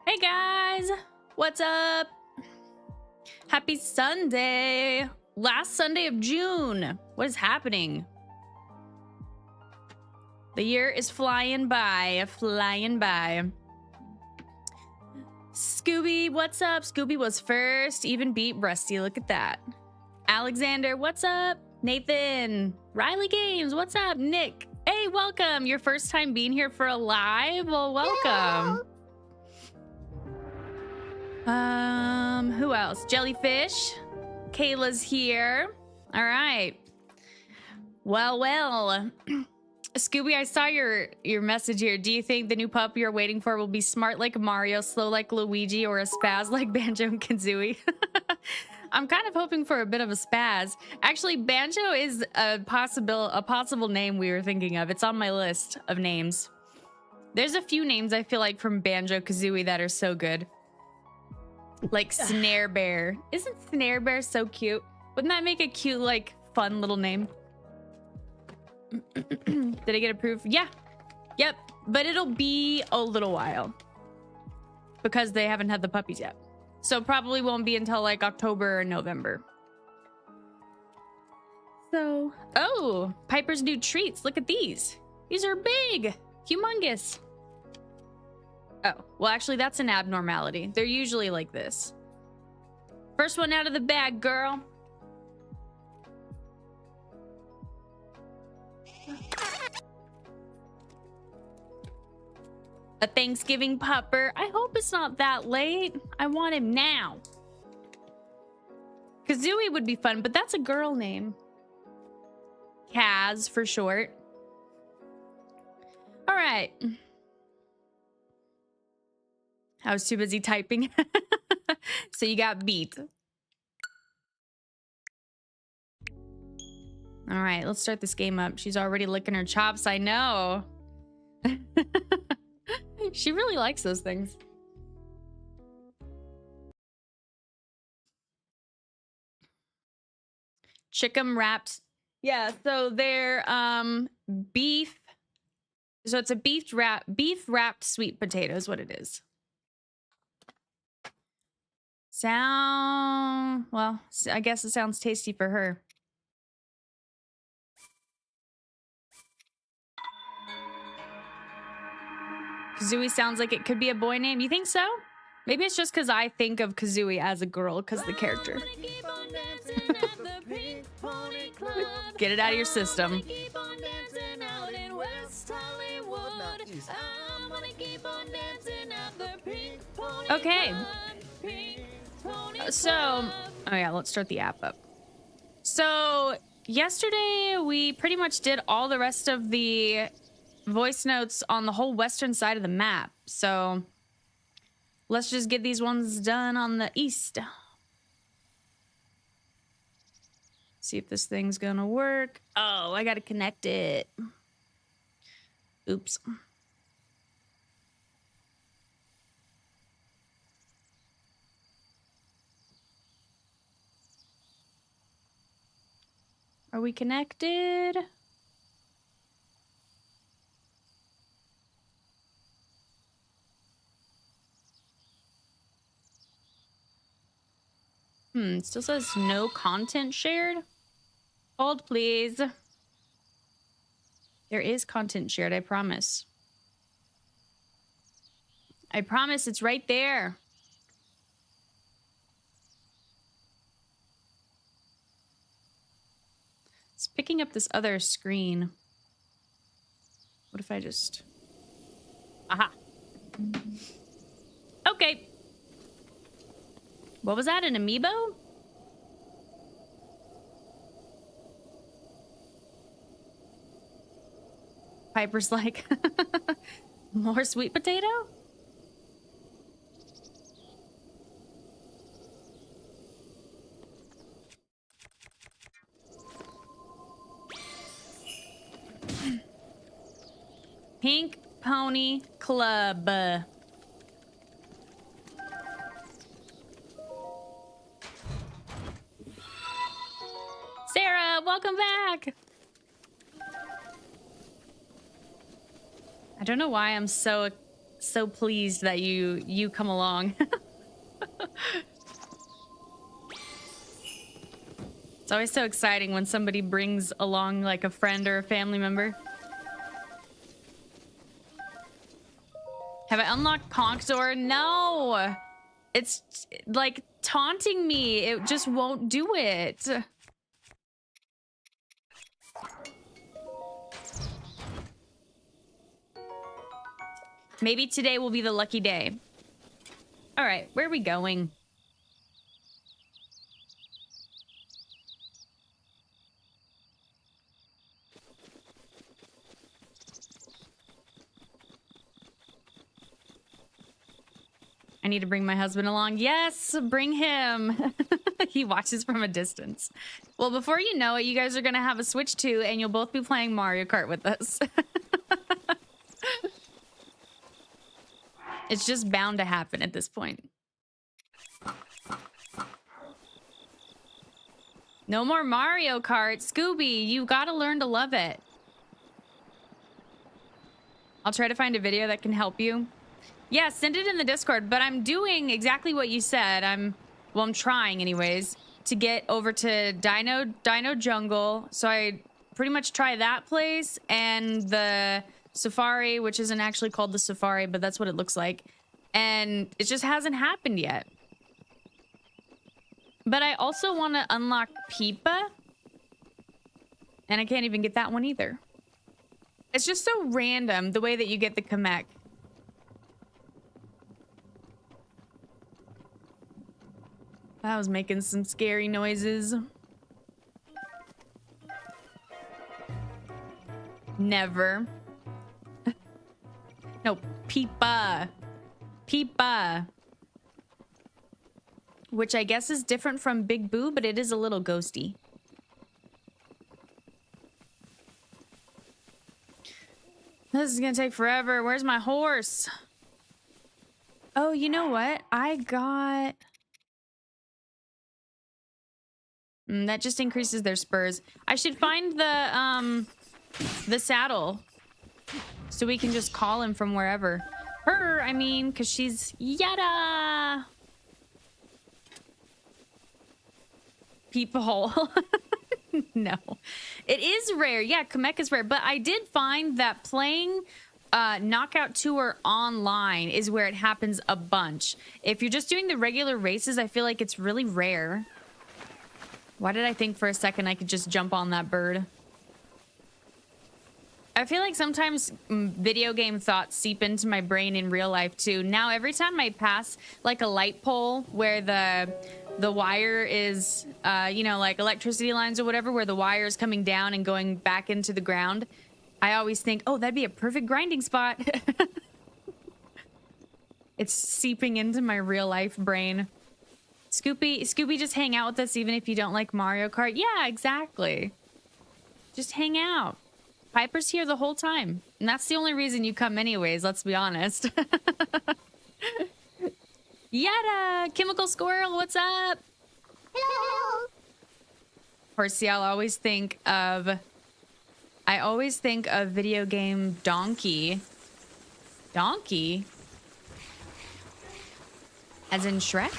Hey guys, what's up? Happy Sunday. Last Sunday of June. What is happening? The year is flying by, flying by. Scooby, what's up? Scooby was first, even beat Rusty. Look at that. Alexander, what's up? Nathan, Riley Games, what's up? Nick, hey, welcome. Your first time being here for a live? Well, welcome. Who else? Jellyfish. Kayla's here. All right. Well. Scooby, I saw your message here. Do you think the new pup you're waiting for will be smart like Mario, slow like Luigi, or a spaz like Banjo and Kazooie? I'm kind of hoping for a bit of a spaz. Actually, Banjo is a possible name we were thinking of. It's on my list of names. There's a few names I feel like from Banjo-Kazooie that are so good. Like Snare Bear. Isn't Snare Bear so cute? Wouldn't that make a cute, like, fun little name? Did I get approved? Yeah. Yep. But it'll be a little while. Because they haven't had the puppies yet. So probably won't be until like October or November. So, oh, Piper's new treats. Look at these. These are big. Humongous. Oh, well, actually, that's an abnormality. They're usually like this. First one out of the bag, girl. A Thanksgiving pupper. I hope it's not that late. I want him now. Kazooie would be fun, but that's a girl name. Kaz for short. right. I was too busy typing. So you got beat. All right, let's start this game up. She's already licking her chops, I know. She really likes those things. Chicken wrapped. Yeah, so they're beef. So it's a beef wrapped sweet potato is what it is. Well, I guess it sounds tasty for her. Kazooie sounds like it could be a boy name. You think so? Maybe it's just because I think of Kazooie as a girl because of the character. Get it out of your system. Okay. So, oh yeah, let's start the app up. So, yesterday we pretty much did all the rest of the voice notes on the whole western side of the map. So, let's just get these ones done on the east. See if this thing's gonna work. Oh, I gotta connect it. Oops. Are we connected? It still says no content shared. Hold, please. There is content shared, I promise. I promise it's right there. It's picking up this other screen. What if I just... Aha. Okay. What was that, an amiibo? Piper's like, more sweet potato? Pink Pony Club. Sarah, welcome back. I don't know why I'm so pleased that you come along. It's always so exciting when somebody brings along like a friend or a family member. Have I unlocked Conch Door? No. It's like taunting me. It just won't do it. Maybe today will be the lucky day. All right, where are we going? I need to bring my husband along. Yes, bring him. He watches from a distance. Well, before you know it, you guys are going to have a Switch 2 and you'll both be playing Mario Kart with us. It's just bound to happen at this point. No more Mario Kart. Scooby, you gotta learn to love it. I'll try to find a video that can help you. Yeah, send it in the Discord, but I'm doing exactly what you said. I'm trying anyways, to get over to Dino Jungle. So I pretty much try that place and the Safari, which isn't actually called the Safari, but that's what it looks like. And it just hasn't happened yet. But I also want to unlock Peepa. And I can't even get that one either. It's just so random, the way that you get the Kamek. That was making some scary noises. Never. No, Peepa. Peepa. Which I guess is different from Big Boo, but it is a little ghosty. This is gonna take forever. Where's my horse? Oh, you know what? I got... that just increases their spurs. I should find the saddle so we can just call him from wherever. Her, I mean, because she's yada. Peephole. No, it is rare. Yeah, Kamek is rare, but I did find that playing Knockout Tour online is where it happens a bunch. If you're just doing the regular races, I feel like it's really rare. Why did I think for a second I could just jump on that bird? I feel like sometimes video game thoughts seep into my brain in real life too. Now every time I pass like a light pole where the wire is, you know, like electricity lines or whatever, where the wire is coming down and going back into the ground, I always think, oh, that'd be a perfect grinding spot. It's seeping into my real life brain. Scooby, just hang out with us even if you don't like Mario Kart. Yeah, exactly. Just hang out. Piper's here the whole time. And that's the only reason you come anyways, let's be honest. Yada! Chemical Squirrel, what's up? Hello! Horsey, I always think of video game Donkey. Donkey? As in Shrek?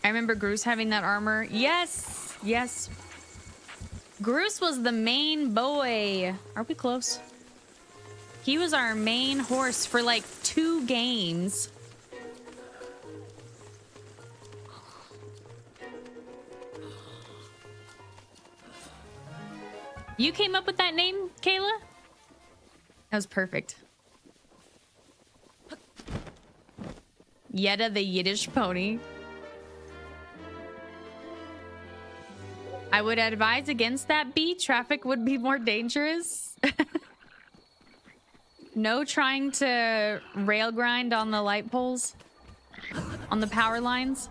I remember Groose having that armor. Yes! Yes. Groose was the main boy. Are we close? He was our main horse for like 2 games. You came up with that name, Kayla? That was perfect. Yetta the Yiddish pony. I would advise against that, B. Traffic would be more dangerous. No trying to rail grind on the light poles. On the power lines.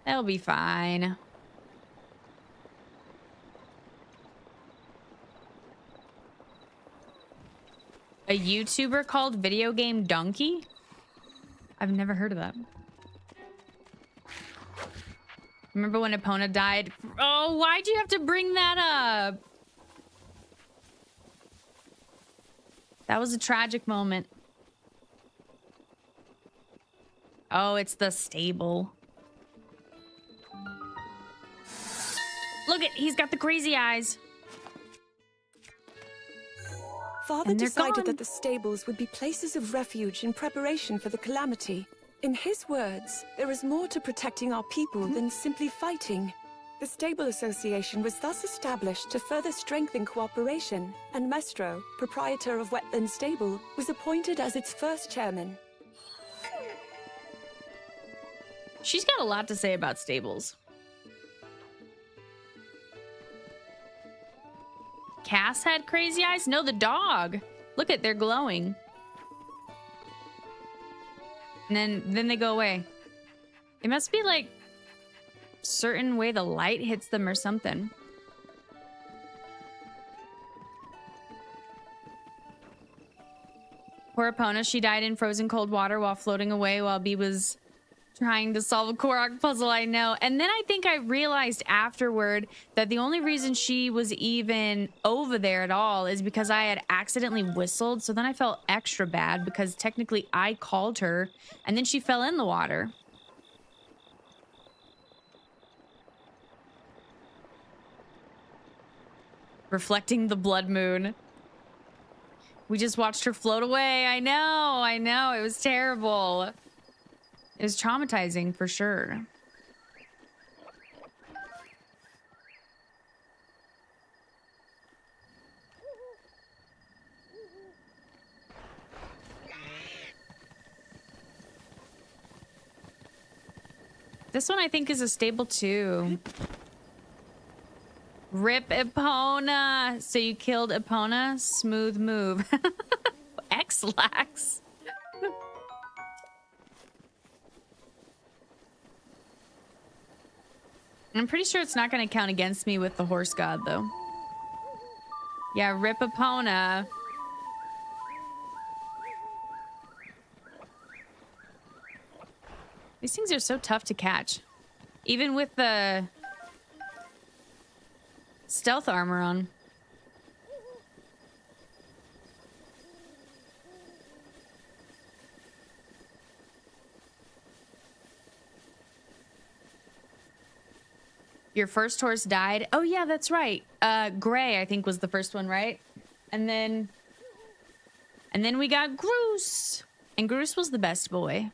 That'll be fine. A YouTuber called Video Game Donkey? I've never heard of that. Remember when Epona died? Oh, why'd you have to bring that up? That was a tragic moment. Oh, it's the stable. Look at, he's got the crazy eyes. Father decided that the stables would be places of refuge in preparation for the calamity. In his words, there is more to protecting our people than simply fighting. The Stable Association was thus established to further strengthen cooperation, and Mestro, proprietor of Wetland Stable, was appointed as its first chairman. She's got a lot to say about stables. Cass had crazy eyes? No, the dog. Look at, they're glowing. And then they go away. It must be like certain way the light hits them or something. Poor Epona, she died in frozen cold water while floating away while B was trying to solve a Korok puzzle, I know. And then I think I realized afterward that the only reason she was even over there at all is because I had accidentally whistled. So then I felt extra bad because technically I called her and then she fell in the water. Reflecting the blood moon. We just watched her float away. I know. It was terrible. It was traumatizing for sure. This one I think is a stable too. Rip Epona. So you killed Epona? Smooth move. X-Lax. I'm pretty sure it's not going to count against me with the horse god, though. Yeah, Rip Epona. These things are so tough to catch. Even with the stealth armor on. Your first horse died? Oh yeah, that's right. Gray, I think, was the first one, right? And then we got Groose. And Groose was the best boy.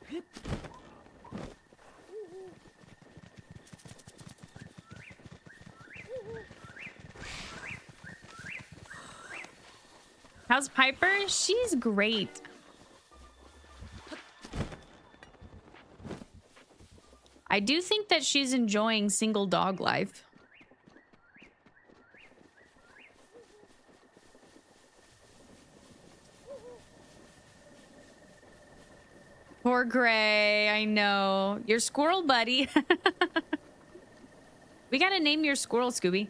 How's Piper? She's great. I do think that she's enjoying single dog life. Poor Gray, I know. Your squirrel buddy. We gotta name your squirrel, Scooby.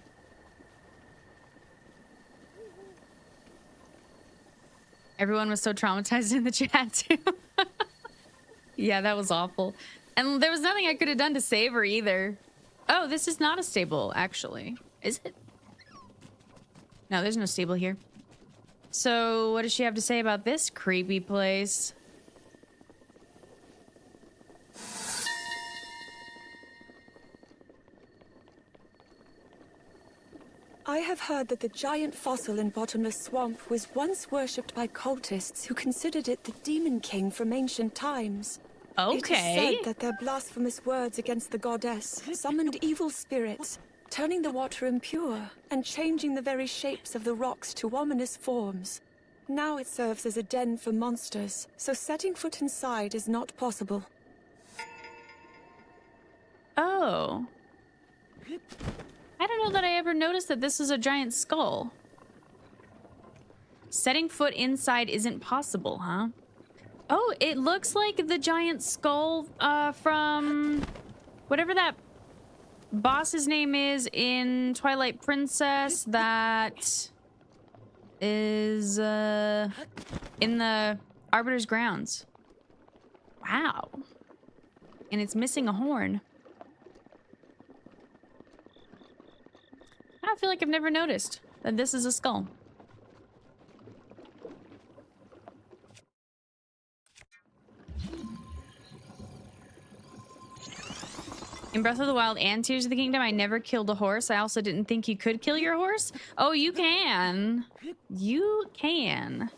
Everyone was so traumatized in the chat, too. Yeah, that was awful. And there was nothing I could have done to save her either. Oh, this is not a stable, actually. Is it? No, there's no stable here. So, what does she have to say about this creepy place? I have heard that the giant fossil in Bottomless Swamp was once worshipped by cultists who considered it the Demon King from ancient times. Okay. It is said that their blasphemous words against the goddess summoned evil spirits, turning the water impure and changing the very shapes of the rocks to ominous forms. Now it serves as a den for monsters, so setting foot inside is not possible. Oh. I don't know that I ever noticed that this is a giant skull. Setting foot inside isn't possible, huh? Oh, it looks like the giant skull from whatever that boss's name is in Twilight Princess that is in the Arbiter's Grounds. Wow. And it's missing a horn. I feel like I've never noticed that this is a skull. In Breath of the Wild and Tears of the Kingdom, I never killed a horse. I also didn't think you could kill your horse. Oh, you can. You can.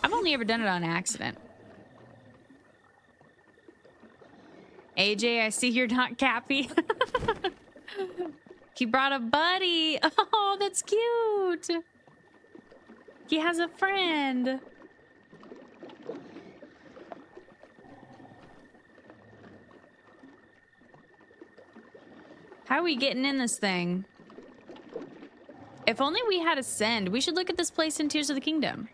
I've only ever done it on accident. AJ, I see you're not Cappy. He brought a buddy. Oh, that's cute. He has a friend. How are we getting in this thing? If only we had a send. We should look at this place in Tears of the Kingdom.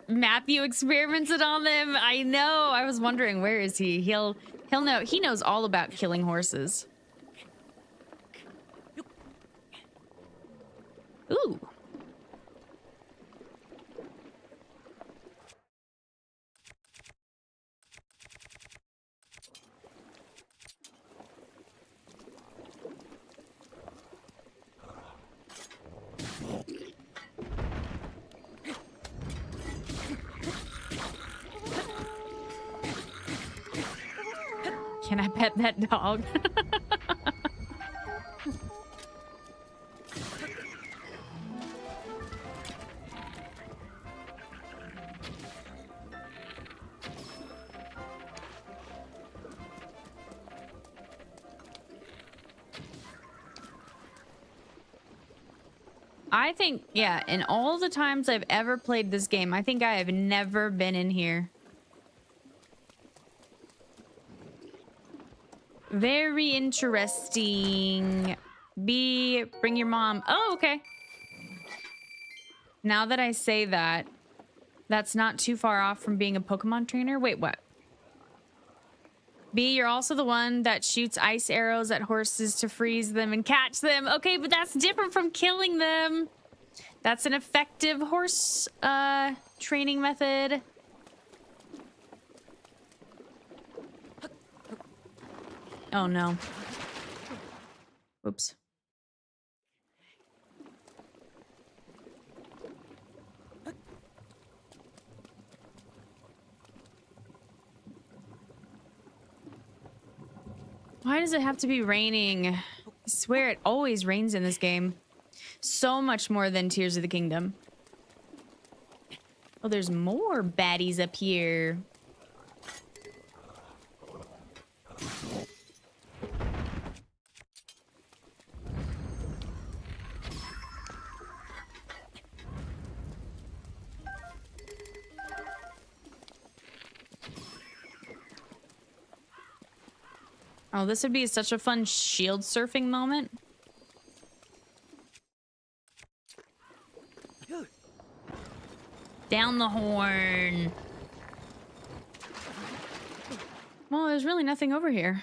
Matthew experimented on them. I know. I was wondering, where is he? He'll know. He knows all about killing horses. Ooh. Can I pet that dog? I think, yeah, in all the times I've ever played this game, I think I have never been in here. Very interesting. B, bring your mom. Oh, okay. Now that I say that, that's not too far off from being a Pokemon trainer. Wait, what? B, you're also the one that shoots ice arrows at horses to freeze them and catch them. Okay, but that's different from killing them. That's an effective horse training method. Oh no. Oops. Why does it have to be raining? I swear it always rains in this game. So much more than Tears of the Kingdom. Oh, there's more baddies up here. Oh, this would be such a fun shield surfing moment. Down the horn. Well, there's really nothing over here.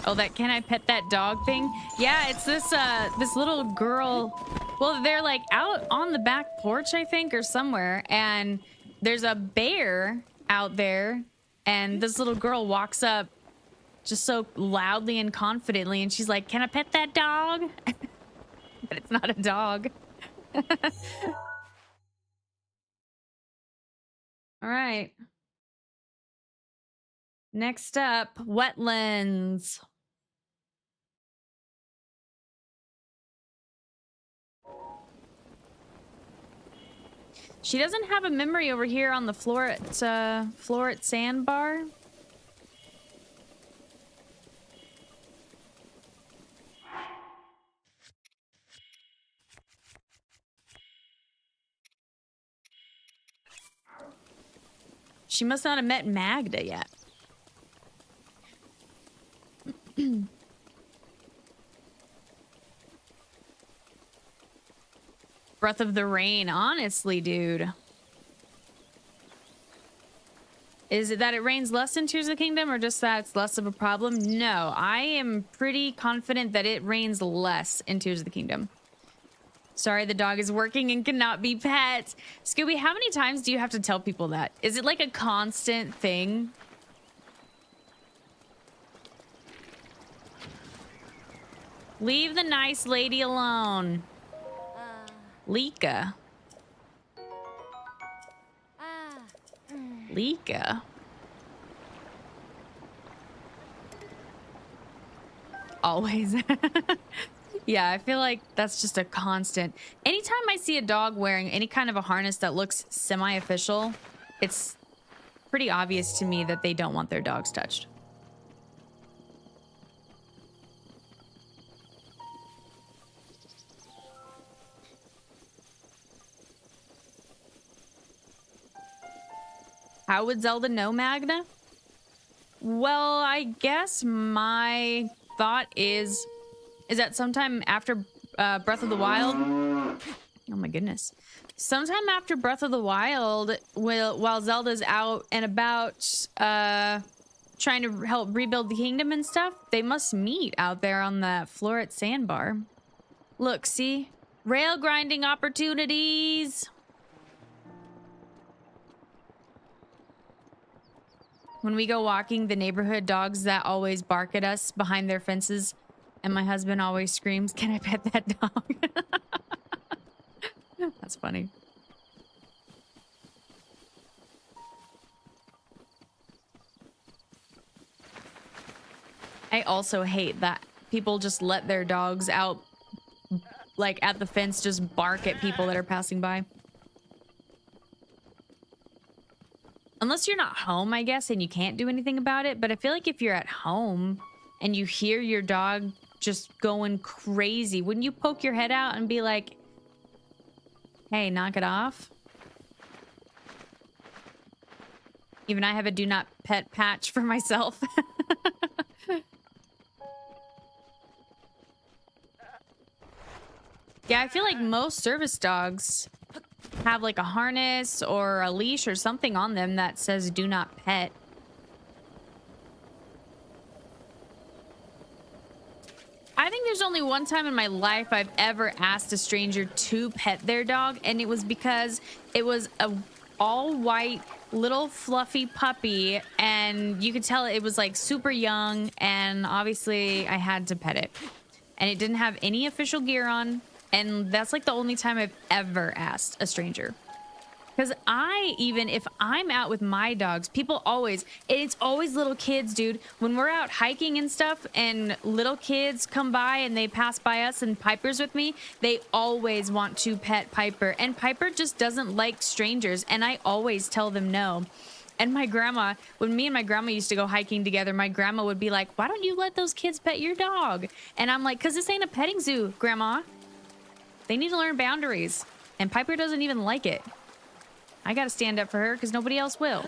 Oh, that can I pet that dog thing? Yeah, it's this this little girl. Well, they're like out on the back porch, I think, or somewhere, and there's a bear out there, and this little girl walks up just so loudly and confidently, and she's like, "Can I pet that dog?" But it's not a dog. All right. Next up, wetlands. She doesn't have a memory over here on the floret sandbar. She must not have met Magda yet. Breath of the Rain, honestly, dude. Is it that it rains less in Tears of the Kingdom, or just that it's less of a problem? No, I am pretty confident that it rains less in Tears of the Kingdom. Sorry, the dog is working and cannot be pet. Scooby, how many times do you have to tell people that? Is it like a constant thing? Leave the nice lady alone. Lika. Lika. Always. Yeah, I feel like that's just a constant. Anytime I see a dog wearing any kind of a harness that looks semi-official, it's pretty obvious to me that they don't want their dogs touched. How would Zelda know Magna? Well, I guess my thought is that sometime after Breath of the Wild... Oh my goodness. Sometime after Breath of the Wild, while Zelda's out and about trying to help rebuild the kingdom and stuff, they must meet out there on that floret sandbar. Look, see? Rail grinding opportunities! When we go walking, the neighborhood dogs that always bark at us behind their fences, and my husband always screams, "Can I pet that dog?" That's funny. I also hate that people just let their dogs out, like at the fence, just bark at people that are passing by. Unless you're not home, I guess, and you can't do anything about it. But I feel like if you're at home and you hear your dog just going crazy, wouldn't you poke your head out and be like, hey, knock it off? Even I have a do not pet patch for myself. Yeah, I feel like most service dogs have like a harness or a leash or something on them that says do not pet. I think there's only one time in my life I've ever asked a stranger to pet their dog, and it was because it was a all white little fluffy puppy, and you could tell it was like super young, and obviously I had to pet it. And it didn't have any official gear on, and that's like the only time I've ever asked a stranger. Because even if I'm out with my dogs, people always, it's always little kids, dude. When we're out hiking and stuff and little kids come by and they pass by us and Piper's with me, they always want to pet Piper. And Piper just doesn't like strangers, and I always tell them no. And my grandma, when me and my grandma used to go hiking together, my grandma would be like, why don't you let those kids pet your dog? And I'm like, because this ain't a petting zoo, Grandma. They need to learn boundaries. And Piper doesn't even like it. I gotta stand up for her because nobody else will.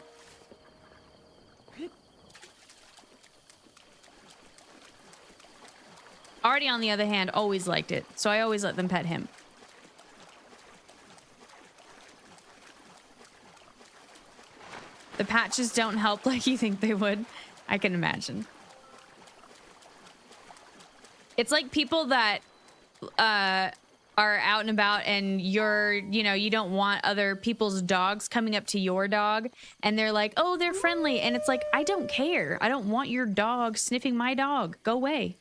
Artie, on the other hand, always liked it, so I always let them pet him. The patches don't help like you think they would. I can imagine. It's like people that are out and about and you don't want other people's dogs coming up to your dog, and they're like, oh, they're friendly, and it's like, I don't care. I don't want your dog sniffing my dog. Go away.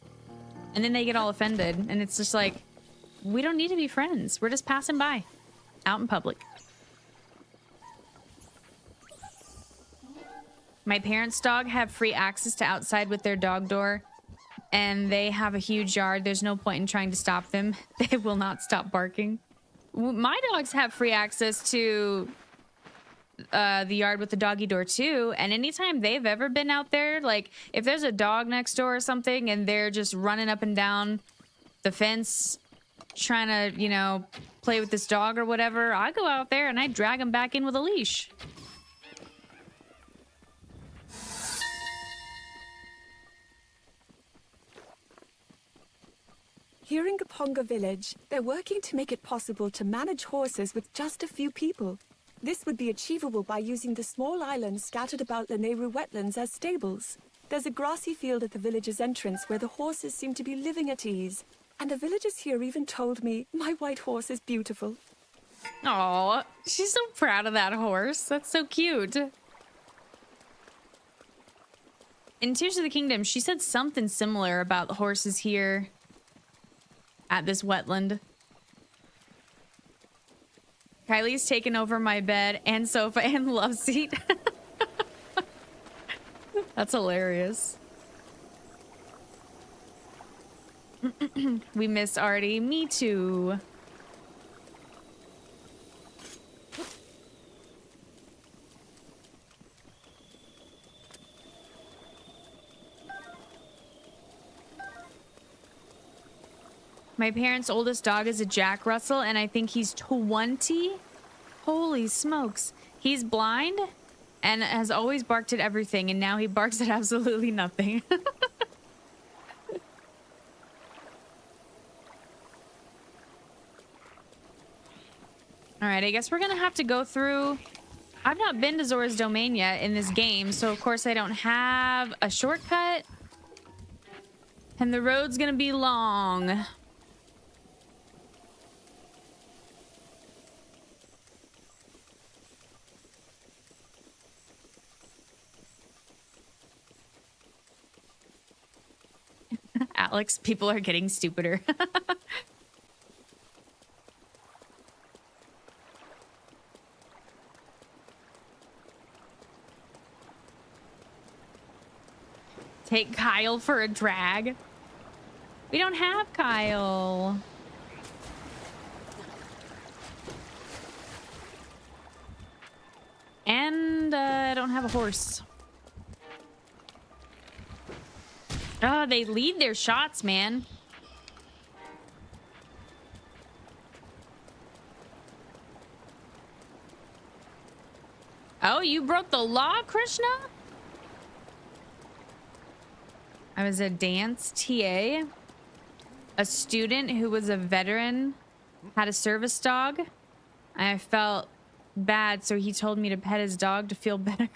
And then they get all offended, and it's just like, we don't need to be friends. We're just passing by out in public. My parents' dog have free access to outside with their dog door, and they have a huge yard. There's no point in trying to stop them. They will not stop barking. My dogs have free access to the yard with the doggy door too, and anytime they've ever been out there, like if there's a dog next door or something and they're just running up and down the fence trying to, play with this dog or whatever, I go out there and I drag them back in with a leash. Here in Gaponga Village, they're working to make it possible to manage horses with just a few people. This would be achievable by using the small islands scattered about Lanayru wetlands as stables. There's a grassy field at the village's entrance where the horses seem to be living at ease. And the villagers here even told me my white horse is beautiful. Aw, she's so proud of that horse. That's so cute. In Tears of the Kingdom, she said something similar about the horses here at this wetland. Kylie's taken over my bed and sofa and love seat. That's hilarious. We miss Artie. Me too. My parents' oldest dog is a Jack Russell, and I think he's 20. Holy smokes. He's blind and has always barked at everything, and now he barks at absolutely nothing. All right, I guess we're gonna have to go through. I've not been to Zora's Domain yet in this game, so of course I don't have a shortcut. And the road's gonna be long. Alex, people are getting stupider. Take Kyle for a drag. We don't have Kyle. And I don't have a horse. Oh, they lead their shots, man. Oh, you broke the law, Krishna? I was a dance TA. A student who was a veteran had a service dog. I felt bad, so he told me to pet his dog to feel better.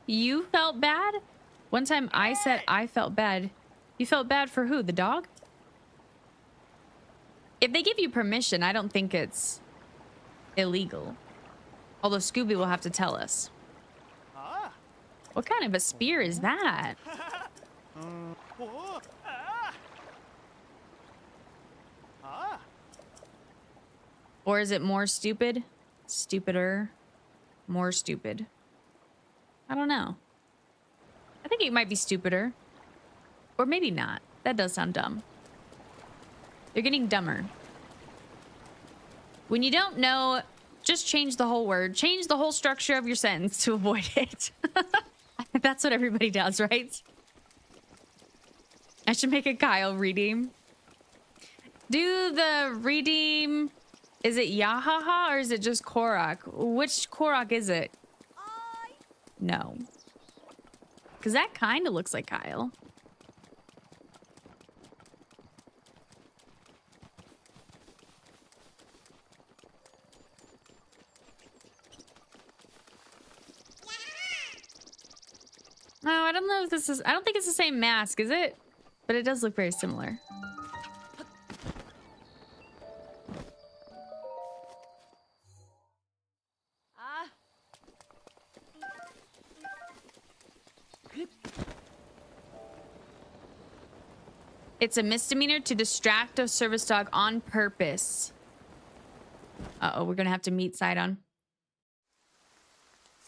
You felt bad? One time I said I felt bad. You felt bad for who? The dog? If they give you permission, I don't think it's illegal. Although Scooby will have to tell us. What kind of a spear is that? Or is it more stupid? Stupider? More stupid? I don't know. I think it might be stupider. Or maybe not. That does sound dumb. They're getting dumber. When you don't know, just change the whole word. Change the whole structure of your sentence to avoid it. That's what everybody does, right? I should make a Kyle redeem. Do the redeem... Is it Yahaha or is it just Korok? Which Korok is it? No. Because that kind of looks like Kyle. No, I don't know if this is... I don't think it's the same mask, is it? But it does look very similar. It's a misdemeanor to distract a service dog on purpose. Uh-oh, we're gonna have to meet Sidon.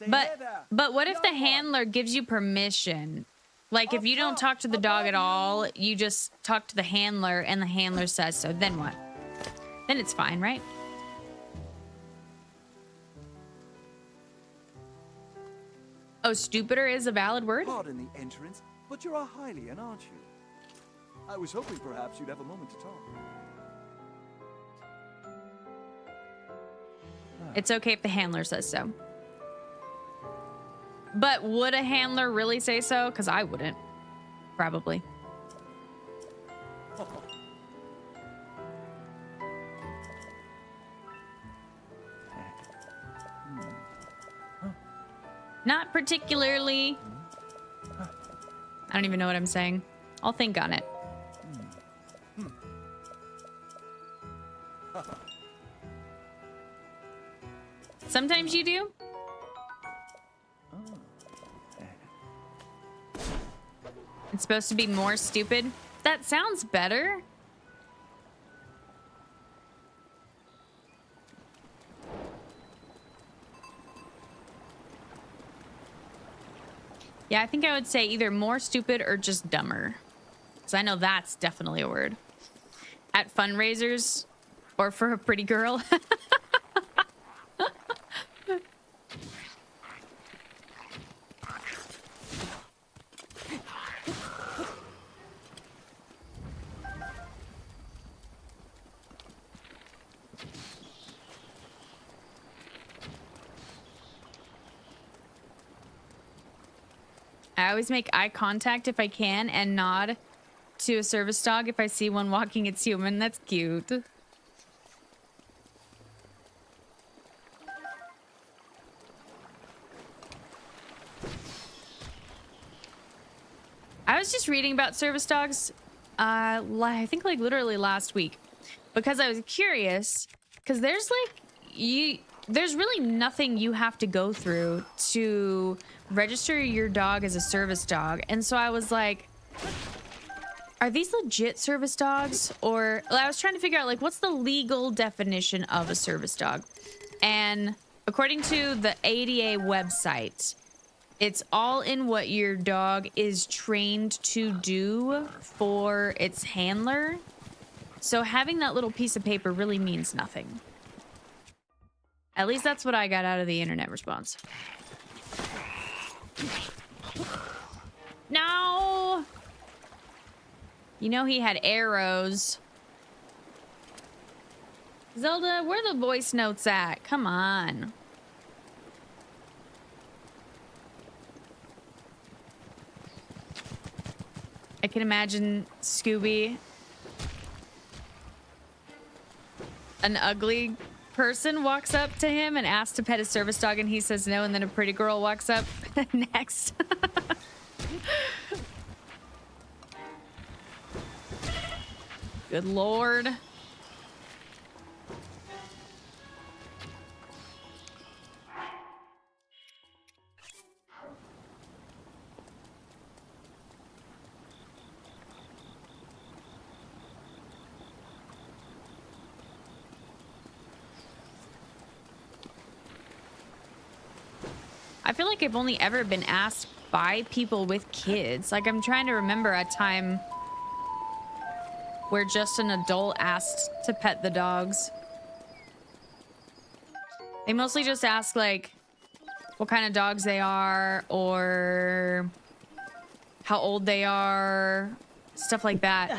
But what if the handler gives you permission? Like if you don't talk to the dog at all, you just talk to the handler and the handler says so, then what? Then it's fine, right? Oh, stupider is a valid word? Pardon the entrance, but you're a Hylian, aren't you? I was hoping perhaps you'd have a moment to talk. It's okay if the handler says so. But would a handler really say so? Because I wouldn't. Probably. Not particularly. I don't even know what I'm saying. I'll think on it. Sometimes you do. It's supposed to be more stupid. That sounds better. Yeah, I think I would say either more stupid or just dumber. Because I know that's definitely a word. At fundraisers or for a pretty girl. I always make eye contact if I can and nod to a service dog if I see one walking its human. That's cute. I was just reading about service dogs, I think like literally last week, because I was curious, because there's like, there's really nothing you have to go through to register your dog as a service dog. And so I was like, are these legit service dogs? Or I was trying to figure out like, what's the legal definition of a service dog? And according to the ADA website, It's all in what your dog is trained to do for its handler. So having that little piece of paper really means nothing. At least that's what I got out of the internet response. No! You know he had arrows. Zelda, where are the voice notes at? Come on. I can imagine Scooby, an ugly person walks up to him and asks to pet his service dog and he says no, and then a pretty girl walks up next. Good Lord. I feel like I've only ever been asked by people with kids. Like, I'm trying to remember a time where just an adult asked to pet the dogs. They mostly just ask, like, what kind of dogs they are or how old they are, stuff like that.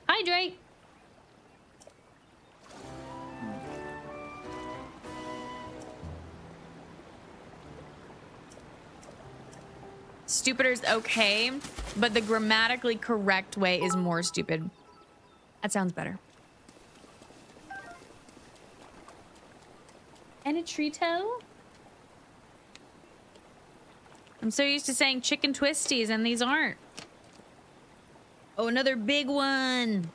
Hydrate. Stupider's okay, but the grammatically correct way is more stupid. That sounds better. And a Trito? I'm so used to saying chicken twisties, and these aren't. Oh, another big one.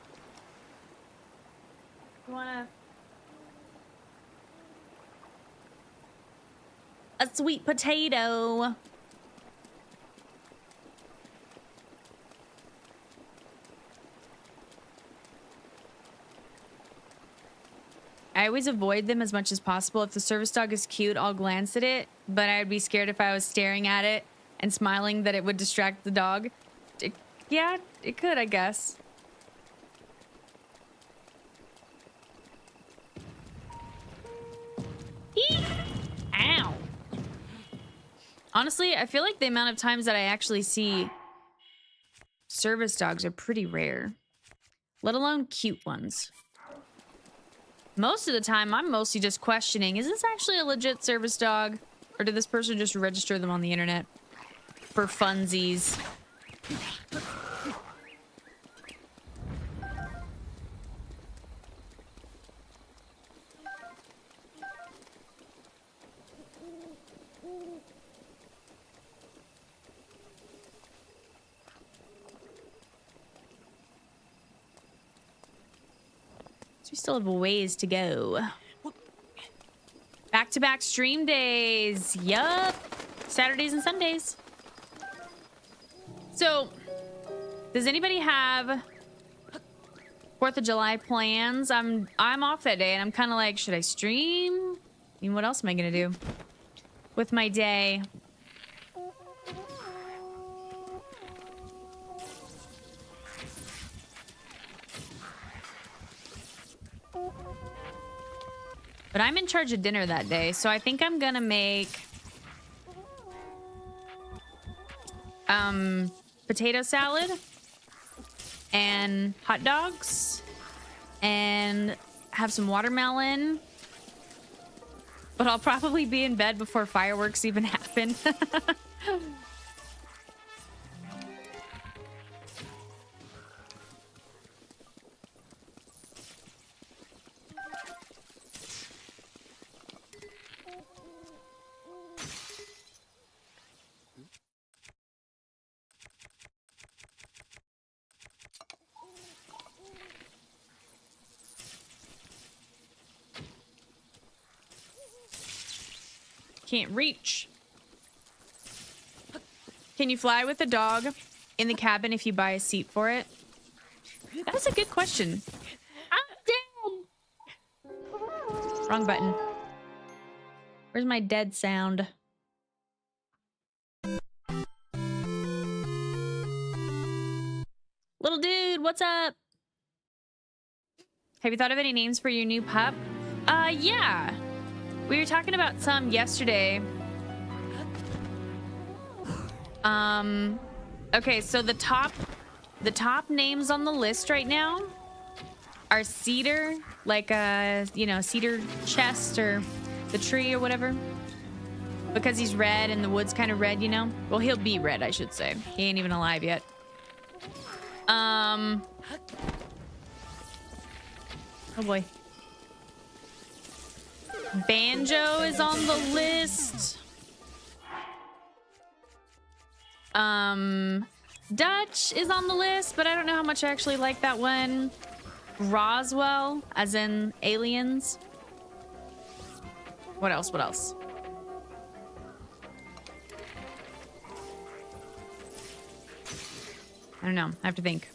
You wanna... A sweet potato. I always avoid them as much as possible. If the service dog is cute, I'll glance at it, but I'd be scared if I was staring at it and smiling that it would distract the dog. Yeah, it could, I guess. Eek! Ow. Honestly, I feel like the amount of times that I actually see service dogs are pretty rare, let alone cute ones. Most of the time, I'm mostly just questioning, is this actually a legit service dog? Or did this person just register them on the internet for funsies? So we still have a ways to go. Back-to-back stream days. Yup. Saturdays and Sundays. So, does anybody have 4th of July plans? I'm off that day, and I'm kind of like, should I stream? I mean, what else am I gonna do with my day? But I'm in charge of dinner that day, so I think I'm gonna make potato salad and hot dogs and have some watermelon. But I'll probably be in bed before fireworks even happen. Can't reach. Can you fly with the dog in the cabin if you buy a seat for it? That's a good question. I'm dead. Wrong button. Where's my dead sound? what's up? Have you thought of any names for your new pup? Yeah. We were talking about some yesterday. Okay, so the top names on the list right now are Cedar, like you know, cedar chest or the tree or whatever. Because he's red and the wood's kind of red, you know? Well, he'll be red, I should say. He ain't even alive yet. Oh boy. Banjo is on the list. Dutch is on the list, but I don't know how much I actually like that one. Roswell, as in aliens. What else? What else? I don't know. I have to think.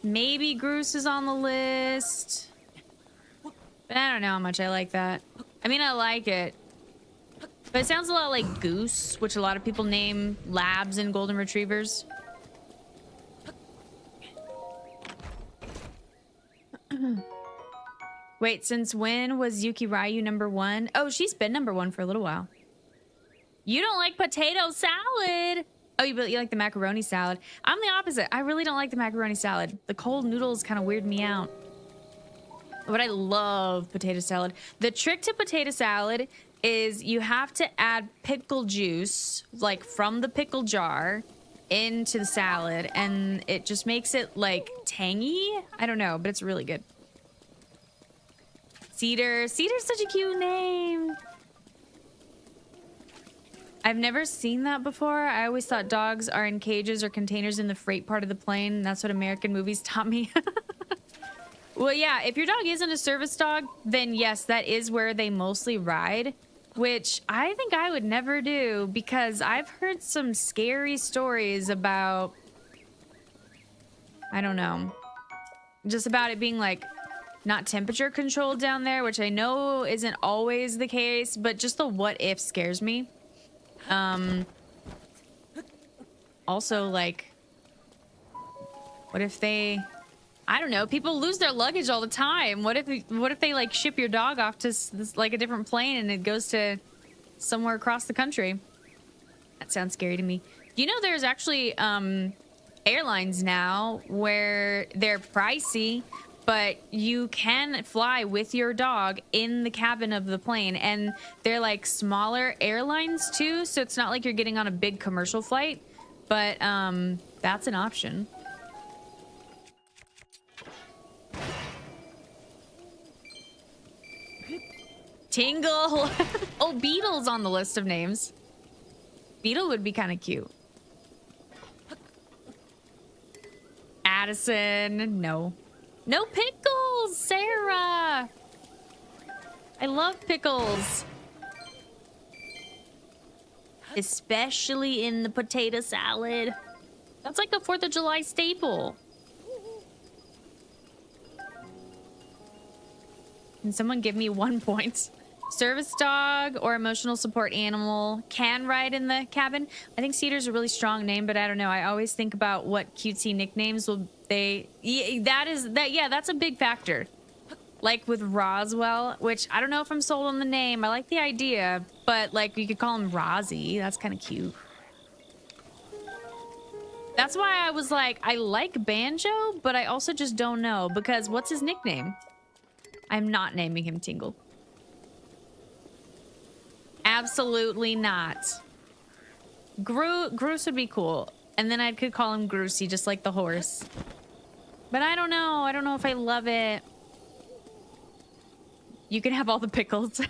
Maybe Groose is on the list. But I don't know how much I like that. I mean, I like it. But it sounds a lot like Goose, which a lot of people name labs and golden retrievers. Wait, since when was Yuki Ryu #1? Oh, she's been #1 for a little while. You don't like potato salad? Oh, you like the macaroni salad. I'm the opposite. I really don't like the macaroni salad. The cold noodles kind of weird me out. But I love potato salad. The trick to potato salad is you have to add pickle juice, like from the pickle jar, into the salad. And it just makes it like tangy. I don't know, but it's really good. Cedar. Cedar's such a cute name. I've never seen that before. I always thought dogs are in cages or containers in the freight part of the plane. That's what American movies taught me. Well, yeah, if your dog isn't a service dog, then yes, that is where they mostly ride, which I think I would never do because I've heard some scary stories about, I don't know, just about it being like not temperature controlled down there, which I know isn't always the case, but just the what if scares me. Also, like, what if they, I don't know, people lose their luggage all the time. What if they like ship your dog off to like a different plane and it goes to somewhere across the country? That sounds scary to me. You know, there's actually airlines now where they're pricey, but you can fly with your dog in the cabin of the plane, and they're like smaller airlines too, so it's not like you're getting on a big commercial flight, but that's an option. Tingle. Oh, Beetle's on the list of names. Beetle would be kind of cute. Addison, no. No pickles, Sarah. I love pickles. Especially in the potato salad. That's like a 4th of July staple. Can someone give me 1 point? Service dog or emotional support animal can ride in the cabin. I think Cedar's a really strong name, but I don't know. I always think about what cutesy nicknames will they... Yeah, that's a big factor. Like with Roswell, which I don't know if I'm sold on the name. I like the idea, but like you could call him Rozzy. That's kind of cute. That's why I was like, I like Banjo, but I also just don't know because what's his nickname? I'm not naming him Tingle. Absolutely not. Groose would be cool. And then I could call him Groosey, just like the horse. But I don't know. I don't know if I love it. You can have all the pickles.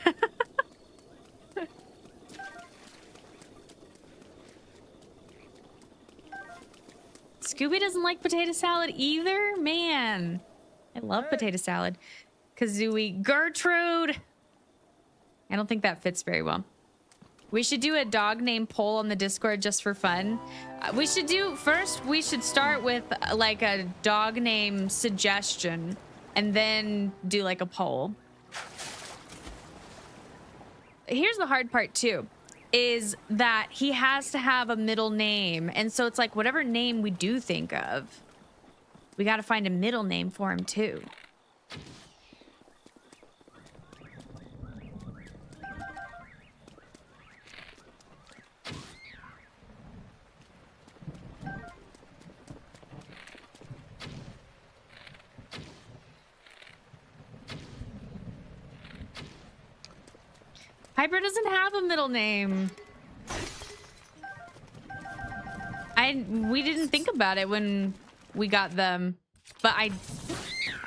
Scooby doesn't like potato salad either? Man. I love potato salad. Kazooie. Gertrude. I don't think that fits very well. We should do a dog name poll on the Discord just for fun. We should start with like a dog name suggestion and then do like a poll. here's the hard part too, is that he has to have a middle name. And so it's like whatever name we do think of, we got to find a middle name for him too. Piper doesn't have a middle name. We didn't think about it when we got them, but I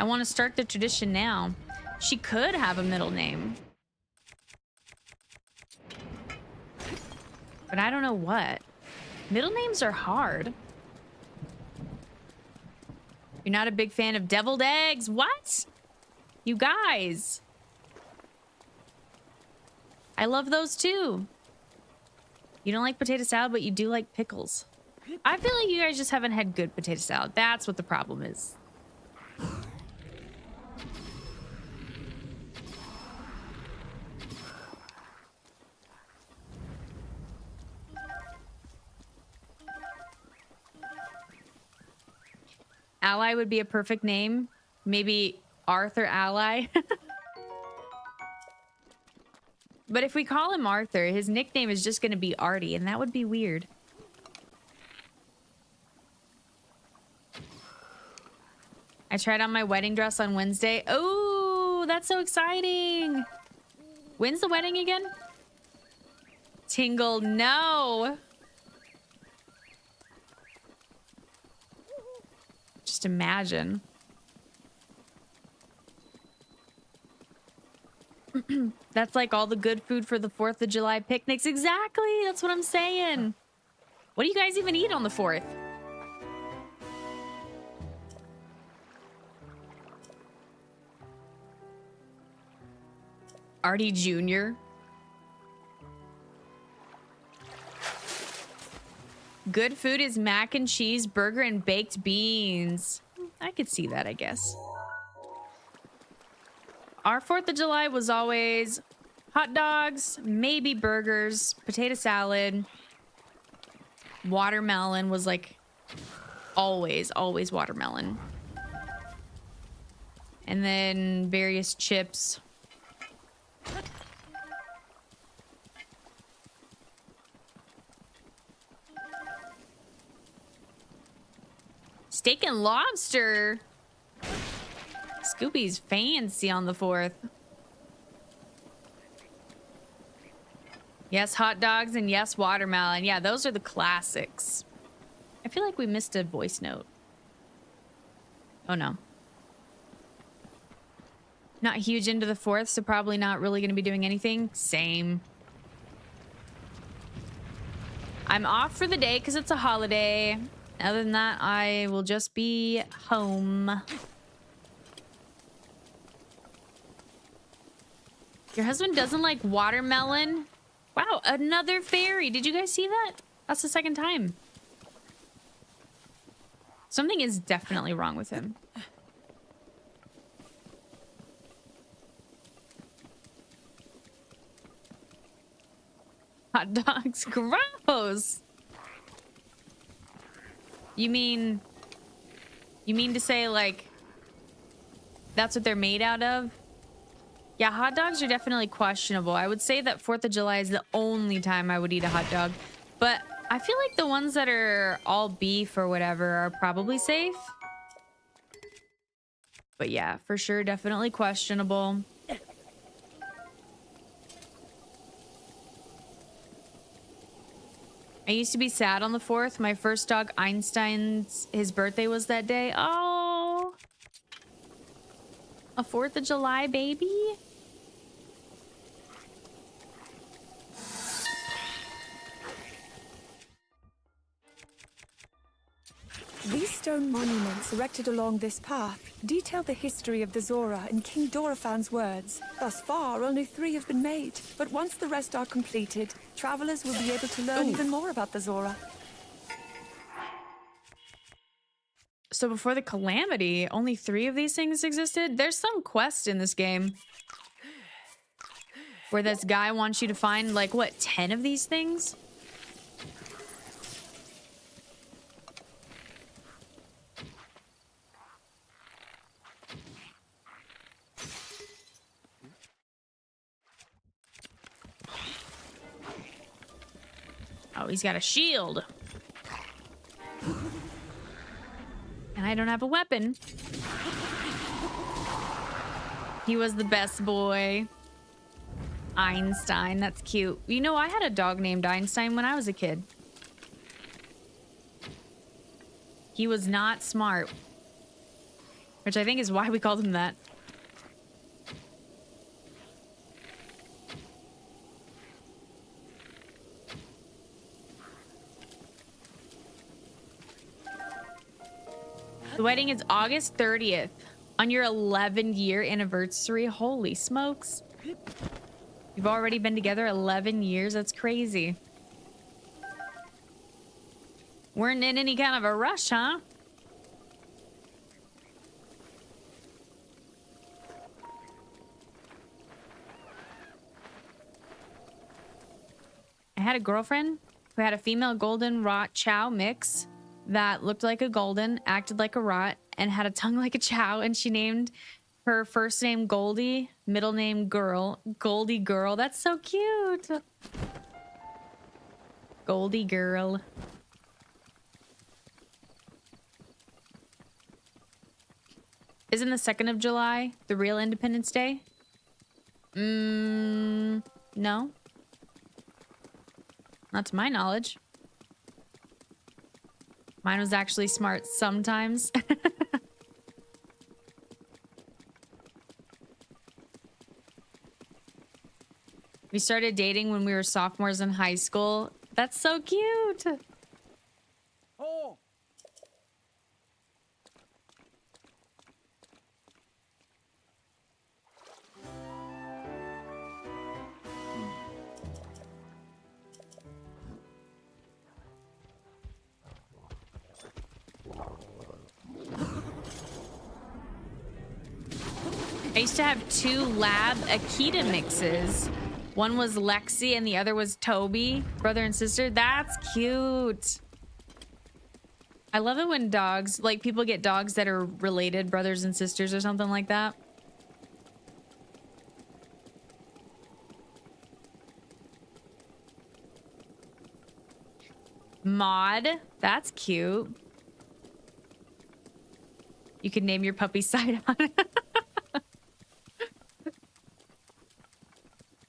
want to start the tradition now. She could have a middle name, but I don't know what. Middle names are hard. You're not a big fan of deviled eggs? What? You guys. I love those too. You don't like potato salad, but you do like pickles. I feel like you guys just haven't had good potato salad. That's what the problem is. Ally would be a perfect name. Maybe Arthur Ally. But if we call him Arthur, his nickname is just going to be Artie, and that would be weird. I tried on my wedding dress on Wednesday. Oh, that's so exciting. When's the wedding again? Tingle, no. Just imagine. That's like all the good food for the 4th of July picnics. Exactly. That's what I'm saying. What do you guys even eat on the 4th? Artie Jr. Good food is mac and cheese, burger, and baked beans. I could see that, I guess. Our 4th of July was always hot dogs, maybe burgers, potato salad. Watermelon was like always watermelon. And then various chips. Steak and lobster. Scooby's fancy on the 4th. Yes, hot dogs, and yes, watermelon. Yeah, those are the classics. I feel like we missed a voice note. Oh, no. Not huge into the 4th, so probably not really going to be doing anything. Same. I'm off for the day because it's a holiday. Other than that, I will just be home. Your husband doesn't like watermelon? Wow, another fairy. Did you guys see that? That's the 2nd time. Something is definitely wrong with him. Hot dogs, gross. You mean to say like that's what they're made out of? Yeah, hot dogs are definitely questionable. I would say that 4th of July is the only time I would eat a hot dog. But I feel like the ones that are all beef or whatever are probably safe. But yeah, for sure, definitely questionable. I used to be sad on the 4th. My first dog, Einstein's, his birthday was that day. Oh, a 4th of July baby. These stone monuments erected along this path detail the history of the Zora in King Dorofan's words. Thus far, only 3 have been made, but once the rest are completed, travelers will be able to learn even more about the Zora. So before the calamity, only 3 of these things existed? There's some quest in this game. Where this guy wants you to find, like, what, 10 of these things? Oh, he's got a shield. And I don't have a weapon. He was the best boy. Einstein, that's cute. You know, I had a dog named Einstein when I was a kid. He was not smart. Which I think is why we called him that. The wedding is August 30th. On your 11-year anniversary. Holy smokes. You've already been together 11 years. That's crazy. Weren't in any kind of a rush, huh? I had a girlfriend who had a female golden rot chow mix that looked like a golden, acted like a rot, and had a tongue like a chow, and she named her first name Goldie, middle name Girl. Goldie Girl. That's so cute. Goldie Girl. Isn't the 2nd of July the real Independence Day? No. Not to my knowledge. Mine was actually smart sometimes. We started dating when we were sophomores in high school. That's so cute. Oh. I used to have 2 lab Akita mixes. One was Lexi and the other was Toby, brother and sister. That's cute. I love it when dogs, like people get dogs that are related, brothers and sisters or something like that. Mod, that's cute. You could name your puppy Sidon.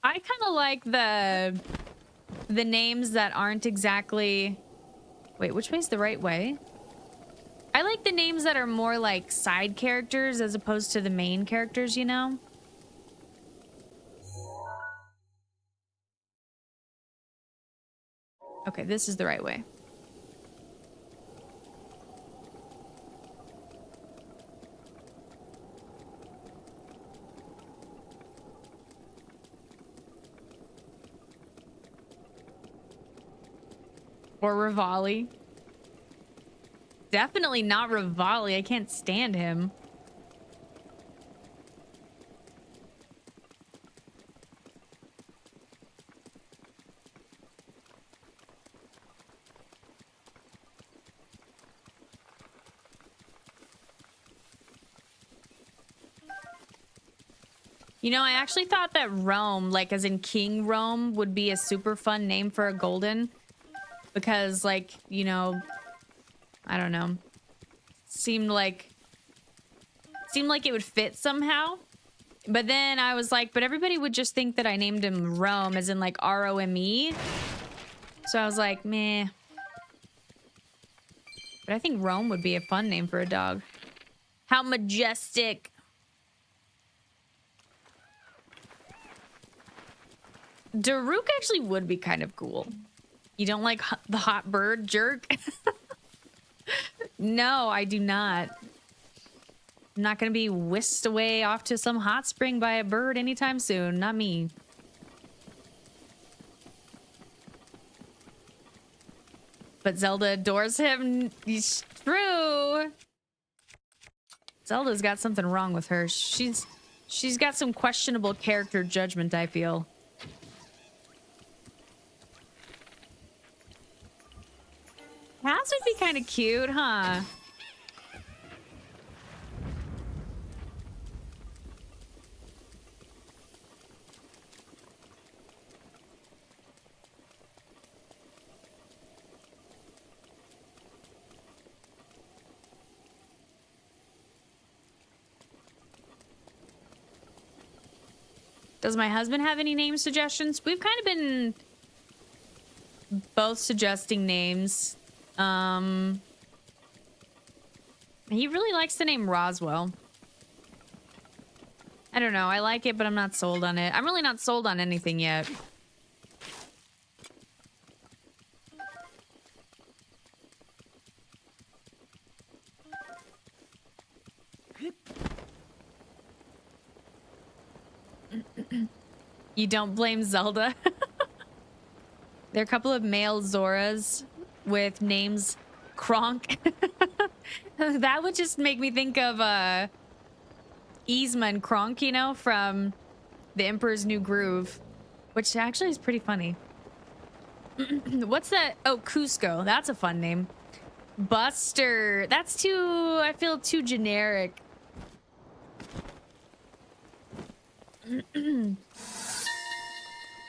I kind of like the names that aren't exactly... Wait, which way's the right way? I like the names that are more like side characters as opposed to the main characters, you know? Okay, this is the right way. Or Rivali. Definitely not Rivali. I can't stand him. You know, I actually thought that Rome, like as in King Rome, would be a super fun name for a golden. Because, like, you know, I don't know. Seemed like it would fit somehow. But then I was like, but everybody would just think that I named him Rome, as in like R-O-M-E. So I was like, meh. But I think Rome would be a fun name for a dog. How majestic. Daruk actually would be kind of cool. You don't like the hot bird jerk? No, I do not. I'm not going to be whisked away off to some hot spring by a bird anytime soon. Not me. But Zelda adores him. It's true. Zelda's got something wrong with her. She's got some questionable character judgment, I feel. kind of cute, huh? Does my husband have any name suggestions? We've kind of been both suggesting names. He really likes the name Roswell. I don't know. I like it, but I'm not sold on it. I'm really not sold on anything yet. You don't blame Zelda? There are a couple of male Zoras with names Kronk. That would just make me think of Yzma and Kronk, you know, from The Emperor's New Groove, which actually is pretty funny. What's that? Oh, Cusco. That's a fun name. Buster. That's too, I feel too generic.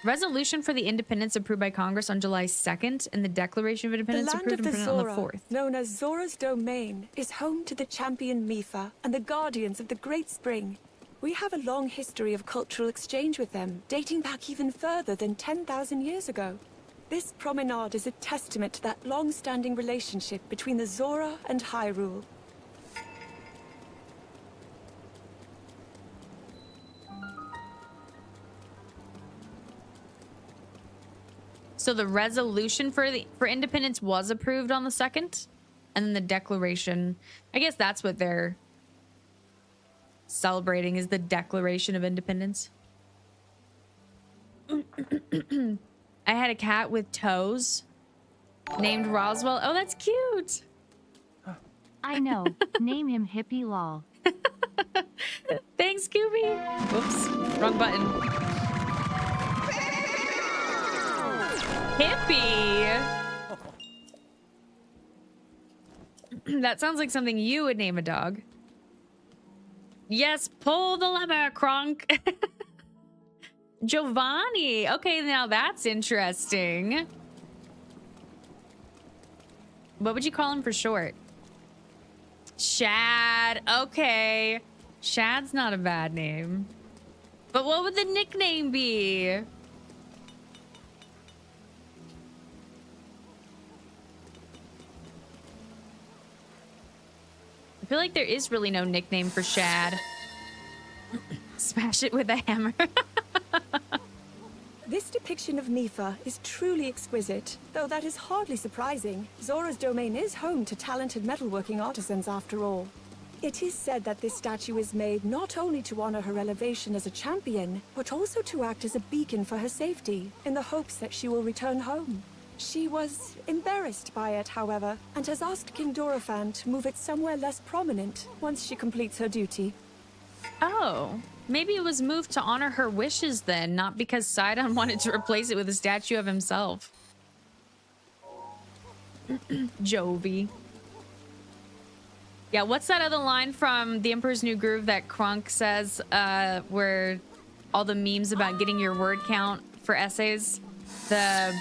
Resolution for the independence approved by Congress on July 2nd, and the Declaration of Independence approved on the 4th. Known as Zora's Domain, is home to the champion Mipha and the guardians of the Great Spring. We have a long history of cultural exchange with them, dating back even further than 10,000 years ago. This promenade is a testament to that long-standing relationship between the Zora and Hyrule. So the resolution for independence was approved on the 2nd, and then the declaration, I guess that's what they're celebrating, is the Declaration of Independence. I had a cat with toes named Roswell. Oh, that's cute. I know. Name him Hippie Lol. Thanks, Scooby. Whoops, wrong button. Hippie. That sounds like something you would name a dog. Yes, pull the lever, Kronk. Giovanni. Okay, now that's interesting. What would you call him for short? Shad. Okay. Shad's not a bad name. But what would the nickname be? I feel like there is really no nickname for Shad. Smash it with a hammer. This depiction of Mipha is truly exquisite, though that is hardly surprising. Zora's Domain is home to talented metalworking artisans after all. It is said that this statue is made not only to honor her elevation as a champion, but also to act as a beacon for her safety, in the hopes that she will return home. She was embarrassed by it, however, and has asked King Dorephan to move it somewhere less prominent once she completes her duty. Oh, maybe it was moved to honor her wishes then, not because Sidon wanted to replace it with a statue of himself. Jovi. Yeah, what's that other line from The Emperor's New Groove that Kronk says, where all the memes about getting your word count for essays? The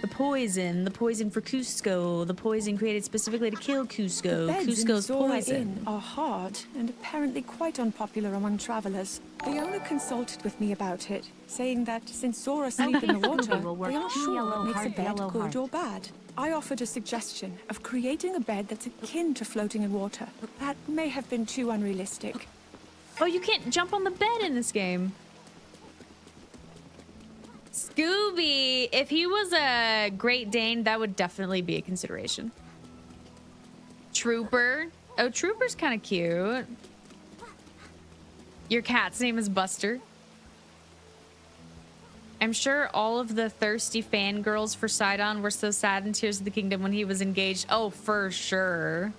poison for Cusco, the poison created specifically to kill Cusco, Cusco's poison. Inn are hard and apparently quite unpopular among travelers. The owner consulted with me about it, saying that since Zora sleep in the water, they aren't sure what makes a bed good or bad. I offered a suggestion of creating a bed that's akin to floating in water. That may have been too unrealistic. Oh, you can't jump on the bed in this game. Scooby, if he was a Great Dane, that would definitely be a consideration. Trooper. Oh, Trooper's kind of cute. Your cat's name is Buster. I'm sure all of the thirsty fangirls for Sidon were so sad in Tears of the Kingdom when he was engaged. Oh, for sure.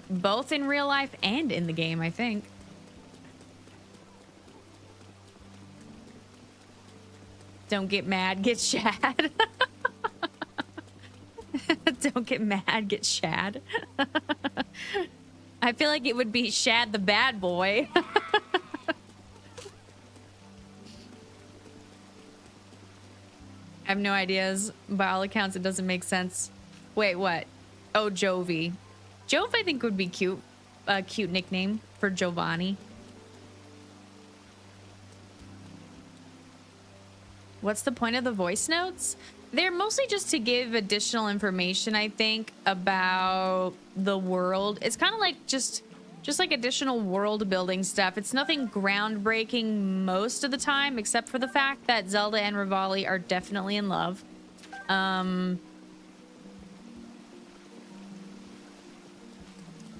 Both in real life and in the game, I think. Don't get mad, get Shad. Don't get mad, get Shad. I feel like it would be Shad the bad boy. I have no ideas. By all accounts, it doesn't make sense. Wait, what? Oh, Jovi. Jove, I think, would be cute. A cute nickname for Giovanni. What's the point of the voice notes? They're mostly just to give additional information, I think, about the world. It's kind of like just like additional world building stuff. It's nothing groundbreaking most of the time, except for the fact that Zelda and Rivali are definitely in love.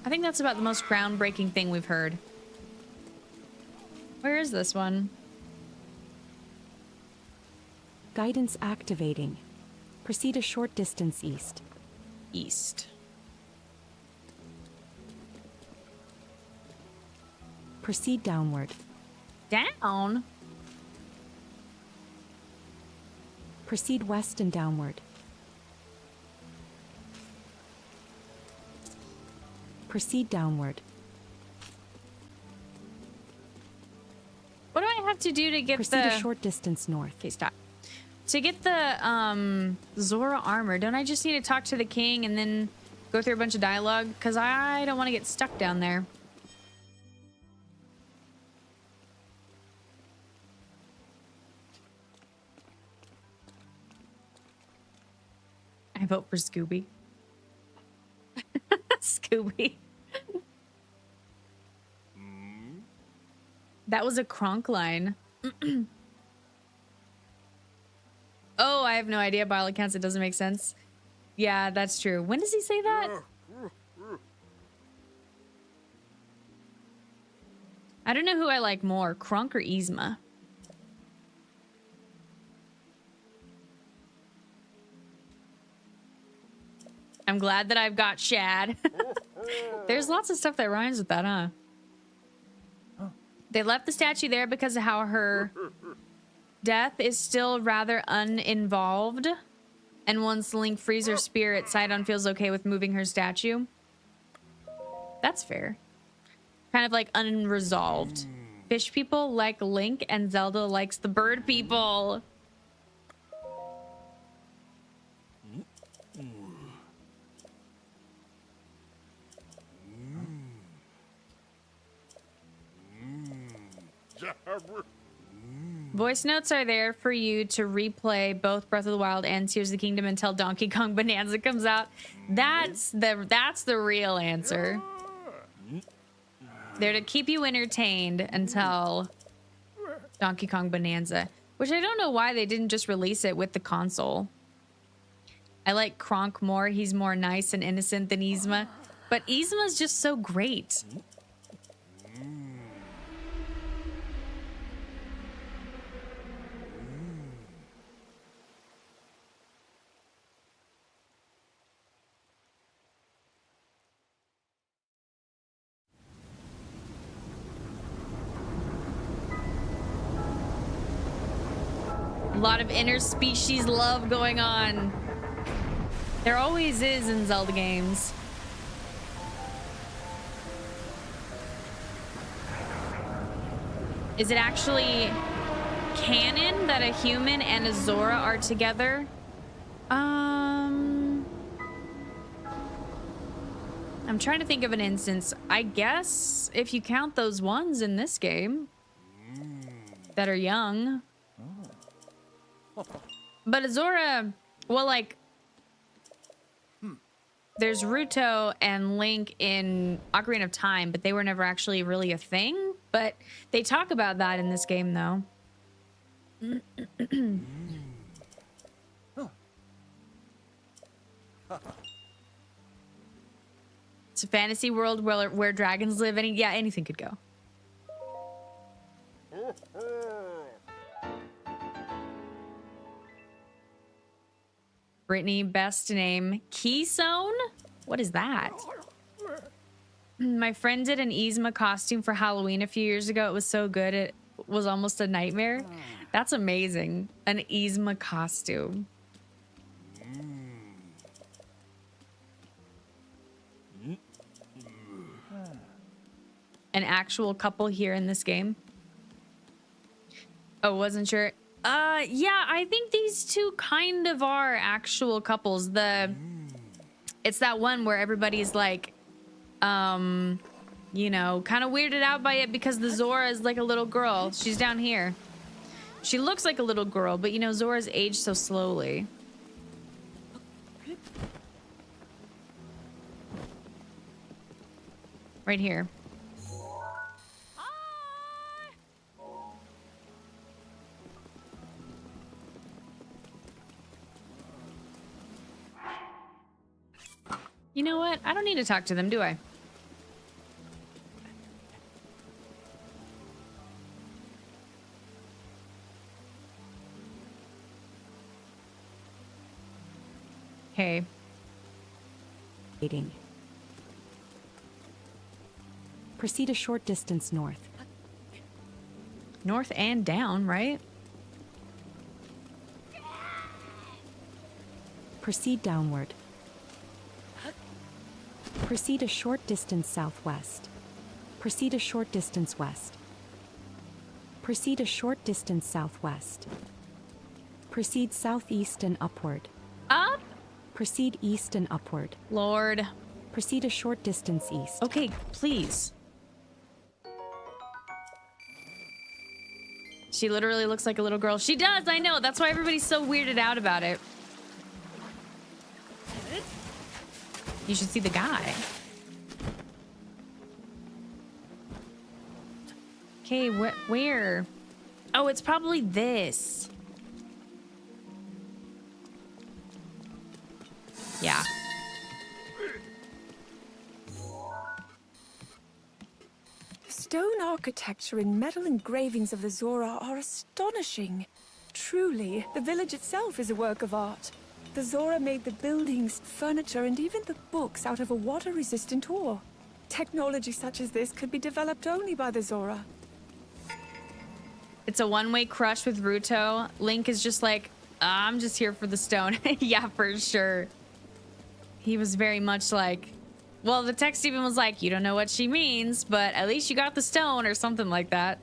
I think that's about the most groundbreaking thing we've heard. Where is this one? Guidance activating. Proceed a short distance east. East. Proceed downward. Down? Proceed west and downward. Proceed downward. What do I have to do to get Proceed a short distance north. Okay, stop. To get the Zora armor, don't I just need to talk to the king and then go through a bunch of dialogue? Because I don't want to get stuck down there. I vote for Scooby. Scooby. That was a Kronk line. Oh, I have no idea. By all accounts, it doesn't make sense. Yeah, that's true. When does he say that? I don't know who I like more, Kronk or Yzma. I'm glad that I've got Shad. There's lots of stuff that rhymes with that, huh? They left the statue there because of how her death is still rather uninvolved. And once Link frees her spirit, Sidon feels okay with moving her statue. That's fair. Kind of like unresolved. Fish people like Link and Zelda likes the bird people. Voice notes are there for you to replay both Breath of the Wild and Tears of the Kingdom until Donkey Kong Bonanza comes out. That's the real answer. They're to keep you entertained until Donkey Kong Bonanza, which I don't know why they didn't just release it with the console. I like Kronk more. He's more nice and innocent than Yzma, but Yzma's just so great. A lot of interspecies love going on. There always is in Zelda games. Is it actually canon that a human and a Zora are together? I'm trying to think of an instance. I guess if you count those ones in this game that are young. But Zora, well, like, there's Ruto and Link in Ocarina of Time, but they were never actually really a thing. But they talk about that in this game, though. It's a fantasy world where dragons live. Yeah, anything could go. Brittany, best name. Keystone? What is that? My friend did an Yzma costume for Halloween a few years ago. It was so good. It was almost a nightmare. That's amazing. An Yzma costume. an actual couple here in this game? Oh, wasn't sure. Yeah, I think these two kind of are actual couples. It's that one where everybody's like, you know, kind of weirded out by it because the Zora is like a little girl. She's down here. She looks like a little girl, but you know, Zora's aged so slowly. Right here. You know what? I don't need to talk to them, do I? Okay. Waiting. Proceed a short distance north. North and down, right? Proceed downward. Proceed a short distance southwest. Proceed a short distance west. Proceed a short distance southwest. Proceed southeast and upward. Up? Proceed east and upward. Lord. Proceed a short distance east. Okay, please. She literally looks like a little girl. She does, I know. That's why everybody's so weirded out about it. You should see the guy. Okay, where? Oh, it's probably this. Yeah. The stone architecture and metal engravings of the Zora are astonishing. Truly, the village itself is a work of art. The Zora made the buildings, furniture, and even the books out of a water-resistant ore. Technology such as this could be developed only by the Zora. It's a one-way crush with Ruto. Link is just like, I'm just here for the stone. Yeah, for sure. He was very much like, well, the text even was like, you don't know what she means, but at least you got the stone or something like that.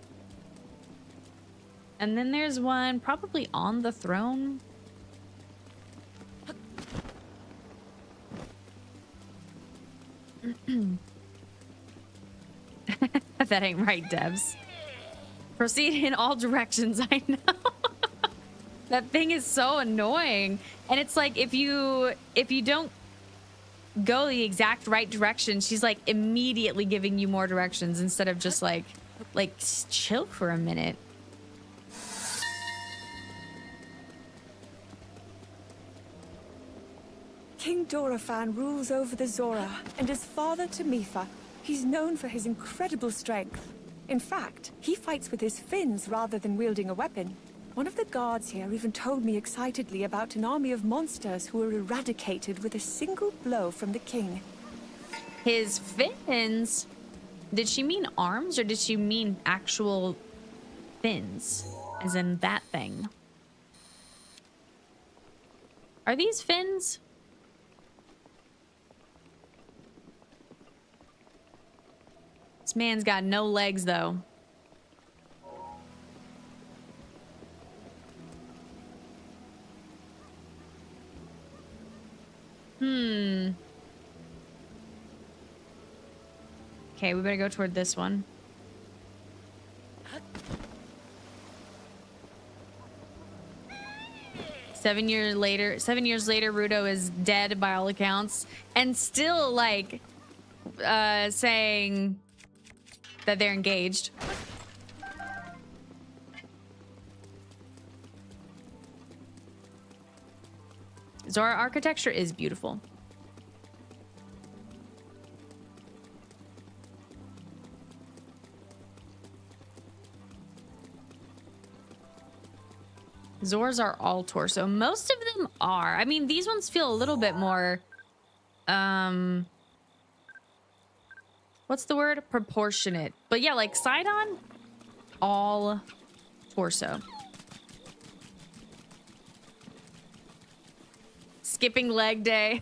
And then there's one probably on the throne. That ain't right, Devs. Proceed in all directions. I know. That thing is so annoying. And it's like if you don't go the exact right direction, she's like immediately giving you more directions instead of just like chill for a minute. King Dorephan rules over the Zora, and as father to Mipha, he's known for his incredible strength. In fact, he fights with his fins rather than wielding a weapon. One of the guards here even told me excitedly about an army of monsters who were eradicated with a single blow from the king. His fins? Did she mean arms or did she mean actual fins? As in that thing. Are these fins? This man's got no legs, though. Okay, we better go toward this one. Seven years later, Ruto is dead by all accounts, and still like saying that they're engaged. Zora architecture is beautiful. Zoras are all torso. Most of them are. I mean, these ones feel a little bit more, what's the word? Proportionate. But yeah, like Sidon, all torso. Skipping leg day.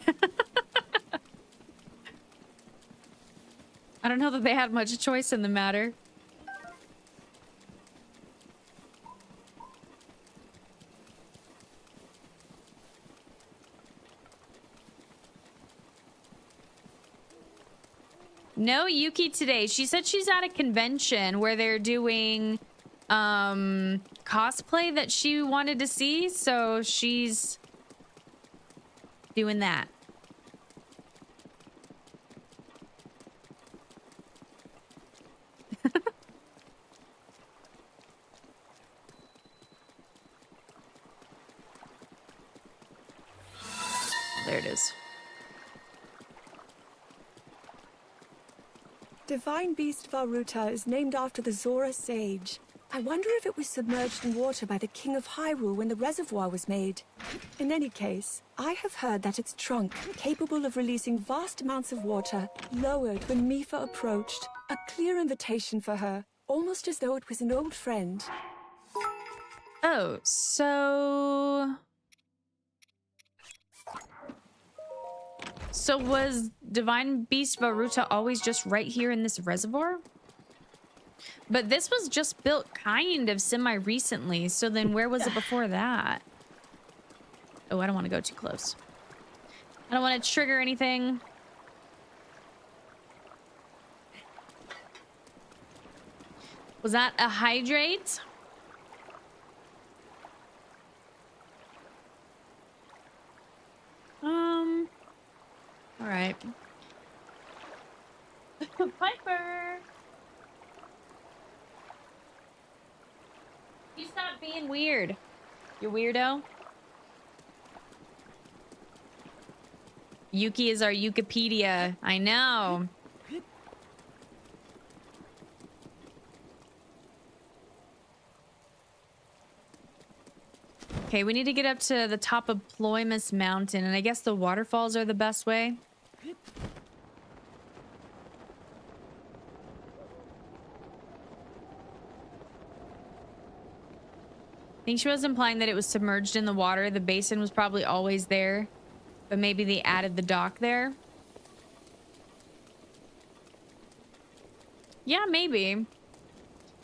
I don't know that they had much choice in the matter. No Yuki today. She said she's at a convention where they're doing cosplay that she wanted to see, so she's doing that. There it is. Divine Beast Varuta is named after the Zora sage. I wonder if it was submerged in water by the King of Hyrule when the reservoir was made. In any case, I have heard that its trunk, capable of releasing vast amounts of water, lowered when Mifa approached. A clear invitation for her, almost as though it was an old friend. Oh, so... So was Divine Beast Varuta always just right here in this reservoir? But this was just built kind of semi-recently, so then where was it before that? Oh, I don't want to go too close. I don't want to trigger anything. Was that a hydrate? All right. Piper! You stop being weird. You weirdo. Yuki is our Wikipedia. I know. Okay, we need to get up to the top of Ploymus Mountain, and I guess the waterfalls are the best way. I think she was implying that it was submerged in the water. The basin was probably always there, but maybe they added the dock there. Yeah, maybe.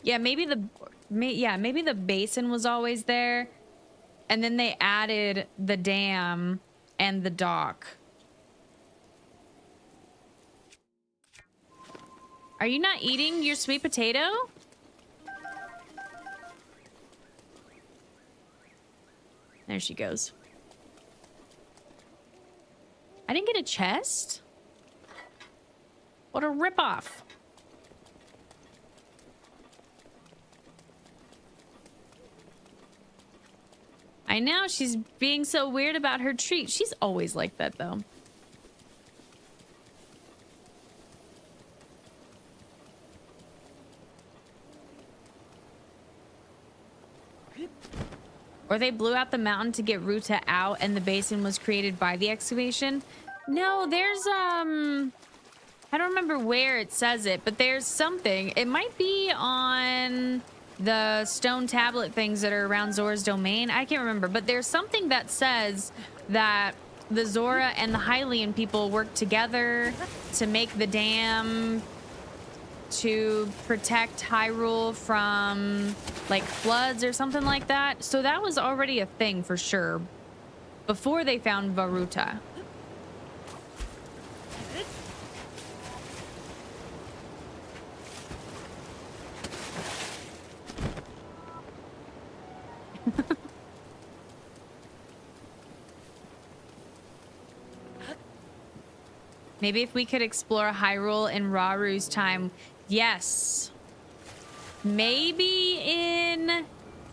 Yeah, maybe the basin was always there, and then they added the dam and the dock. Are you not eating your sweet potato? There she goes. I didn't get a chest? What a ripoff. I know, she's being so weird about her treat. She's always like that, though. Or they blew out the mountain to get Ruta out and the basin was created by the excavation. No, there's, I don't remember where it says it, but there's something. It might be on the stone tablet things that are around Zora's domain. I can't remember, but there's something that says that the Zora and the Hylian people worked together to make the dam to protect Hyrule from like floods or something like that. So that was already a thing for sure before they found Varuta. Maybe if we could explore Hyrule in Raru's time. Yes. Maybe in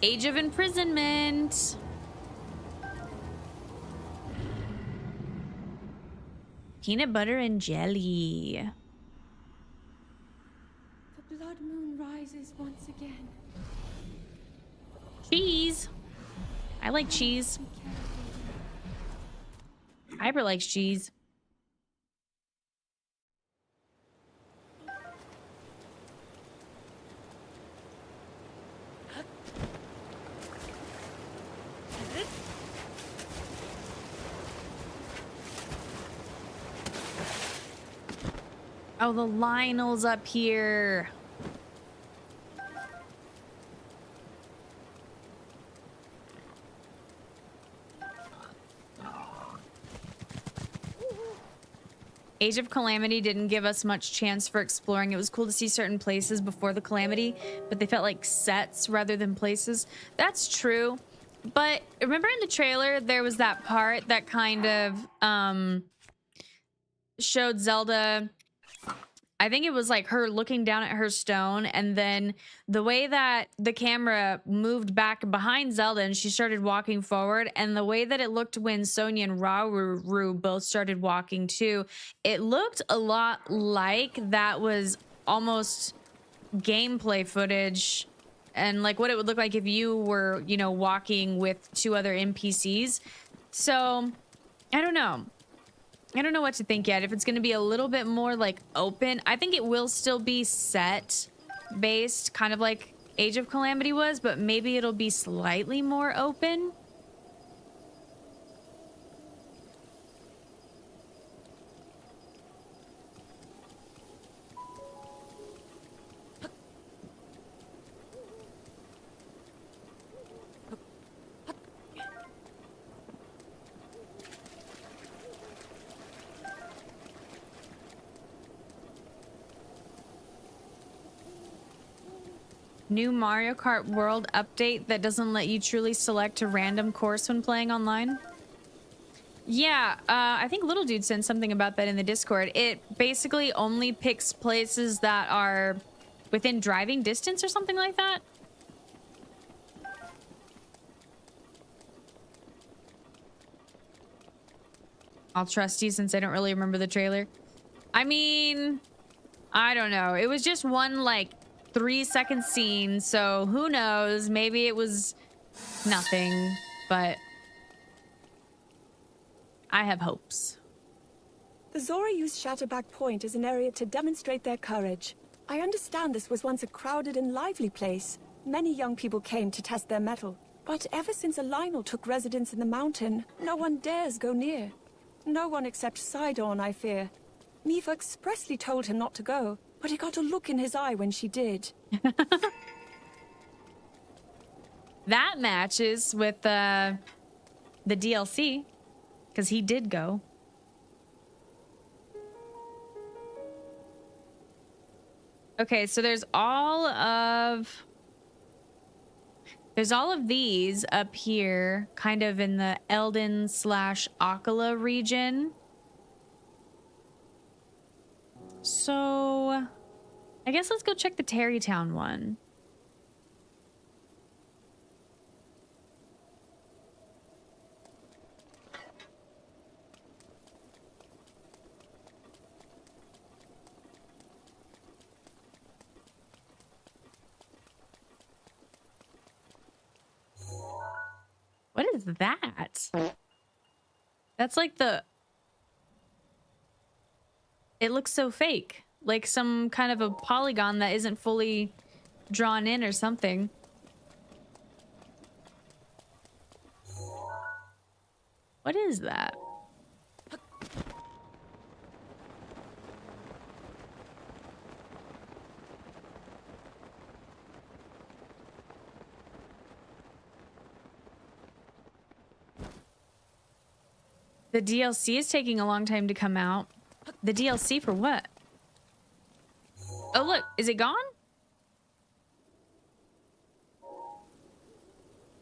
Age of Imprisonment. Peanut butter and jelly. The blood moon rises once again. Cheese. I like cheese. Piper likes cheese. Oh, the Lionel's up here. Age of Calamity didn't give us much chance for exploring. It was cool to see certain places before the Calamity, but they felt like sets rather than places. That's true. But remember in the trailer, there was that part that kind of showed Zelda, I think it was like her looking down at her stone, and then the way that the camera moved back behind Zelda and she started walking forward, and the way that it looked when Sonia and Rauru both started walking too, it looked a lot like that was almost gameplay footage and like what it would look like if you were, you know, walking with two other NPCs. So I don't know. I don't know what to think yet. If it's going to be a little bit more like open, I think it will still be set based, kind of like Age of Calamity was, but maybe it'll be slightly more open. New Mario Kart World update that doesn't let you truly select a random course when playing online. Yeah, I think Little Dude sent something about that in the Discord. It basically only picks places that are within driving distance or something like that. I'll trust you since I don't really remember the trailer. I mean, I don't know. It was just one like 3-second scene, so who knows? Maybe it was nothing, but I have hopes. The Zora used Shatterback Point as an area to demonstrate their courage. I understand this was once a crowded and lively place. Many young people came to test their mettle. But ever since a Lionel took residence in the mountain, no one dares go near. No one except Sidon, I fear. Mifa expressly told him not to go, but he got a look in his eye when she did. That matches with the DLC, because he did go. Okay, so there's all of these up here, kind of in the Eldin/Akala region. So I guess let's go check the Terrytown one. What is that? That's like the... It looks so fake. Like some kind of a polygon that isn't fully drawn in or something. What is that? The DLC is taking a long time to come out. The DLC for what? Oh, look. Is it gone?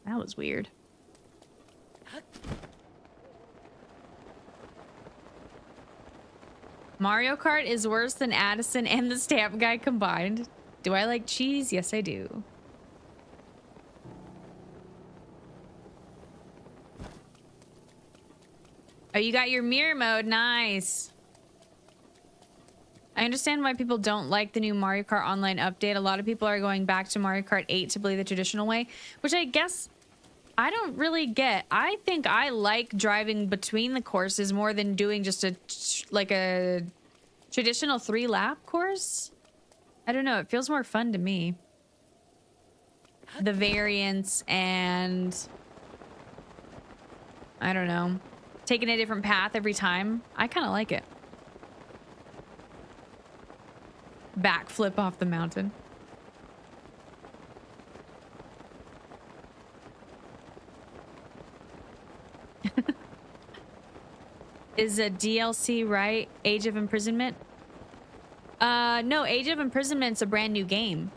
That was weird. Mario Kart is worse than Addison and the Stamp Guy combined. Do I like cheese? Yes, I do. Oh, you got your mirror mode. Nice. I understand why people don't like the new Mario Kart Online update. A lot of people are going back to Mario Kart 8 to play the traditional way, which I guess I don't really get. I think I like driving between the courses more than doing just a traditional 3-lap course. I don't know. It feels more fun to me. The variants and I don't know, taking a different path every time. I kind of like it. backflip off the mountain. Is a DLC right? Age of Imprisonment? No, Age of Imprisonment's a brand new game.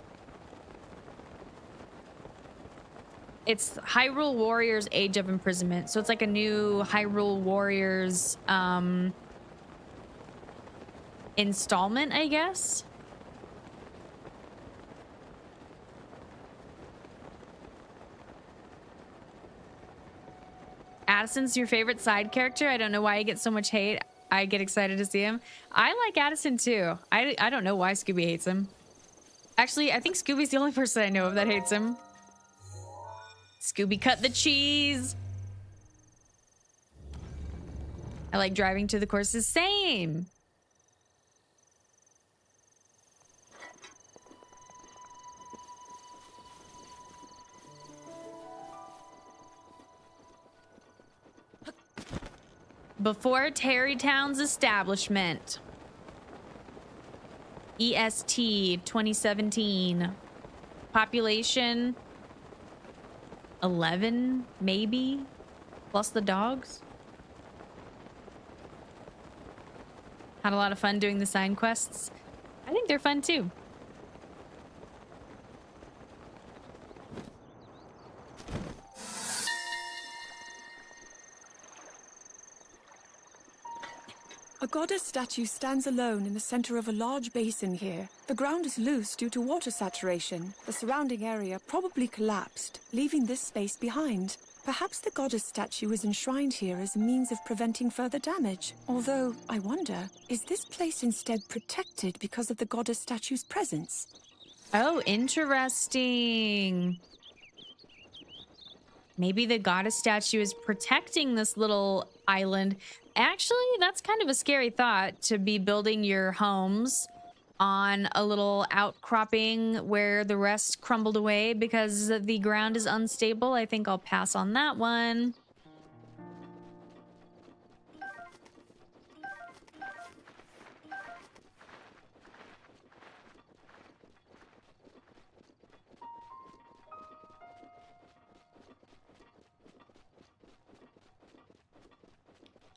It's Hyrule Warriors Age of Imprisonment. So it's like a new Hyrule Warriors installment, I guess. Addison's your favorite side character. I don't know why he gets so much hate. I get excited to see him. I like Addison too. I don't know why Scooby hates him. Actually, I think Scooby's the only person I know of that hates him. Scooby cut the cheese. I like driving to the courses. Same. Before Terrytown's establishment. EST 2017. Population 11, maybe? Plus the dogs. Had a lot of fun doing the sign quests. I think they're fun too. A goddess statue stands alone in the center of a large basin here. The ground is loose due to water saturation. The surrounding area probably collapsed, leaving this space behind. Perhaps the goddess statue is enshrined here as a means of preventing further damage. Although, I wonder, is this place instead protected because of the goddess statue's presence? Oh, interesting. Maybe the goddess statue is protecting this little island. Actually, that's kind of a scary thought, to be building your homes on a little outcropping where the rest crumbled away because the ground is unstable. I think I'll pass on that one.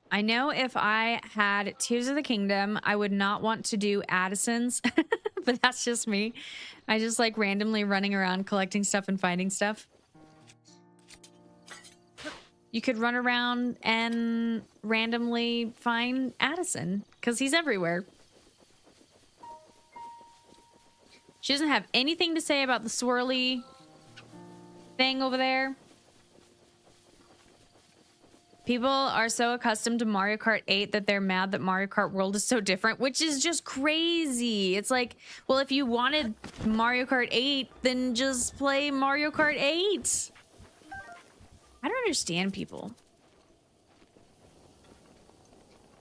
I know if I had Tears of the Kingdom, I would not want to do Addison's, but that's just me. I just like randomly running around collecting stuff and finding stuff. You could run around and randomly find Addison because he's everywhere. She doesn't have anything to say about the swirly thing over there. People are so accustomed to Mario Kart 8 that they're mad that Mario Kart World is so different, which is just crazy. It's like, well, if you wanted Mario Kart 8, then just play Mario Kart 8. I don't understand people.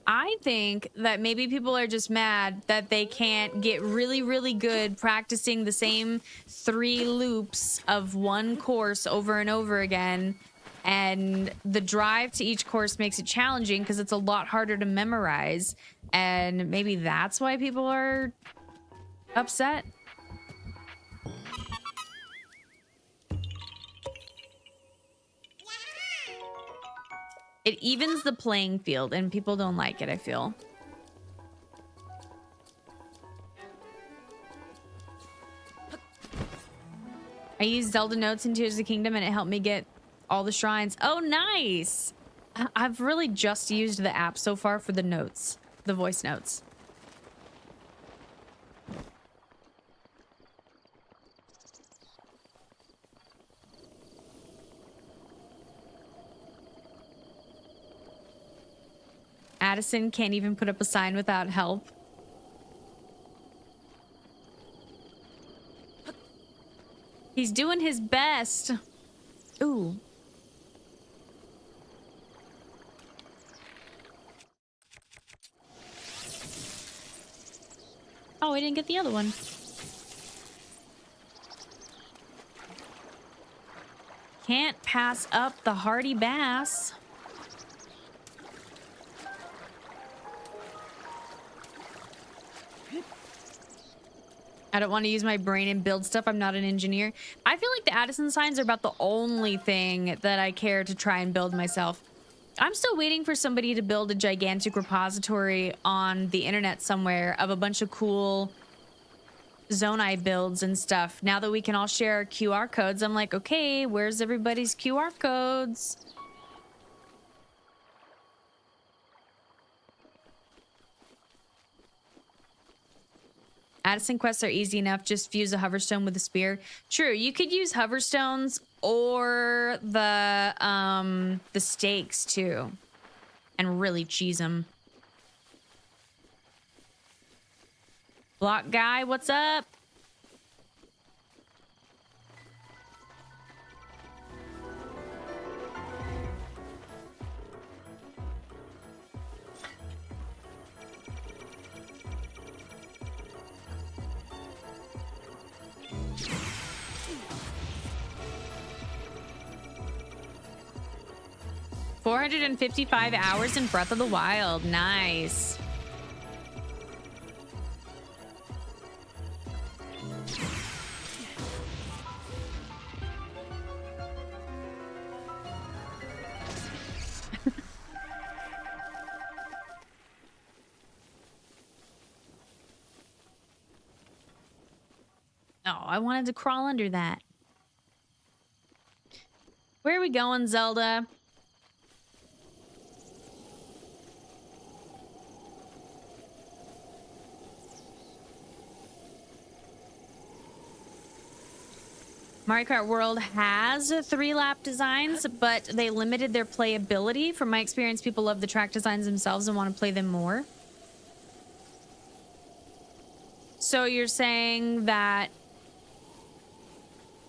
I think that maybe people are just mad that they can't get really, really good practicing the same 3 loops of one course over and over again. And the drive to each course makes it challenging because it's a lot harder to memorize. And maybe that's why people are upset. It evens the playing field and people don't like it, I feel. I used Zelda notes in Tears of the Kingdom and it helped me get all the shrines. Oh, nice. I've really just used the app so far for the notes, the voice notes. Addison can't even put up a sign without help. He's doing his best. Ooh. Oh, I didn't get the other one. Can't pass up the hardy bass. I don't want to use my brain and build stuff. I'm not an engineer. I feel like the Addison signs are about the only thing that I care to try and build myself. I'm still waiting for somebody to build a gigantic repository on the internet somewhere of a bunch of cool Zonai builds and stuff. Now that we can all share our QR codes, I'm like, okay, where's everybody's QR codes? Addison quests are easy enough. Just fuse a hoverstone with a spear. True, you could use hoverstones or the stakes too, and really cheese them. Block guy, what's up? $455 hours in Breath of the Wild. Nice. Oh, I wanted to crawl under that. Where are we going, Zelda? Mario Kart World has 3-lap designs, but they limited their playability. From my experience, people love the track designs themselves and want to play them more. So you're saying that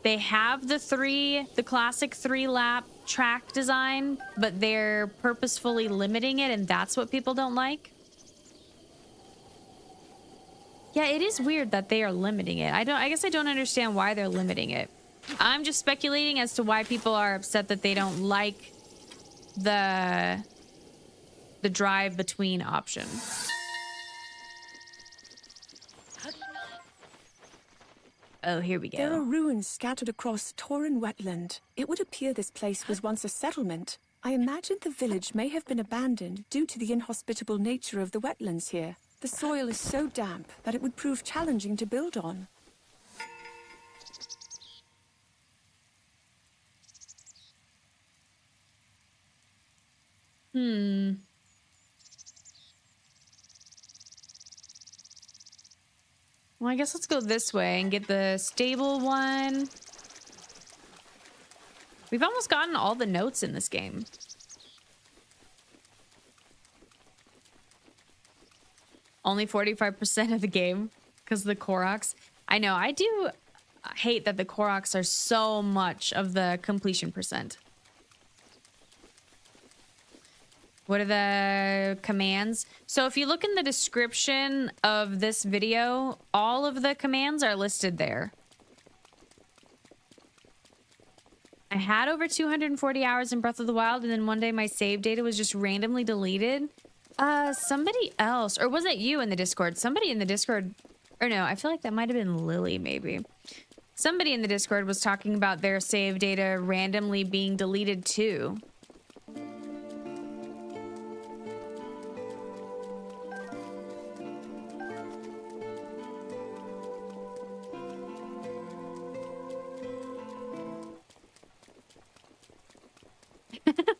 they have the classic 3-lap track design, but they're purposefully limiting it, and that's what people don't like? Yeah, it is weird that they are limiting it. I guess I don't understand why they're limiting it. I'm just speculating as to why people are upset that they don't like the drive between option. Oh, here we go. There are ruins scattered across Tauren wetland. It would appear this place was once a settlement. I imagine the village may have been abandoned due to the inhospitable nature of the wetlands here. The soil is so damp that it would prove challenging to build on. Well, I guess let's go this way and get the stable one. We've almost gotten all the notes in this game. Only 45% of the game because of the Koroks. I know, I do hate that the Koroks are so much of the completion percent. What are the commands? So if you look in the description of this video, all of the commands are listed there. I had over 240 hours in Breath of the Wild, and then one day my save data was just randomly deleted. Somebody else, or was it you in the Discord? Somebody in the Discord, or no, I feel like that might have been Lily, maybe. Somebody in the Discord was talking about their save data randomly being deleted too.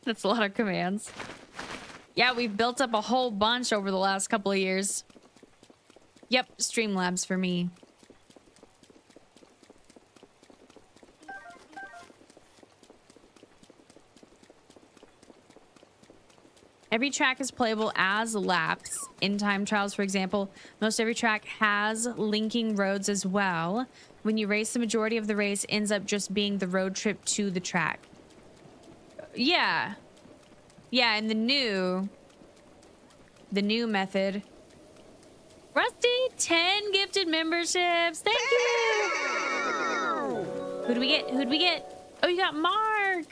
That's a lot of commands. Yeah, we've built up a whole bunch over the last couple of years. Yep, Streamlabs for me. Every track is playable as laps. In time trials, for example, most every track has linking roads as well. When you race, the majority of the race ends up just being the road trip to the track. Yeah. Yeah, and the new method. Rusty, 10 gifted memberships. Thank you. Who do we get? Who'd we get? Oh, you got Mark.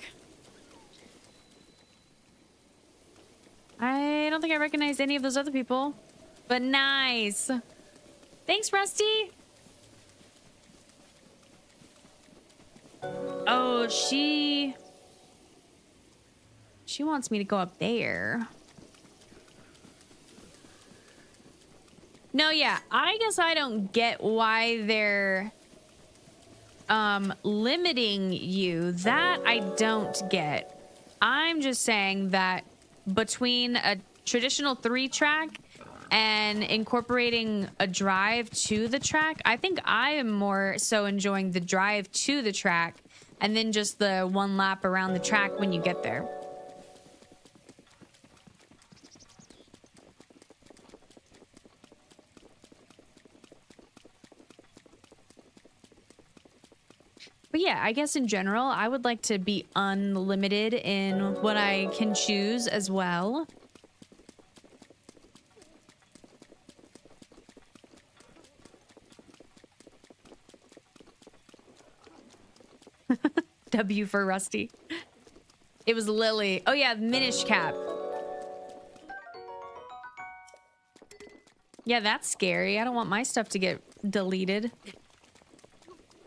I don't think I recognize any of those other people, but nice. Thanks, Rusty. Oh, she wants me to go up there. No, yeah, I guess I don't get why they're limiting you. That I don't get. I'm just saying that between a traditional 3-track and incorporating a drive to the track, I think I am more so enjoying the drive to the track and then just the 1 lap around the track when you get there. But yeah, I guess in general, I would like to be unlimited in what I can choose as well. W for Rusty. It was Lily. Oh yeah, Minish Cap. Yeah, that's scary. I don't want my stuff to get deleted.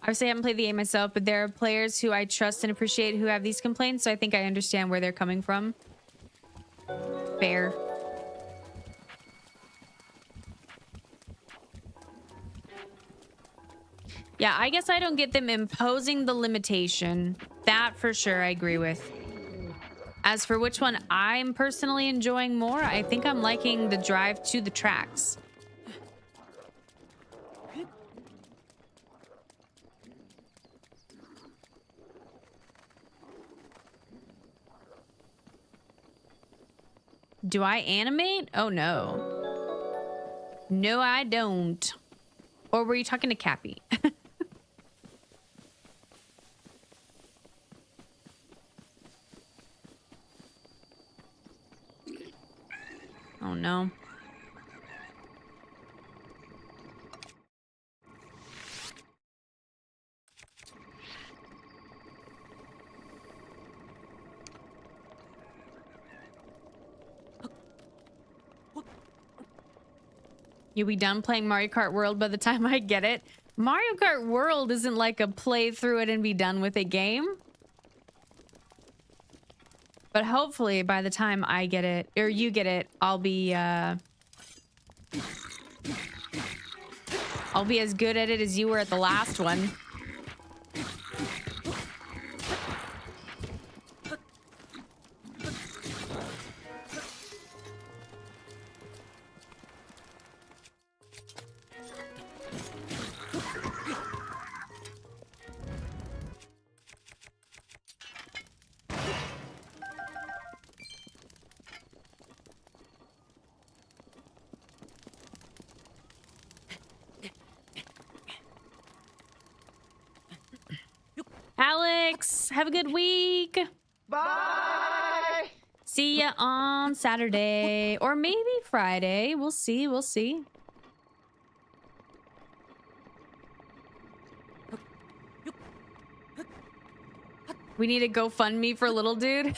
Obviously, I haven't played the game myself, but there are players who I trust and appreciate who have these complaints, so I think I understand where they're coming from. Fair. Yeah, I guess I don't get them imposing the limitation. That for sure I agree with. As for which one I'm personally enjoying more, I think I'm liking the drive to the tracks. Do I animate? Oh, no. No, I don't. Or were you talking to Cappy? Oh, no. You'll be done playing Mario Kart World by the time I get it. Mario Kart World isn't like a play through it and be done with a game. But hopefully by the time I get it, or you get it, I'll be as good at it as you were at the last one. Alex, have a good week. Bye. See ya on Saturday or maybe Friday. We'll see. We'll see. We need a GoFundMe for little dude.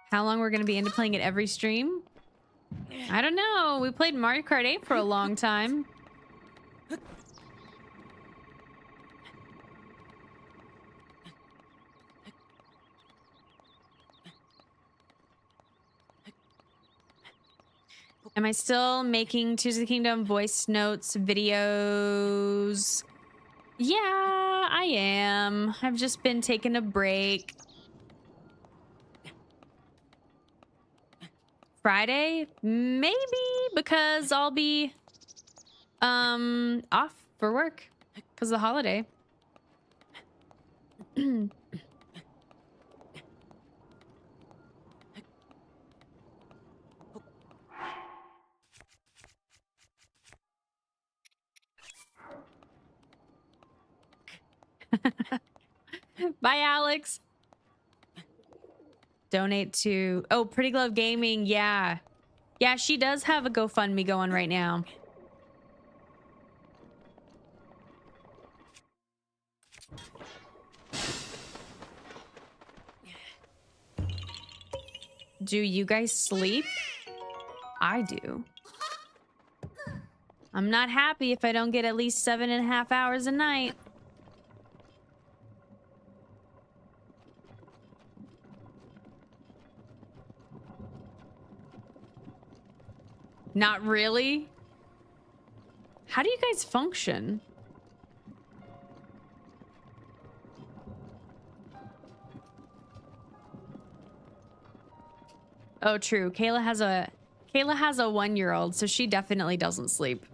How long we're going to be into playing it every stream? I don't know. We played Mario Kart 8 for a long time. Am I still making Tears of the Kingdom voice notes videos? Yeah, I am. I've just been taking a break. Friday? Maybe, because I'll be off for work because of the holiday. Bye, Alex. Donate to... Oh, Pretty Glove Gaming. Yeah. Yeah, she does have a GoFundMe going right now. Do you guys sleep? I do. I'm not happy if I don't get at least 7.5 hours a night. Not really? How do you guys function? Oh, true. Kayla has a 1-year-old, so she definitely doesn't sleep.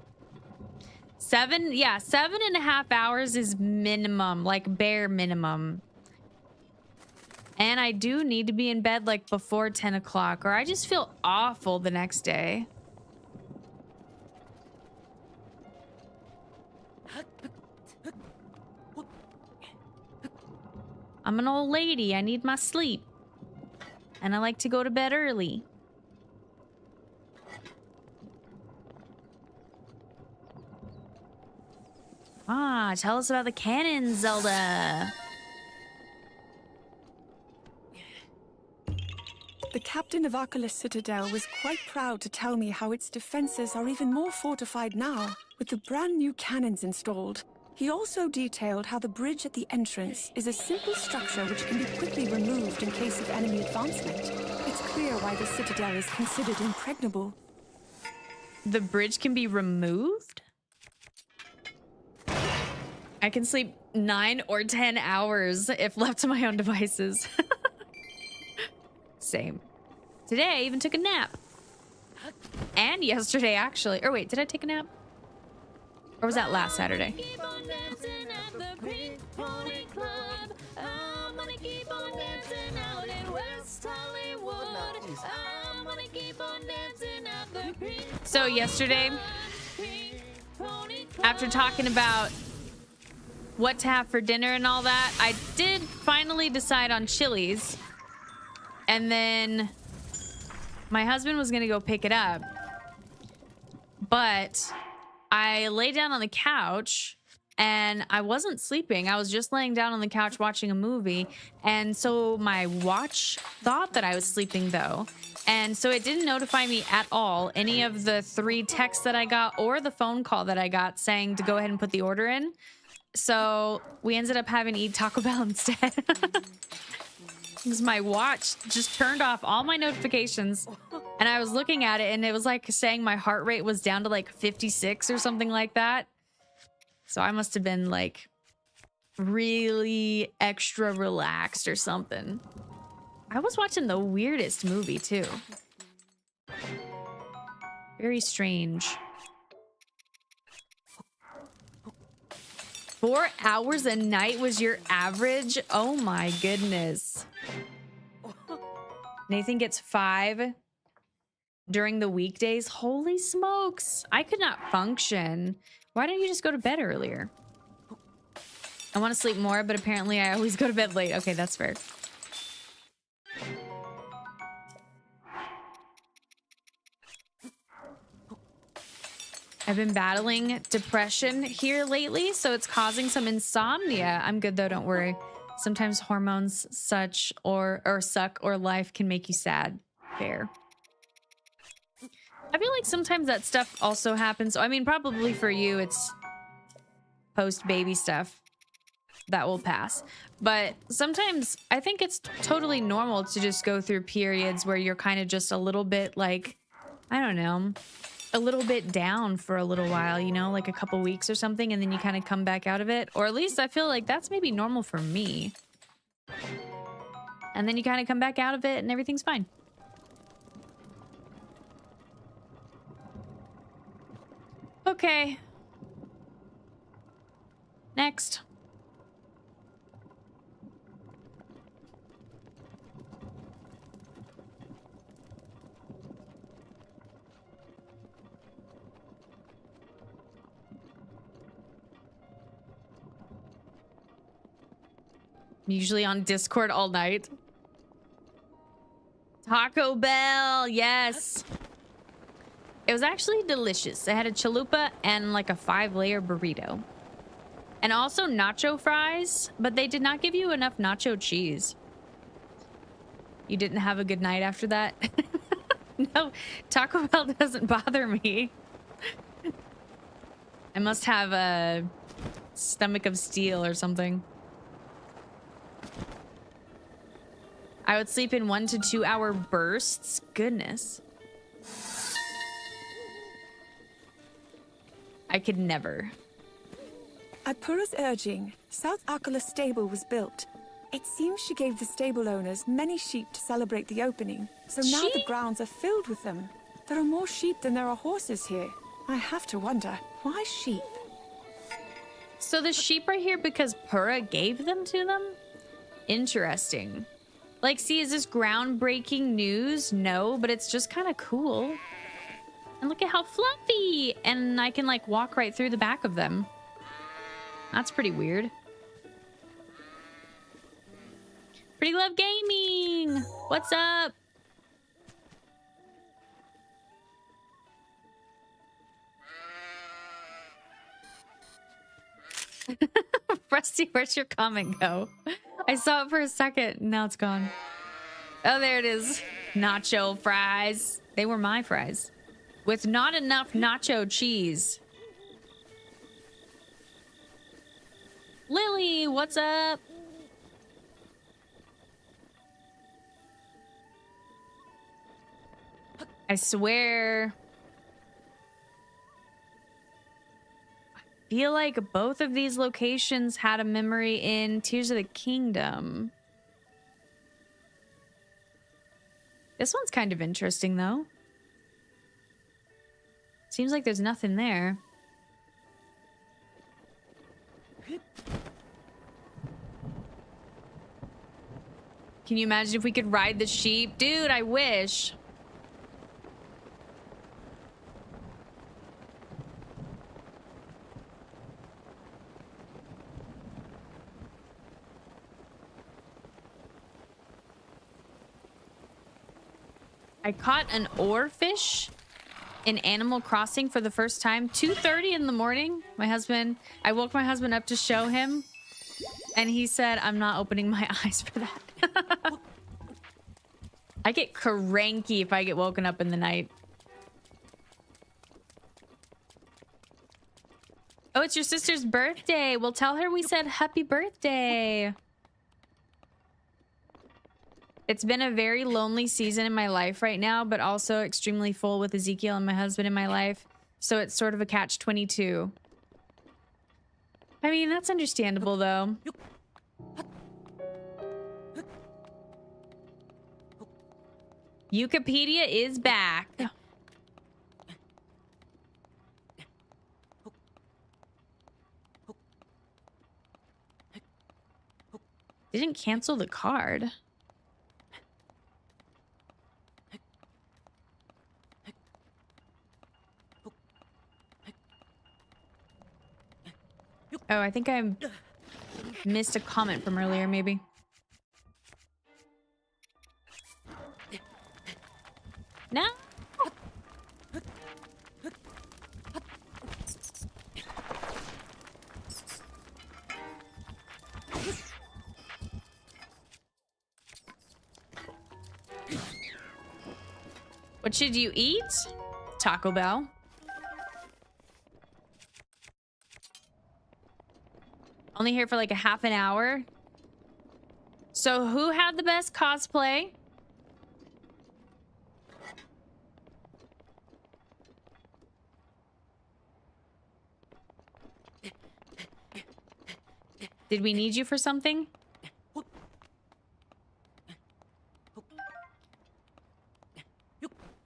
7.5 hours is minimum, like bare minimum. And I do need to be in bed like before 10 o'clock, or I just feel awful the next day. I'm an old lady. I need my sleep. And I like to go to bed early. Ah, tell us about the cannon, Zelda. The captain of Arcalis Citadel was quite proud to tell me how its defenses are even more fortified now, with the brand new cannons installed. He also detailed how the bridge at the entrance is a simple structure which can be quickly removed in case of enemy advancement. It's clear why the Citadel is considered impregnable. The bridge can be removed? I can sleep 9 or 10 hours if left to my own devices. Same. Today I even took a nap. And yesterday, actually. Or wait, did I take a nap? Or was that last Saturday? So yesterday, after talking about what to have for dinner and all that, I did finally decide on Chili's. And then my husband was gonna go pick it up. But I lay down on the couch and I wasn't sleeping. I was just laying down on the couch watching a movie. And so my watch thought that I was sleeping though. And so it didn't notify me at all, any of the 3 texts that I got or the phone call that I got saying to go ahead and put the order in. So we ended up having to eat Taco Bell instead. Because my watch just turned off all my notifications. And I was looking at it and it was like saying my heart rate was down to like 56 or something like that. So I must have been like really extra relaxed or something. I was watching the weirdest movie too. Very strange. 4 hours a night was your average? Oh my goodness. Nathan gets 5 during the weekdays. Holy smokes. I could not function. Why don't you just go to bed earlier? I want to sleep more, but apparently I always go to bed late. Okay, that's fair. I've been battling depression here lately, so it's causing some insomnia. I'm good though, don't worry. Sometimes hormones suck or life can make you sad. Fair. I feel like sometimes that stuff also happens. I mean, probably for you, it's post-baby stuff that will pass. But sometimes I think it's totally normal to just go through periods where you're kind of just a little bit like, I don't know, a little bit down for a little while, you know, like a couple weeks or something, and then you kind of come back out of it. Or at least I feel like that's maybe normal for me. And then you kind of come back out of it and everything's fine. Okay. Next. Usually on Discord all night. Taco Bell, yes. It was actually delicious. It had a chalupa and like a 5-layer burrito. And also nacho fries, but they did not give you enough nacho cheese. You didn't have a good night after that? No, Taco Bell doesn't bother me. I must have a stomach of steel or something. I would sleep in 1 to 2 hour bursts. Goodness. I could never. At Pura's urging, South Akala stable was built. It seems she gave the stable owners many sheep to celebrate the opening, so now the grounds are filled with them. There are more sheep than there are horses here. I have to wonder, why sheep? So the sheep are here because Pura gave them to them? Interesting. Like, see, is this groundbreaking news? No, but it's just kind of cool. And look at how fluffy! And I can, like, walk right through the back of them. That's pretty weird. Pretty Love Gaming! What's up? Rusty, where's your comment go? I saw it for a second. Now it's gone. Oh, there it is. Nacho fries. They were my fries. With not enough nacho cheese. Lily, what's up? I swear. I feel like both of these locations had a memory in Tears of the Kingdom. This one's kind of interesting, though. Seems like there's nothing there. Can you imagine if we could ride the sheep? Dude, I wish. I caught an oarfish in Animal Crossing for the first time. 2:30 in the morning. I woke my husband up to show him. And he said, I'm not opening my eyes for that. I get cranky if I get woken up in the night. Oh, it's your sister's birthday. Well, tell her we said happy birthday. It's been a very lonely season in my life right now, but also extremely full with Ezekiel and my husband in my life. So it's sort of a catch-22. I mean, that's understandable, though. Wikipedia is back. Didn't cancel the card. Oh, I think I missed a comment from earlier, maybe. No. What should you eat? Taco Bell. Only here for like a half an hour. So who had the best cosplay? Did we need you for something?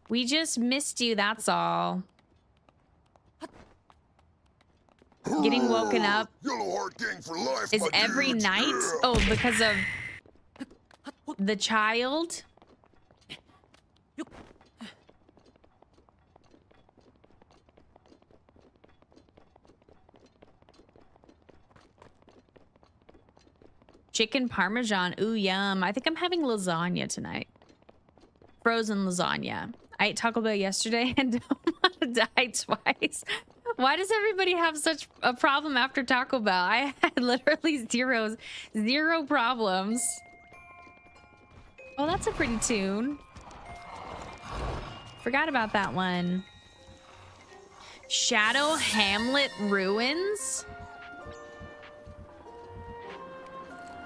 We just missed you, that's all. Getting woken up is every night? Oh, because of the child? Chicken parmesan. Ooh, yum. I think I'm having lasagna tonight. Frozen lasagna. I ate Taco Bell yesterday and don't die twice. Why does everybody have such a problem after Taco Bell? I had literally zero problems. Oh, that's a pretty tune. Forgot about that one. Shadow Hamlet Ruins?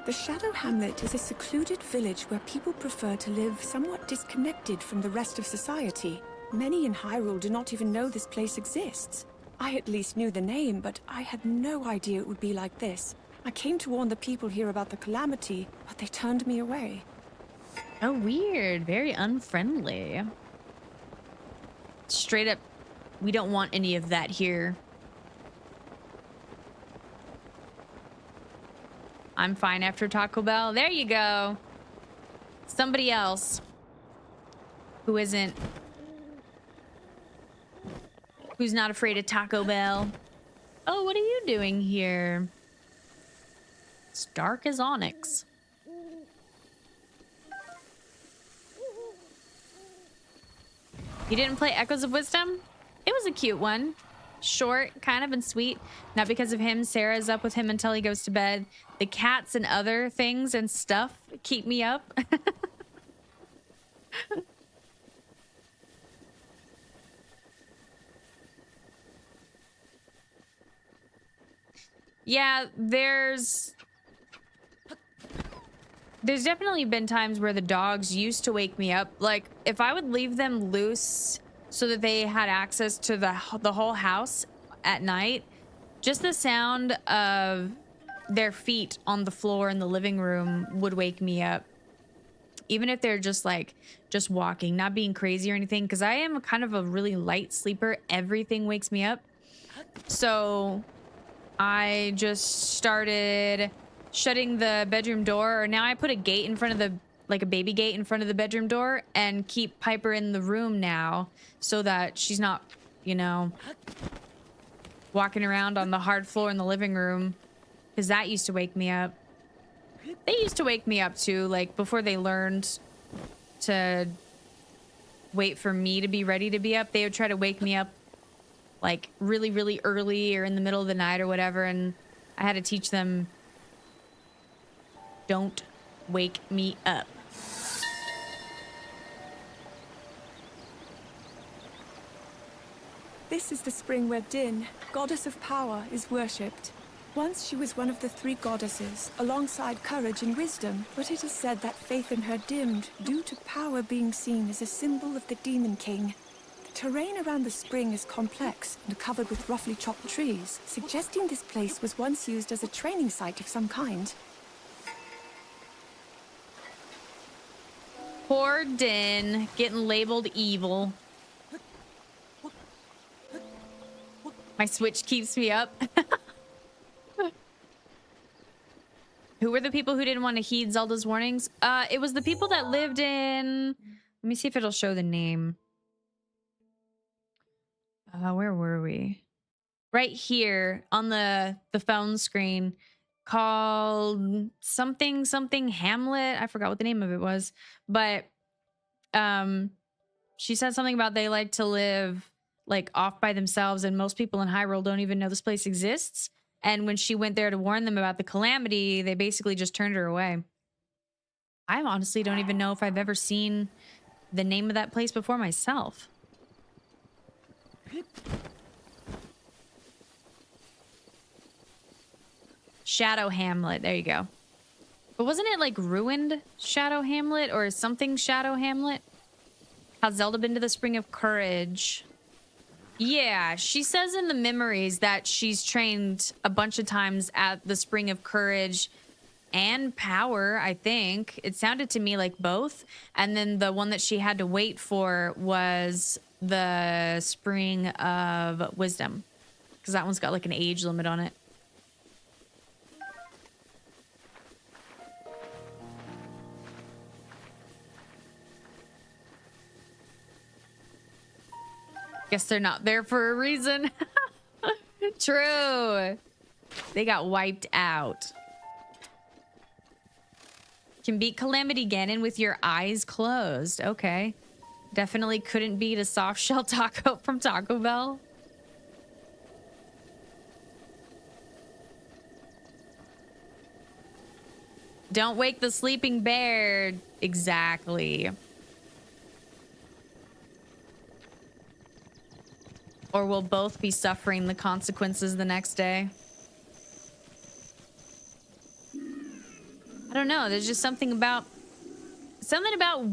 The Shadow Hamlet is a secluded village where people prefer to live somewhat disconnected from the rest of society. Many in Hyrule do not even know this place exists. I at least knew the name, but I had no idea it would be like this. I came to warn the people here about the calamity, but they turned me away. Oh, weird. Very unfriendly. Straight up, we don't want any of that here. I'm fine after Taco Bell. There you go. Somebody else who isn't, who's not afraid of Taco Bell. Oh, what are you doing here? It's dark as onyx. You didn't play Echoes of Wisdom? It was a cute one. Short, kind of, and sweet. Not because of him. Sarah's up with him until he goes to bed. The cats and other things and stuff keep me up. Yeah, there's definitely been times where the dogs used to wake me up. Like, if I would leave them loose so that they had access to the whole house at night, just the sound of their feet on the floor in the living room would wake me up. Even if they're just like, just walking, not being crazy or anything, because I am kind of a really light sleeper. Everything wakes me up. So I just started shutting the bedroom door, or now I put a gate in front of the, like a baby gate in front of the bedroom door, and keep Piper in the room now so that she's not, you know, walking around on the hard floor in the living room, because that used to wake me up. They used to wake me up too, like before they learned to wait for me to be ready to be up. They would try to wake me up like really, really early or in the middle of the night or whatever, and I had to teach them, don't wake me up. This is the spring where Din, goddess of power, is worshipped. Once she was one of the three goddesses, alongside courage and wisdom, but it is said that faith in her dimmed due to power being seen as a symbol of the Demon King. The terrain around the spring is complex and covered with roughly chopped trees, suggesting this place was once used as a training site of some kind. Poor Din, getting labeled evil. My Switch keeps me up. Who were the people who didn't want to heed Zelda's warnings? It was the people that lived in... Let me see if it'll show the name. Where were we? Right here on the phone screen, called something Hamlet. I forgot what the name of it was, but she said something about they like to live like off by themselves, and most people in Hyrule don't even know this place exists. And when she went there to warn them about the calamity, they basically just turned her away. I honestly don't even know if I've ever seen the name of that place before myself. Shadow Hamlet. There you go. But wasn't it like ruined Shadow Hamlet or something Shadow Hamlet? Has Zelda been to the Spring of Courage? Yeah, she says in the memories that she's trained a bunch of times at the Spring of Courage and Power, I think. It sounded to me like both. And then the one that she had to wait for was the Spring of Wisdom, because that one's got like an age limit on it. Guess they're not there for a reason. True. They got wiped out. Can beat Calamity Ganon with your eyes closed. Okay. Definitely couldn't beat a soft shell taco from Taco Bell. Don't wake the sleeping bear. Exactly. Or we'll both be suffering the consequences the next day. I don't know. There's just something about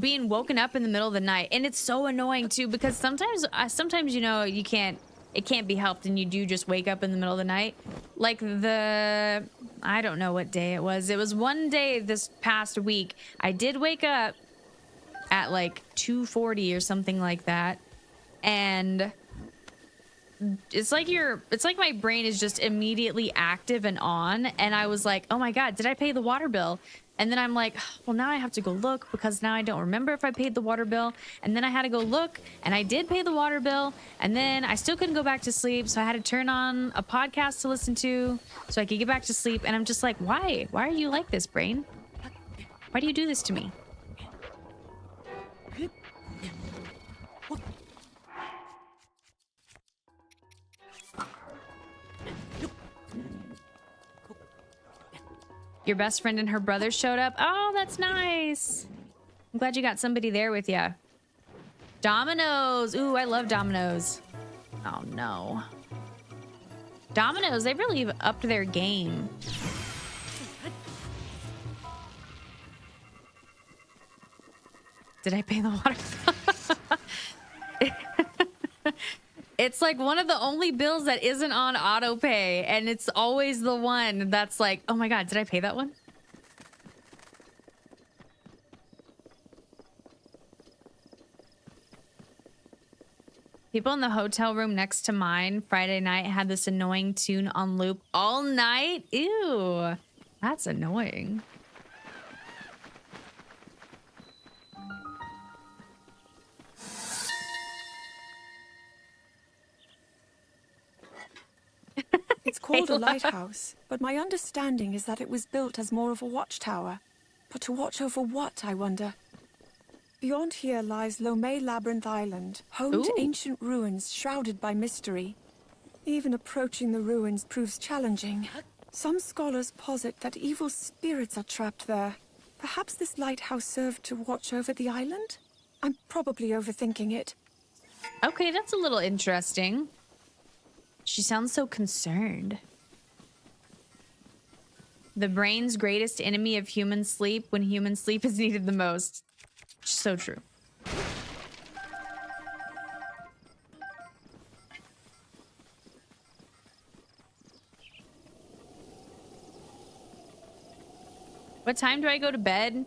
being woken up in the middle of the night, and it's so annoying too because sometimes you know it can't be helped, and you do just wake up in the middle of the night. Like I don't know what day it was. It was one day this past week. I did wake up at like 2:40 or something like that, and it's like my brain is just immediately active and on, and I was like, oh my god, did I pay the water bill? And then I'm like, well, now I have to go look because now I don't remember if I paid the water bill. And then I had to go look, and I did pay the water bill, and then I still couldn't go back to sleep, so I had to turn on a podcast to listen to so I could get back to sleep. And I'm just like, why are you like this, brain? Why do you do this to me? Your best friend and her brother showed up. Oh, that's nice. I'm glad you got somebody there with you. Dominoes. Ooh, I love Dominoes. Oh, no. Dominoes, they've really upped their game. Did I pay the water? It's like one of the only bills that isn't on auto pay, and it's always the one that's like, oh my god, did I pay that one? People in the hotel room next to mine Friday night had this annoying tune on loop all night. Ew, that's annoying. It's called a lighthouse, but my understanding is that it was built as more of a watchtower. But to watch over what, I wonder? Beyond here lies Lomé Labyrinth Island, home to ancient ruins shrouded by mystery. Even approaching the ruins proves challenging. Some scholars posit that evil spirits are trapped there. Perhaps this lighthouse served to watch over the island? I'm probably overthinking it. Okay, that's a little interesting. She sounds so concerned. The brain's greatest enemy of human sleep when human sleep is needed the most. So true. What time do I go to bed?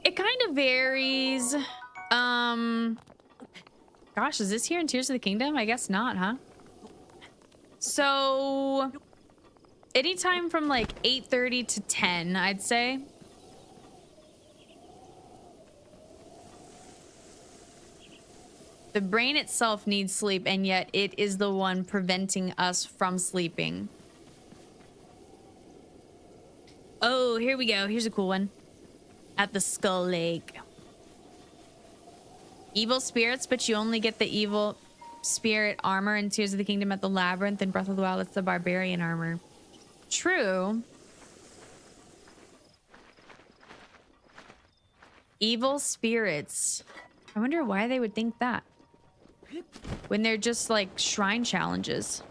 It kind of varies. Gosh, is this here in Tears of the Kingdom? I guess not, huh? So anytime from like 8:30 to 10, I'd say. The brain itself needs sleep, and yet it is the one preventing us from sleeping. Oh, here we go. Here's a cool one. At the Skull Lake. Evil spirits, but you only get the evil spirit armor in Tears of the Kingdom at the Labyrinth, and Breath of the Wild, it's the barbarian armor. True. Evil spirits. I wonder why they would think that. When they're just like shrine challenges.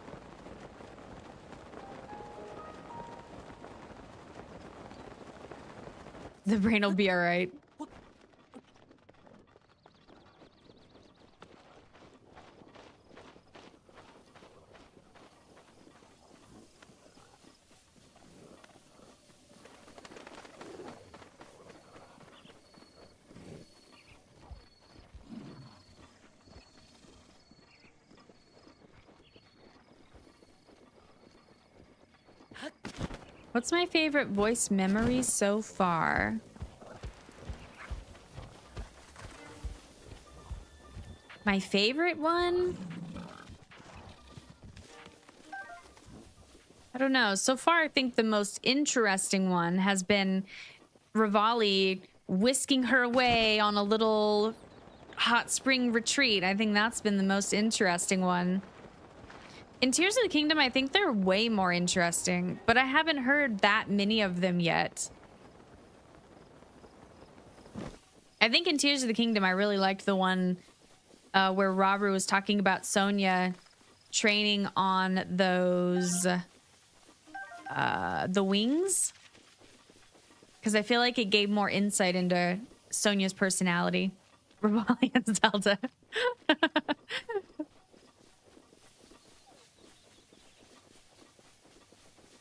The brain will be all right. What's my favorite voice memory so far? My favorite one? I don't know. So far, I think the most interesting one has been Rivali whisking her way on a little hot spring retreat. I think that's been the most interesting one. In Tears of the Kingdom, I think they're way more interesting, but I haven't heard that many of them yet. I think in Tears of the Kingdom, I really liked the one where Robert was talking about Sonia training on those the wings, because I feel like it gave more insight into Sonia's personality. Rivali and Zelda.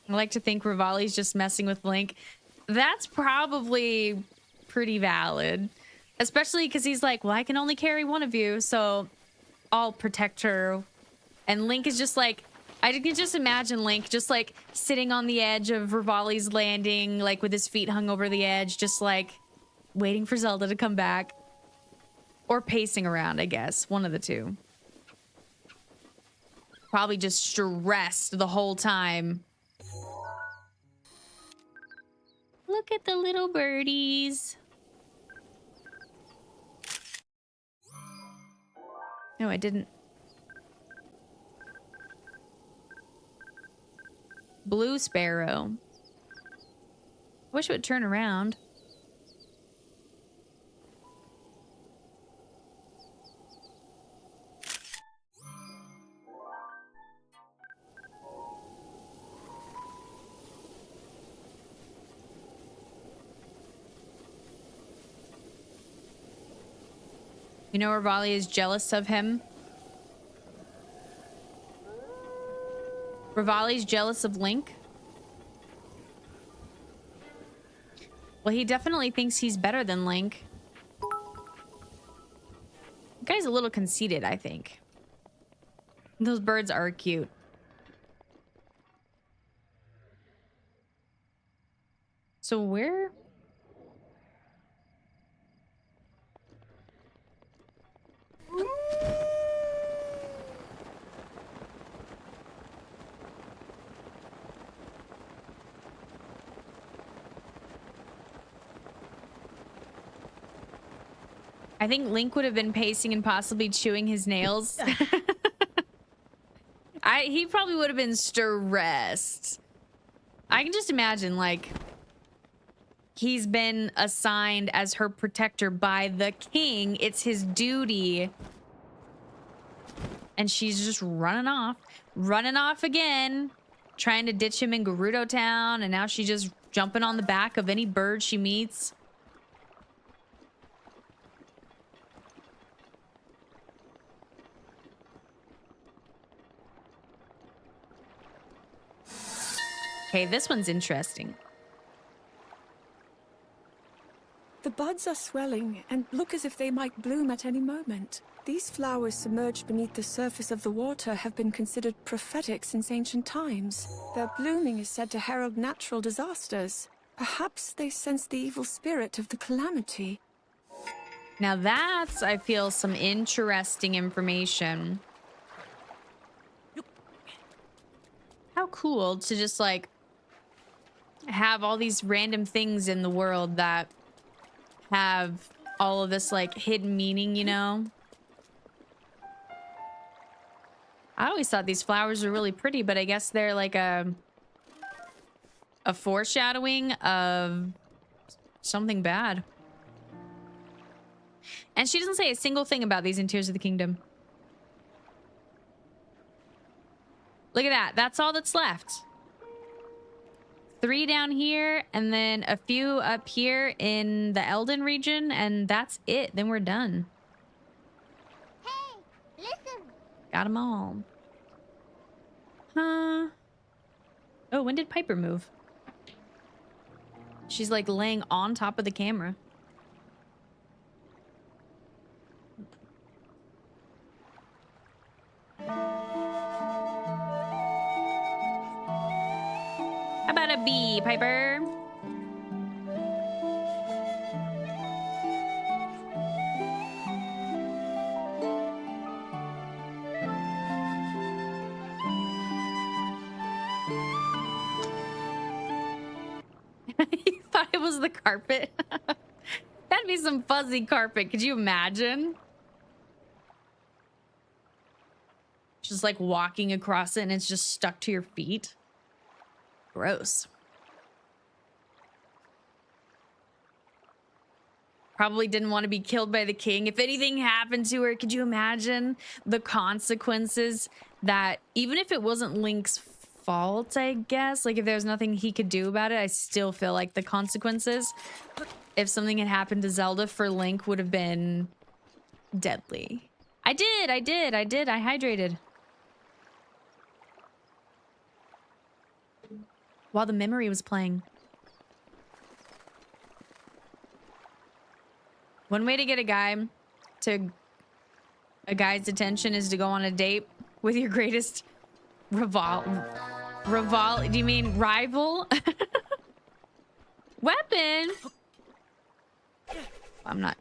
I like to think Rivali's just messing with Link. That's probably pretty valid, especially because he's like, well, I can only carry one of you, so I'll protect her. And Link is just like, I can just imagine Link just like sitting on the edge of Rivali's landing, like with his feet hung over the edge, just like waiting for Zelda to come back. Or pacing around, I guess. One of the two. Probably just stressed the whole time. Look at the little birdies. No, I didn't. Blue sparrow. Wish it would turn around. You know, Rivali is jealous of him. Rivali's jealous of Link. Well, he definitely thinks he's better than Link. The guy's a little conceited, I think. Those birds are cute. So where? I think Link would have been pacing and possibly chewing his nails. He probably would have been stressed. I can just imagine, like, he's been assigned as her protector by the king. It's his duty. And she's just running off again, trying to ditch him in Gerudo Town. And now she's just jumping on the back of any bird she meets. Okay, this one's interesting. The buds are swelling and look as if they might bloom at any moment. These flowers submerged beneath the surface of the water have been considered prophetic since ancient times. Their blooming is said to herald natural disasters. Perhaps they sense the evil spirit of the calamity. Now that's, I feel, some interesting information. How cool to just, like, have all these random things in the world that have all of this, like, hidden meaning, you know? I always thought these flowers were really pretty, but I guess they're like a foreshadowing of something bad. And she doesn't say a single thing about these in Tears of the Kingdom. Look at that. That's all that's left. 3 down here, and then a few up here in the Elden region, and that's it. Then we're done. Hey, listen. Got them all. Huh? Oh, when did Piper move? She's like laying on top of the camera. How about a bee, Piper? You thought it was the carpet? That'd be some fuzzy carpet. Could you imagine? Just like walking across it and it's just stuck to your feet. Gross. Probably didn't want to be killed by the king. If anything happened to her, could you imagine the consequences that, even if it wasn't Link's fault, I guess, like if there's nothing he could do about it, I still feel like the consequences, if something had happened to Zelda for Link, would have been deadly. I hydrated. While the memory was playing. One way to get a guy's attention is to go on a date with your greatest do you mean rival? Weapon? I'm not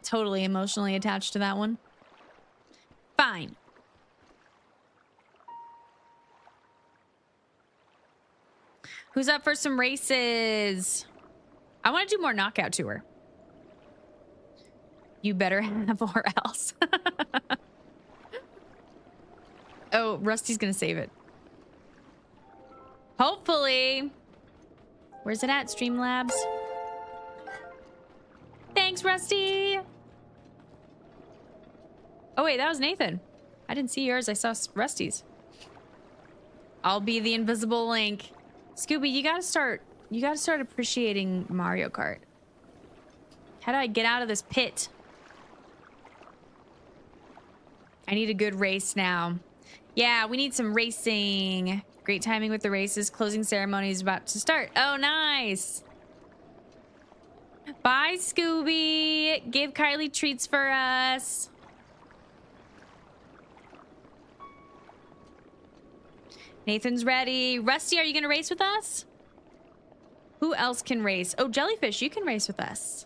totally emotionally attached to that one. Fine. Who's up for some races? I want to do more knockout tour. You better have or else. Oh, Rusty's gonna save it. Hopefully. Where's it at, Streamlabs? Thanks, Rusty. Oh wait, that was Nathan. I didn't see yours. I saw Rusty's. I'll be the invisible Link. Scooby, you gotta start appreciating Mario Kart. How do I get out of this pit? I need a good race now. Yeah, we need some racing. Great timing with the races. Closing ceremony is about to start. Oh, nice. Bye, Scooby. Give Kylie treats for us. Nathan's ready. Rusty, are you going to race with us? Who else can race? Oh, Jellyfish, you can race with us.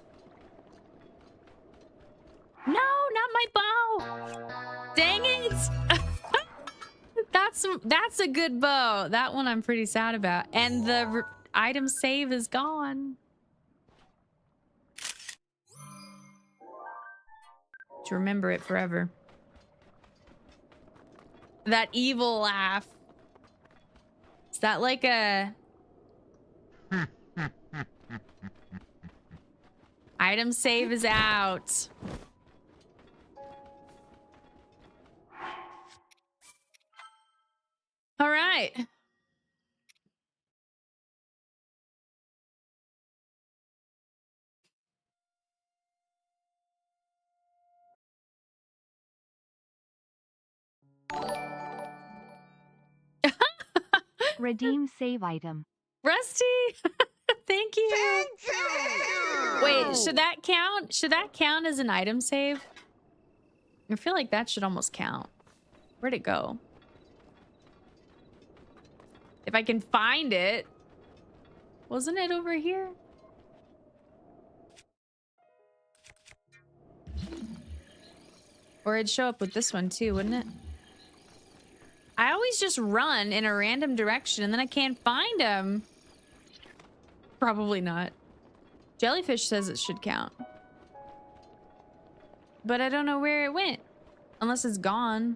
No, not my bow. Dang it. That's a good bow. That one I'm pretty sad about. And the item save is gone. To remember it forever. That evil laugh. Is that like a... Item save is out. All right. Redeem save item. Rusty, thank you. Wait, should that count? Should that count as an item save? I feel like that should almost count. Where'd it go? If I can find it. Wasn't it over here? Or it'd show up with this one too, wouldn't it? I always just run in a random direction and then I can't find them. Probably not. Jellyfish says it should count. But I don't know where it went. Unless it's gone.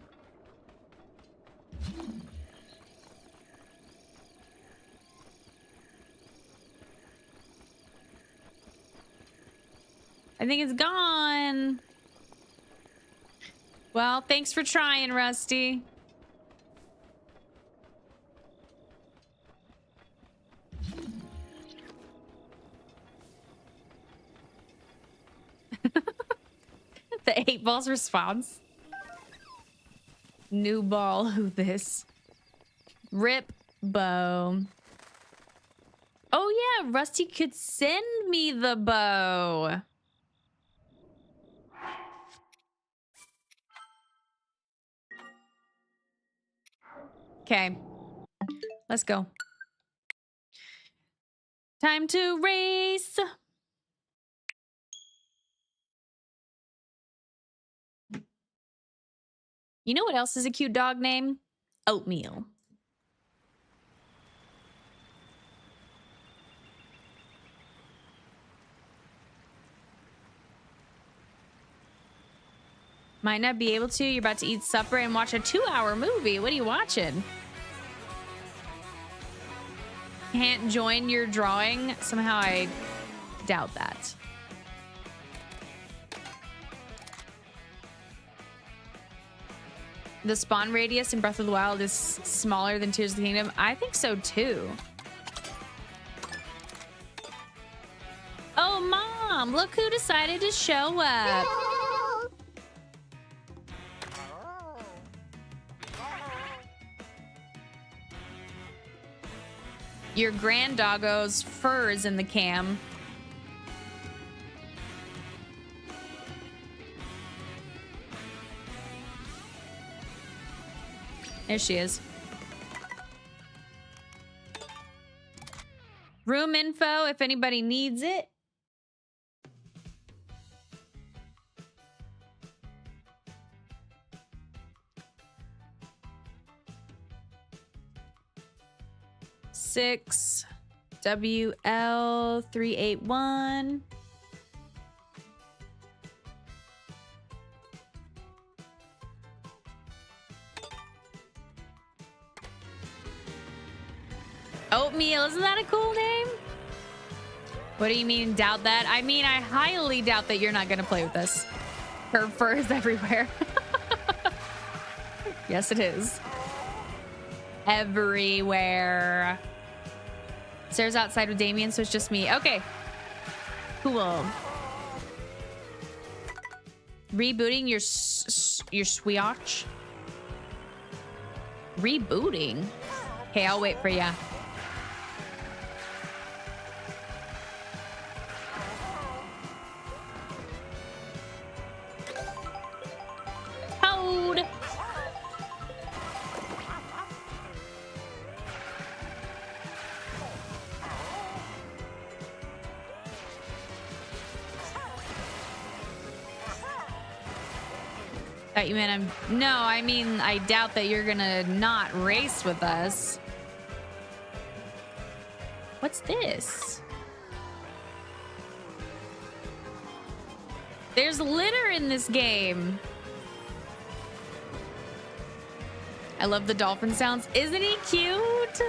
I think it's gone. Well, thanks for trying, Rusty. The 8 balls response. New ball, who this? Rip bow. Oh yeah, Rusty could send me the bow. Okay, let's go. Time to race. You know what else is a cute dog name? Oatmeal. Might not be able to. You're about to eat supper and watch a 2-hour movie. What are you watching? Can't join your drawing? Somehow I doubt that. the spawn radius in Breath of the Wild is smaller than Tears of the Kingdom? I think so too. Oh, Mom, look who decided to show up. Your grand doggo's fur is in the cam. There she is. Room info if anybody needs it. Six WL381. Oatmeal, isn't that a cool name? What do you mean, doubt that? I mean, I highly doubt that you're not gonna play with us. Her fur is everywhere. Yes, it is. Everywhere. Sarah's outside with Damien, so it's just me. Okay. Cool. Rebooting your Switch. Rebooting? Okay, I'll wait for ya. Code. Thought you meant no, I mean, I doubt that you're gonna not race with us. What's this? There's litter in this game. I love the dolphin sounds. Isn't he cute?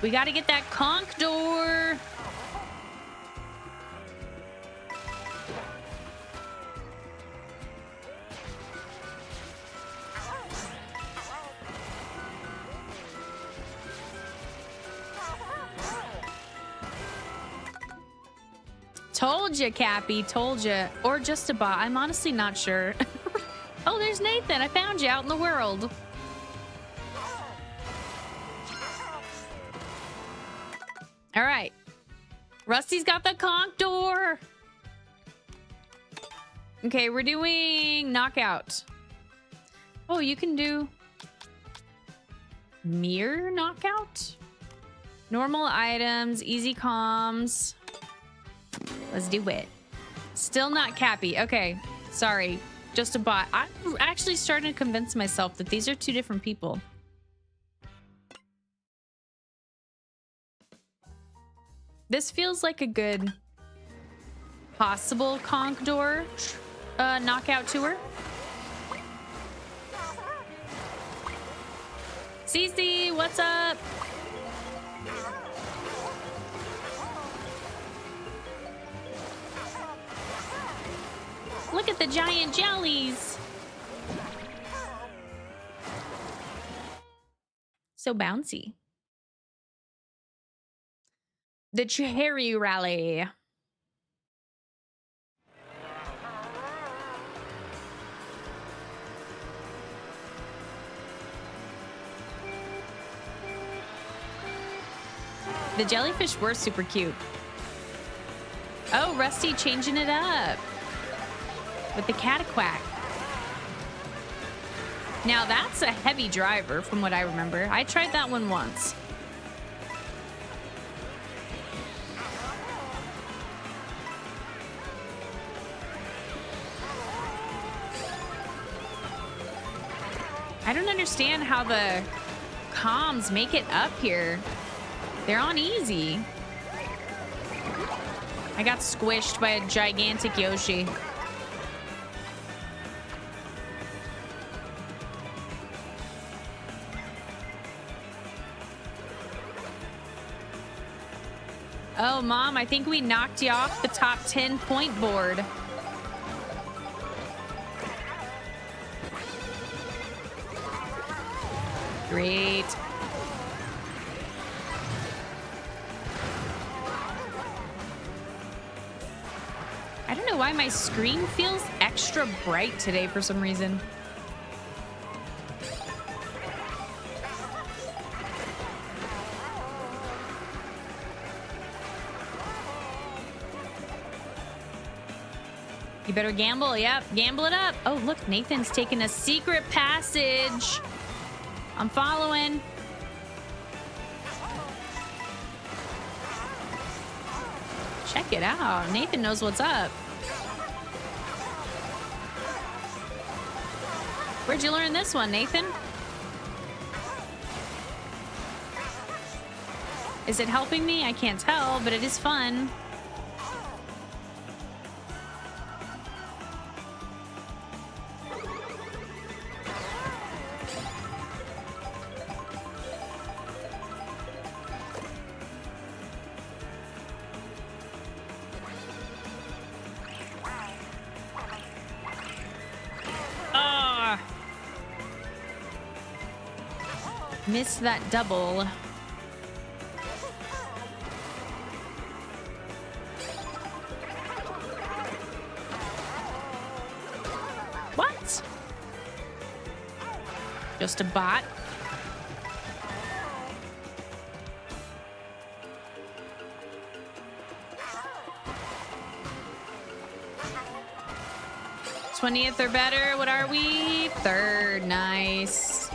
We gotta get that conch door. Told you, Cappy. Told you. Or just a bot. I'm honestly not sure. Oh, there's Nathan. I found you out in the world. All right. Rusty's got the conch door. Okay, we're doing knockout. Oh, you can do mirror knockout? Normal items, easy comms. Let's do it. Still not Cappy. Okay, sorry. Just a bot. I'm actually starting to convince myself that these are two different people. This feels like a good possible conch door knockout tour. Cece, what's up? Look at the giant jellies. So bouncy. The cherry rally. The jellyfish were super cute. Oh, Rusty changing it up with the cataquack. Now that's a heavy driver from what I remember. I tried that one once. I don't understand how the comms make it up here. They're on easy. I got squished by a gigantic Yoshi. Oh, Mom, I think we knocked you off the top 10 point board. Great. I don't know why my screen feels extra bright today for some reason. You better gamble. Yep, gamble it up. Oh, look, Nathan's taking a secret passage. I'm following. Check it out. Nathan knows what's up. Where'd you learn this one, Nathan? Is it helping me? I can't tell, but it is fun. Missed that double. What? Just a bot? '20th or better. What are we? Third. Nice.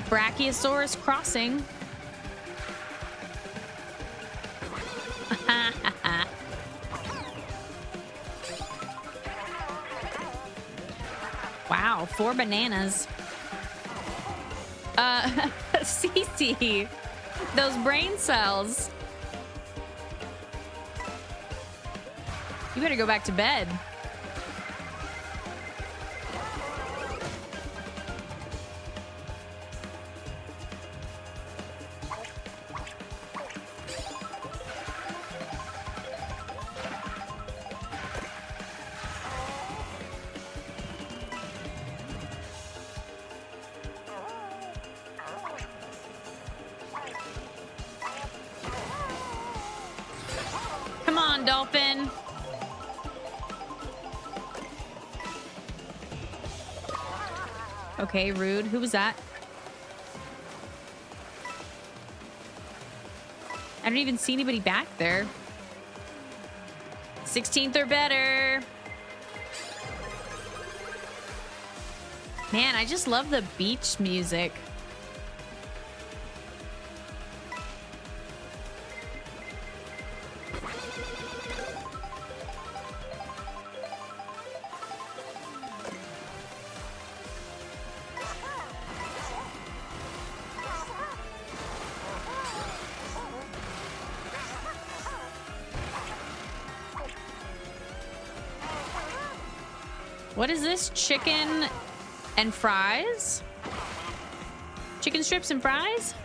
Brachiosaurus crossing. Wow, 4 bananas. Cece, those brain cells. You better go back to bed. Dolphin. Okay, rude. Who was that? I don't even see anybody back there. 16th or better. Man, I just love the beach music. What is this? Chicken and fries? Chicken strips and fries?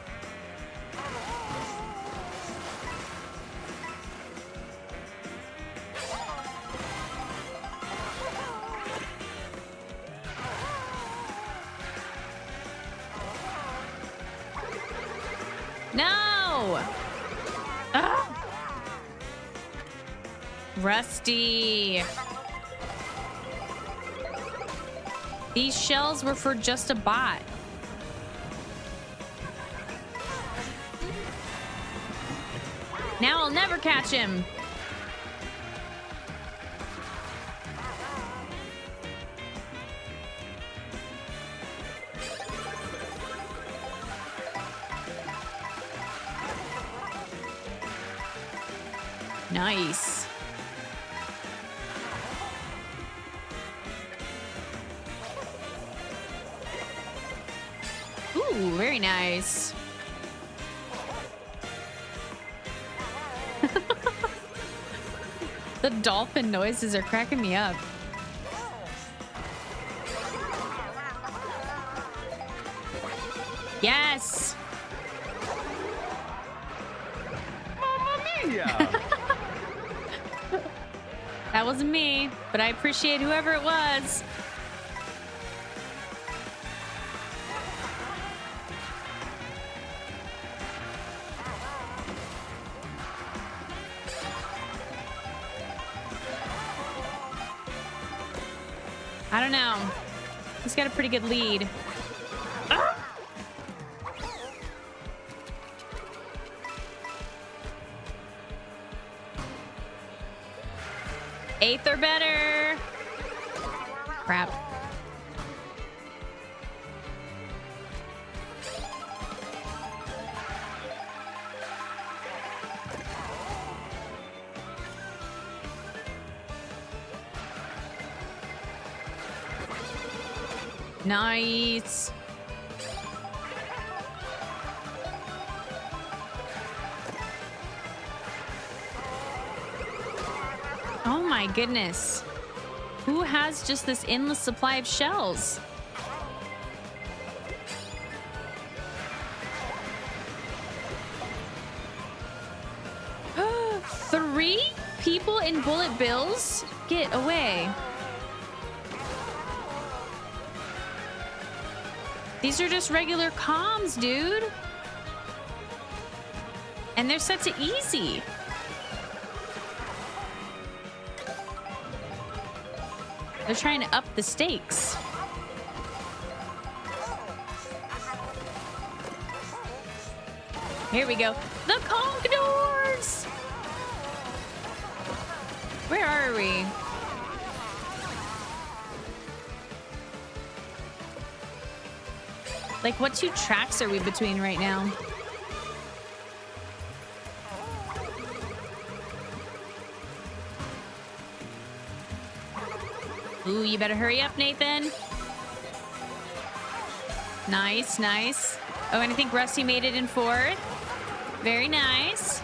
No! Ah! Rusty. These shells were for just a bot. Now I'll never catch him. Nice. Ooh, very nice. The dolphin noises are cracking me up. Yes. Mamma mia! That wasn't me, but I appreciate whoever it was. I don't know. He's got a pretty good lead. Eighth or better. Crap. Nice. Oh my goodness. Who has just this endless supply of shells? Three people in bullet bills? Get away. These are just regular comms, dude. And they're set to easy. They're trying to up the stakes. Here we go. The Conquistadors! Where are we? Like, what two tracks are we between right now? Ooh, you better hurry up, Nathan. Nice, nice. Oh, and I think Rusty made it in fourth. Very nice.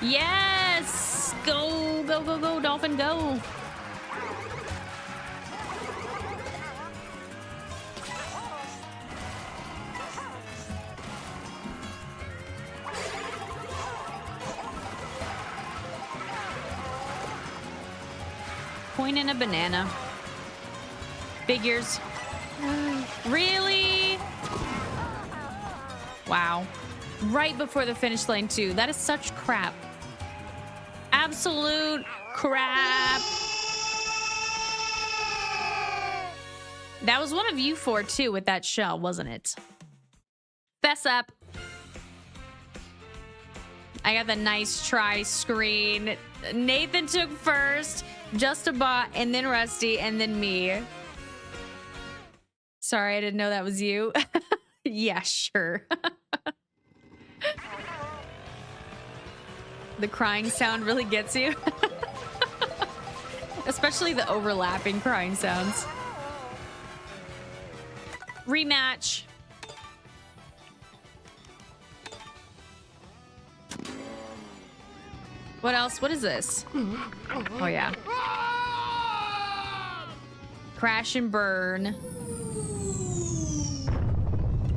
Yes! Go, go, go, go, Dolphin, go. Coin and a banana. Figures. Really? Wow. Right before the finish line, too. That is such crap. Absolute crap. That was one of you four, too, with that shell, wasn't it? Fess up. I got the nice try screen. Nathan took first. Just a bot, and then Rusty, and then me. Sorry, I didn't know that was you. Yeah, sure. The crying sound really gets you. Especially the overlapping crying sounds. Rematch. What else? What is this? Oh, yeah. Crash and burn.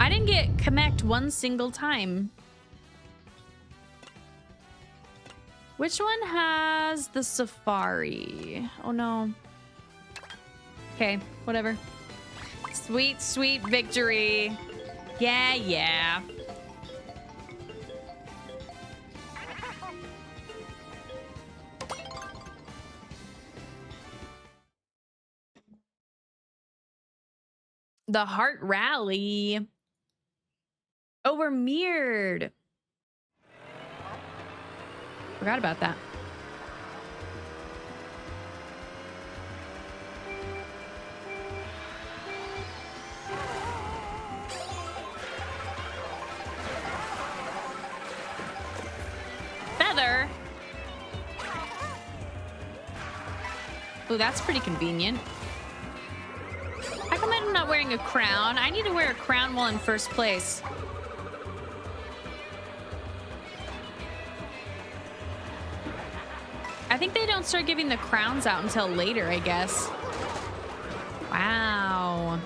I didn't get connect one single time. Which one has the safari? Oh, no. Okay, whatever. Sweet, sweet victory. Yeah, yeah. The heart rally. Oh, we're mirrored. Forgot about that. Feather. Oh, that's pretty convenient. How come I'm not wearing a crown? I need to wear a crown while in first place. I think they don't start giving the crowns out until later, I guess. Wow.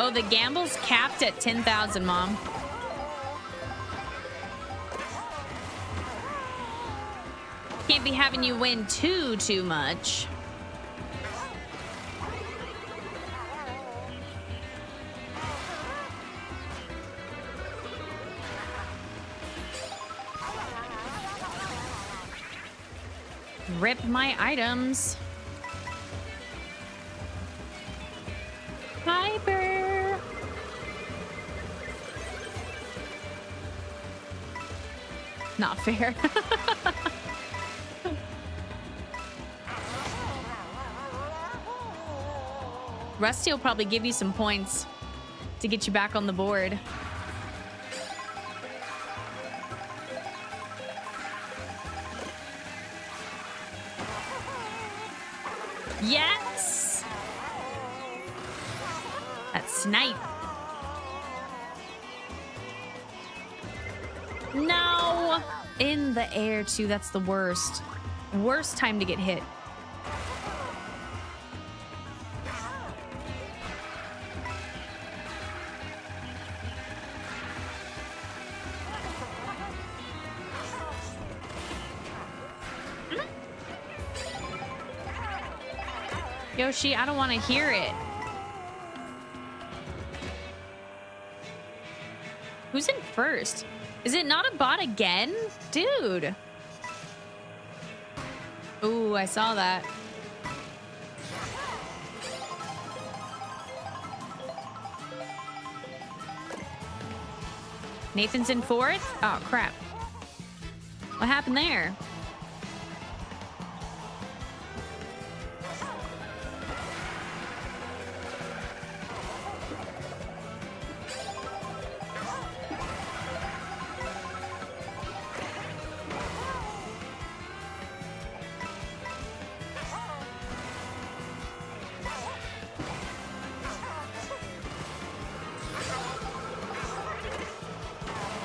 Oh, the gamble's capped at 10,000, Mom. Can't be having you win too much. Rip my items. Hyper. Not fair. Rusty will probably give you some points to get you back on the board. Yes! That snipe. No! In the air, too. That's the worst. Worst time to get hit. Yoshi, I don't want to hear it. Who's in first? Is it not a bot again? Dude. Ooh, I saw that. Nathan's in fourth? Oh, crap. What happened there?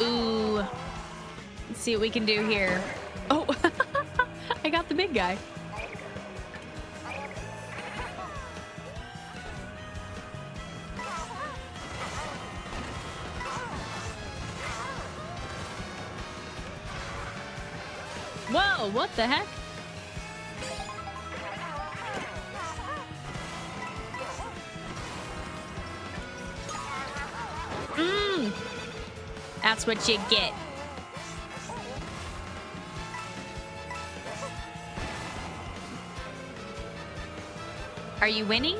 Ooh. Let's see what we can do here. Oh, I got the big guy. Whoa, what the heck? That's what you get. Are you winning?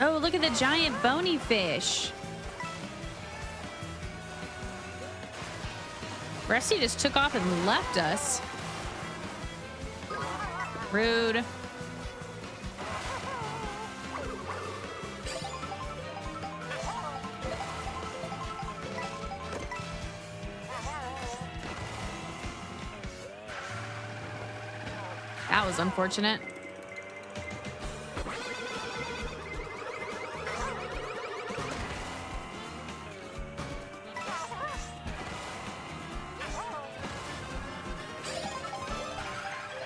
Oh, look at the giant bony fish. Rusty just took off and left us. Rude. That was unfortunate.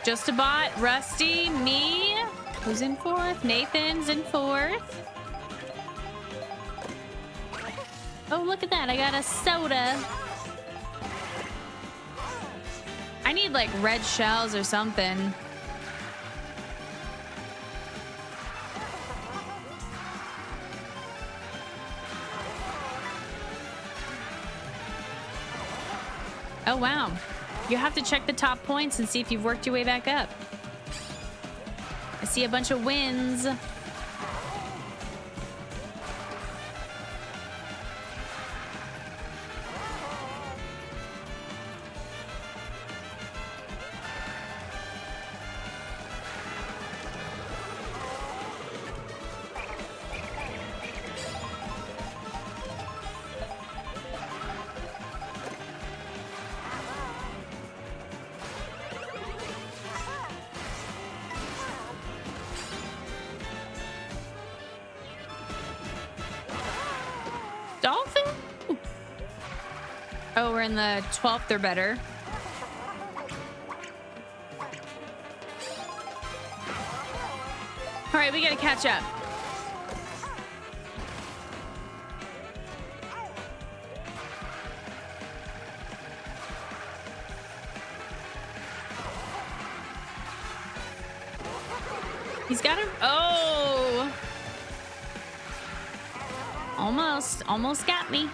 Just a bot. Rusty, me. Who's in fourth? Nathan's in fourth. Oh, look at that. I got a soda. I need like red shells or something. Oh, wow. You have to check the top points and see if you've worked your way back up. I see a bunch of wins. Oh, we're in the 12th or better. All right, we gotta catch up. He's got him. Oh! Almost got me.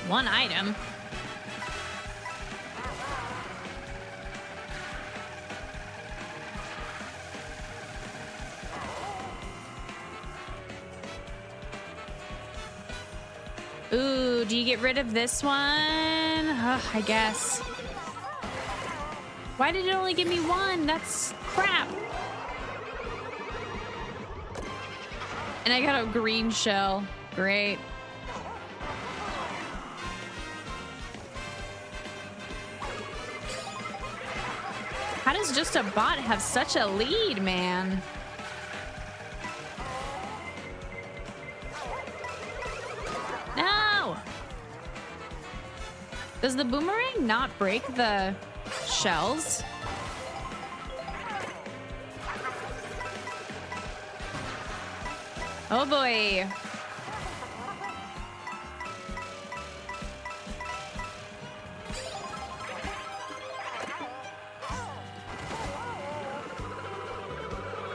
One item. Ooh, do you get rid of this one? Ugh, I guess. Why did it only give me one? That's crap. And I got a green shell. Great. How does just a bot have such a lead, man? No! Does the boomerang not break the shells? Oh boy.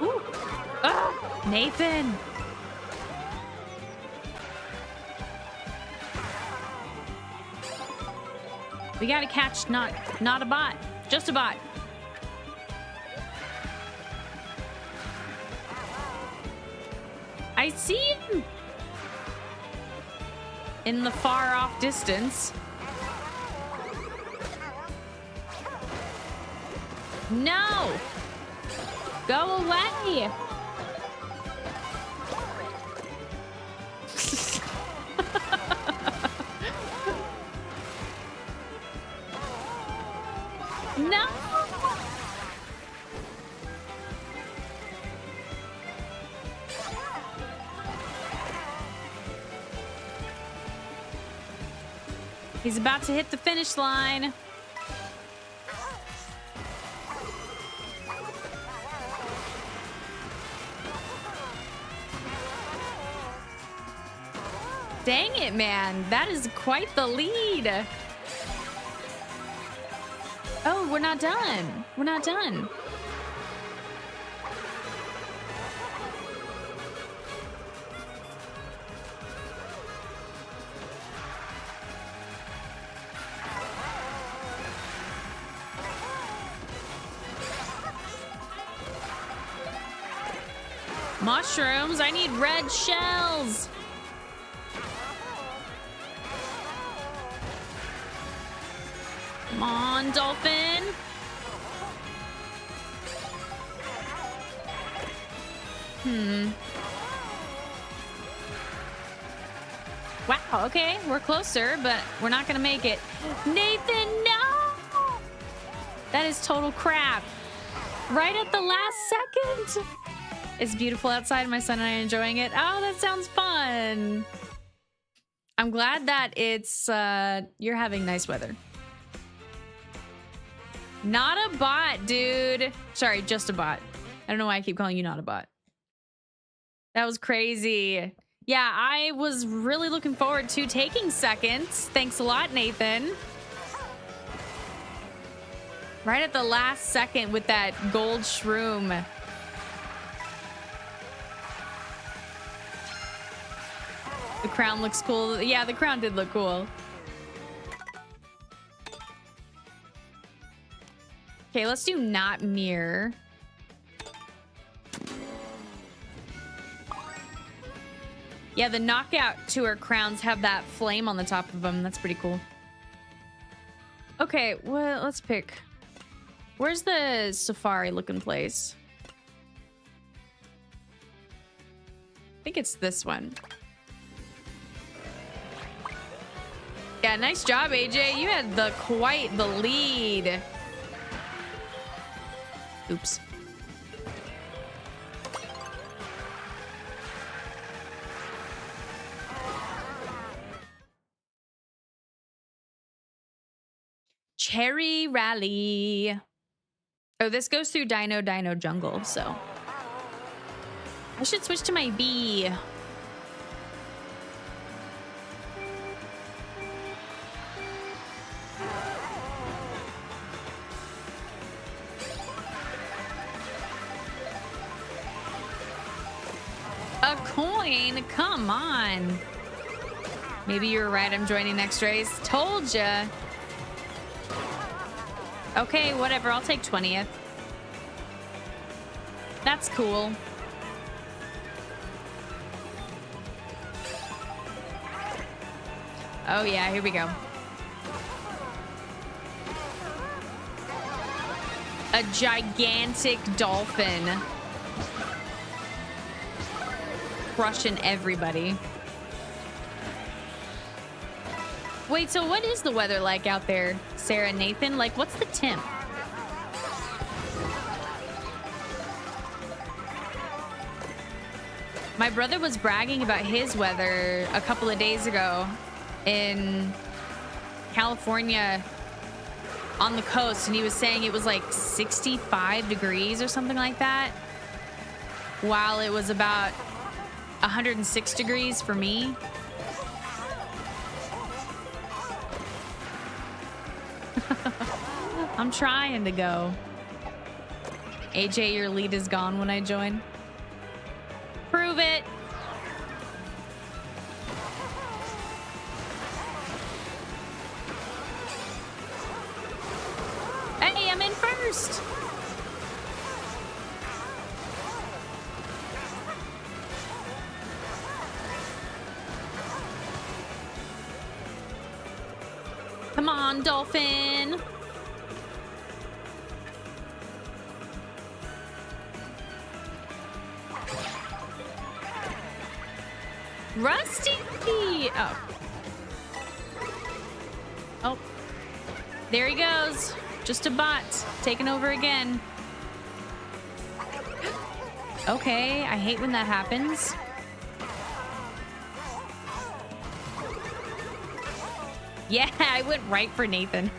Ooh. Ah, Nathan. We gotta catch not a bot, just a bot. I see him in the far off distance. No! Go away! No! He's about to hit the finish line. Dang it, man. That is quite the lead. Oh, we're not done. We're not done. Mushrooms, I need red shells. Come on, dolphin. Wow, okay, we're closer, but we're not gonna make it. Nathan, no! That is total crap. Right at the last second. It's beautiful outside. My son and I are enjoying it. Oh, that sounds fun. I'm glad that it's you're having nice weather. Not a bot, dude. Sorry, just a bot. I don't know why I keep calling you not a bot. That was crazy. Yeah, I was really looking forward to taking seconds. Thanks a lot, Nathan. Right at the last second with that gold shroom. The crown looks cool. Yeah, the crown did look cool. Okay, let's do not mirror. Yeah, the knockout tour crowns have that flame on the top of them. That's pretty cool. Okay, well, let's pick. Where's the safari looking place? I think it's this one. Yeah, nice job, AJ. You had quite the lead. Oops. Cherry Rally. Oh, this goes through Dino Jungle, so I should switch to my bee. join. Come on. Maybe you were right. I'm joining next race. Told ya. Okay, whatever. I'll take 20th. That's cool. Oh yeah, here we go. A gigantic dolphin. Crushing everybody. Wait, so what is the weather like out there, Sarah and Nathan? Like, what's the temp? My brother was bragging about his weather a couple of days ago in California on the coast, and he was saying it was like 65 degrees or something like that, while it was about 106 degrees for me. I'm trying to go. AJ, your lead is gone when I join. Prove it. Hey, I'm in first. Come on, dolphin. Rusty! Oh. Oh. There he goes. Just a bot. Taking over again. Okay, I hate when that happens. Yeah, I went right for Nathan.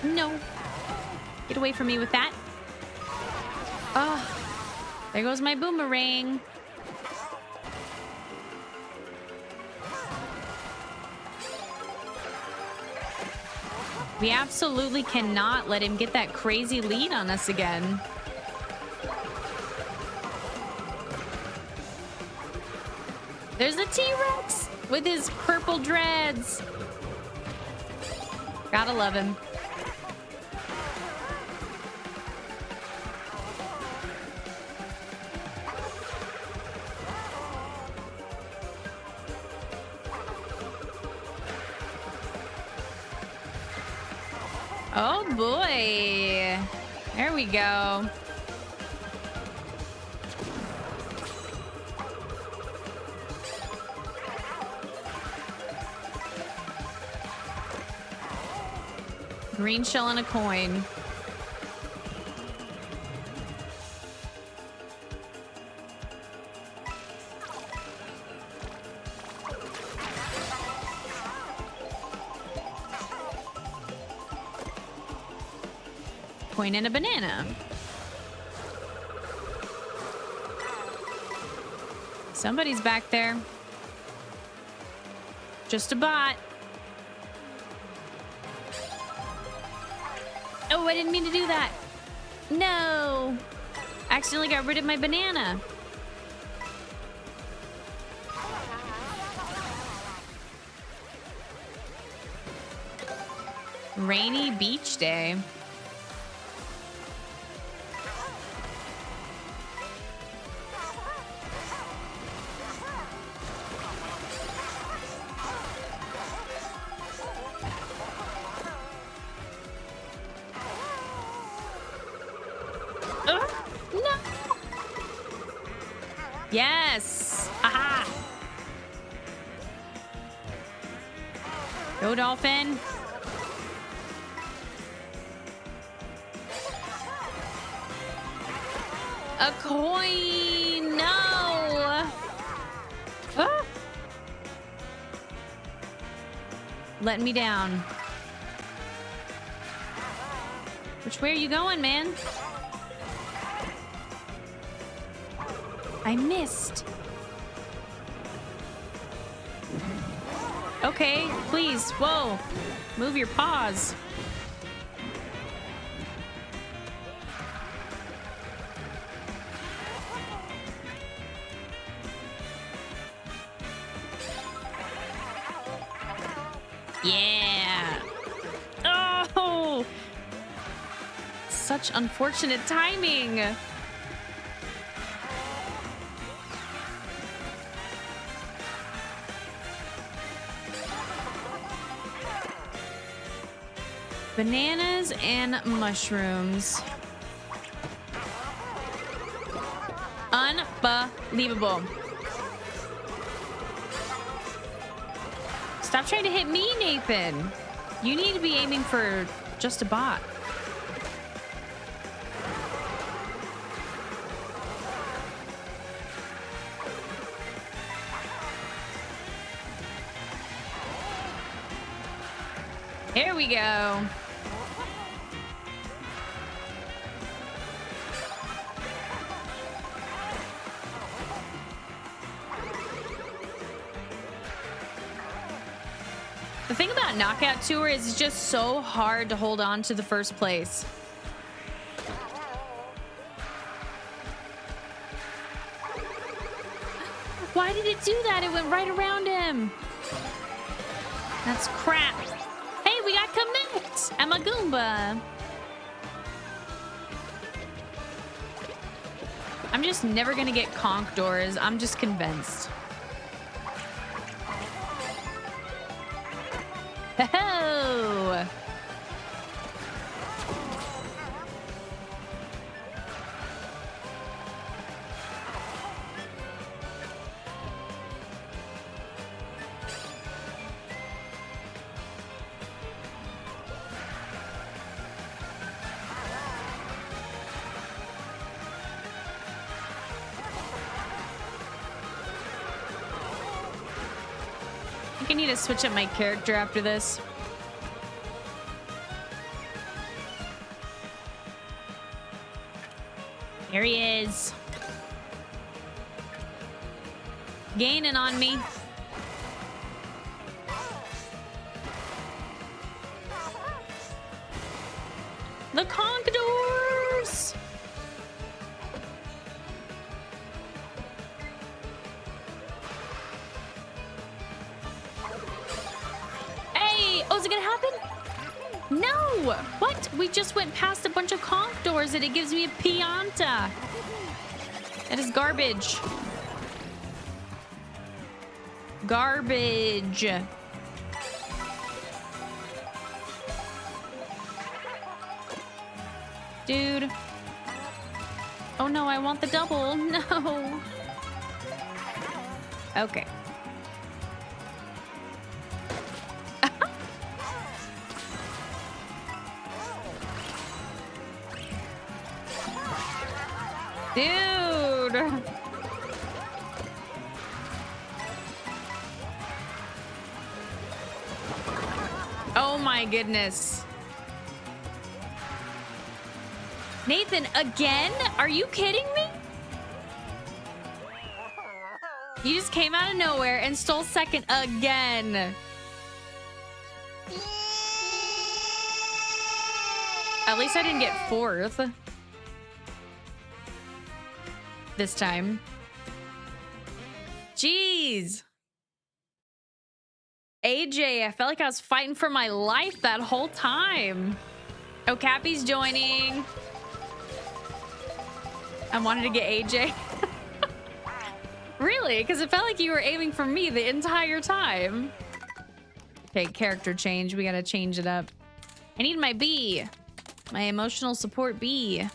No. Get away from me with that. Oh, there goes my boomerang. We absolutely cannot let him get that crazy lead on us again. There's a T-Rex with his purple dreads. Gotta love him. Oh boy. There we go. Green shell and a coin. Coin and a banana. Somebody's back there. Just a bot. Oh, I didn't mean to do that. No. Accidentally got rid of my banana. Rainy beach day. No. Yes. Aha. Go dolphin. A coin. No. Ah. Letting me down. Which way are you going, man? I missed. Okay. okay? Please, whoa. Move your paws. Yeah. Oh! Such unfortunate timing. Bananas and mushrooms. Unbelievable. Stop trying to hit me, Nathan. You need to be aiming for just a bot. Here we go. The thing about Knockout Tour is it's just so hard to hold on to the first place. Why did it do that? It went right around him. That's crap. Hey, we got commit! I'm a Goomba. I'm just never gonna get conch doors. I'm just convinced. Ho-ho! I need to switch up my character after this. There he is. Gaining on me. The conquistadors! Hey! Oh, is it gonna happen? No! What? We just went past a bunch of conch doors and it gives me a Pianta. That is garbage. Garbage. Dude. Oh no, I want the double. No. Okay. Dude. Oh my goodness. Nathan, again? Are you kidding me? You just came out of nowhere and stole second again. At least I didn't get fourth. This time. Jeez. AJ, I felt like I was fighting for my life that whole time. Oh, Cappy's joining. I wanted to get AJ. Really? Because it felt like you were aiming for me the entire time. Okay, character change. We gotta change it up. I need my B. My emotional support B.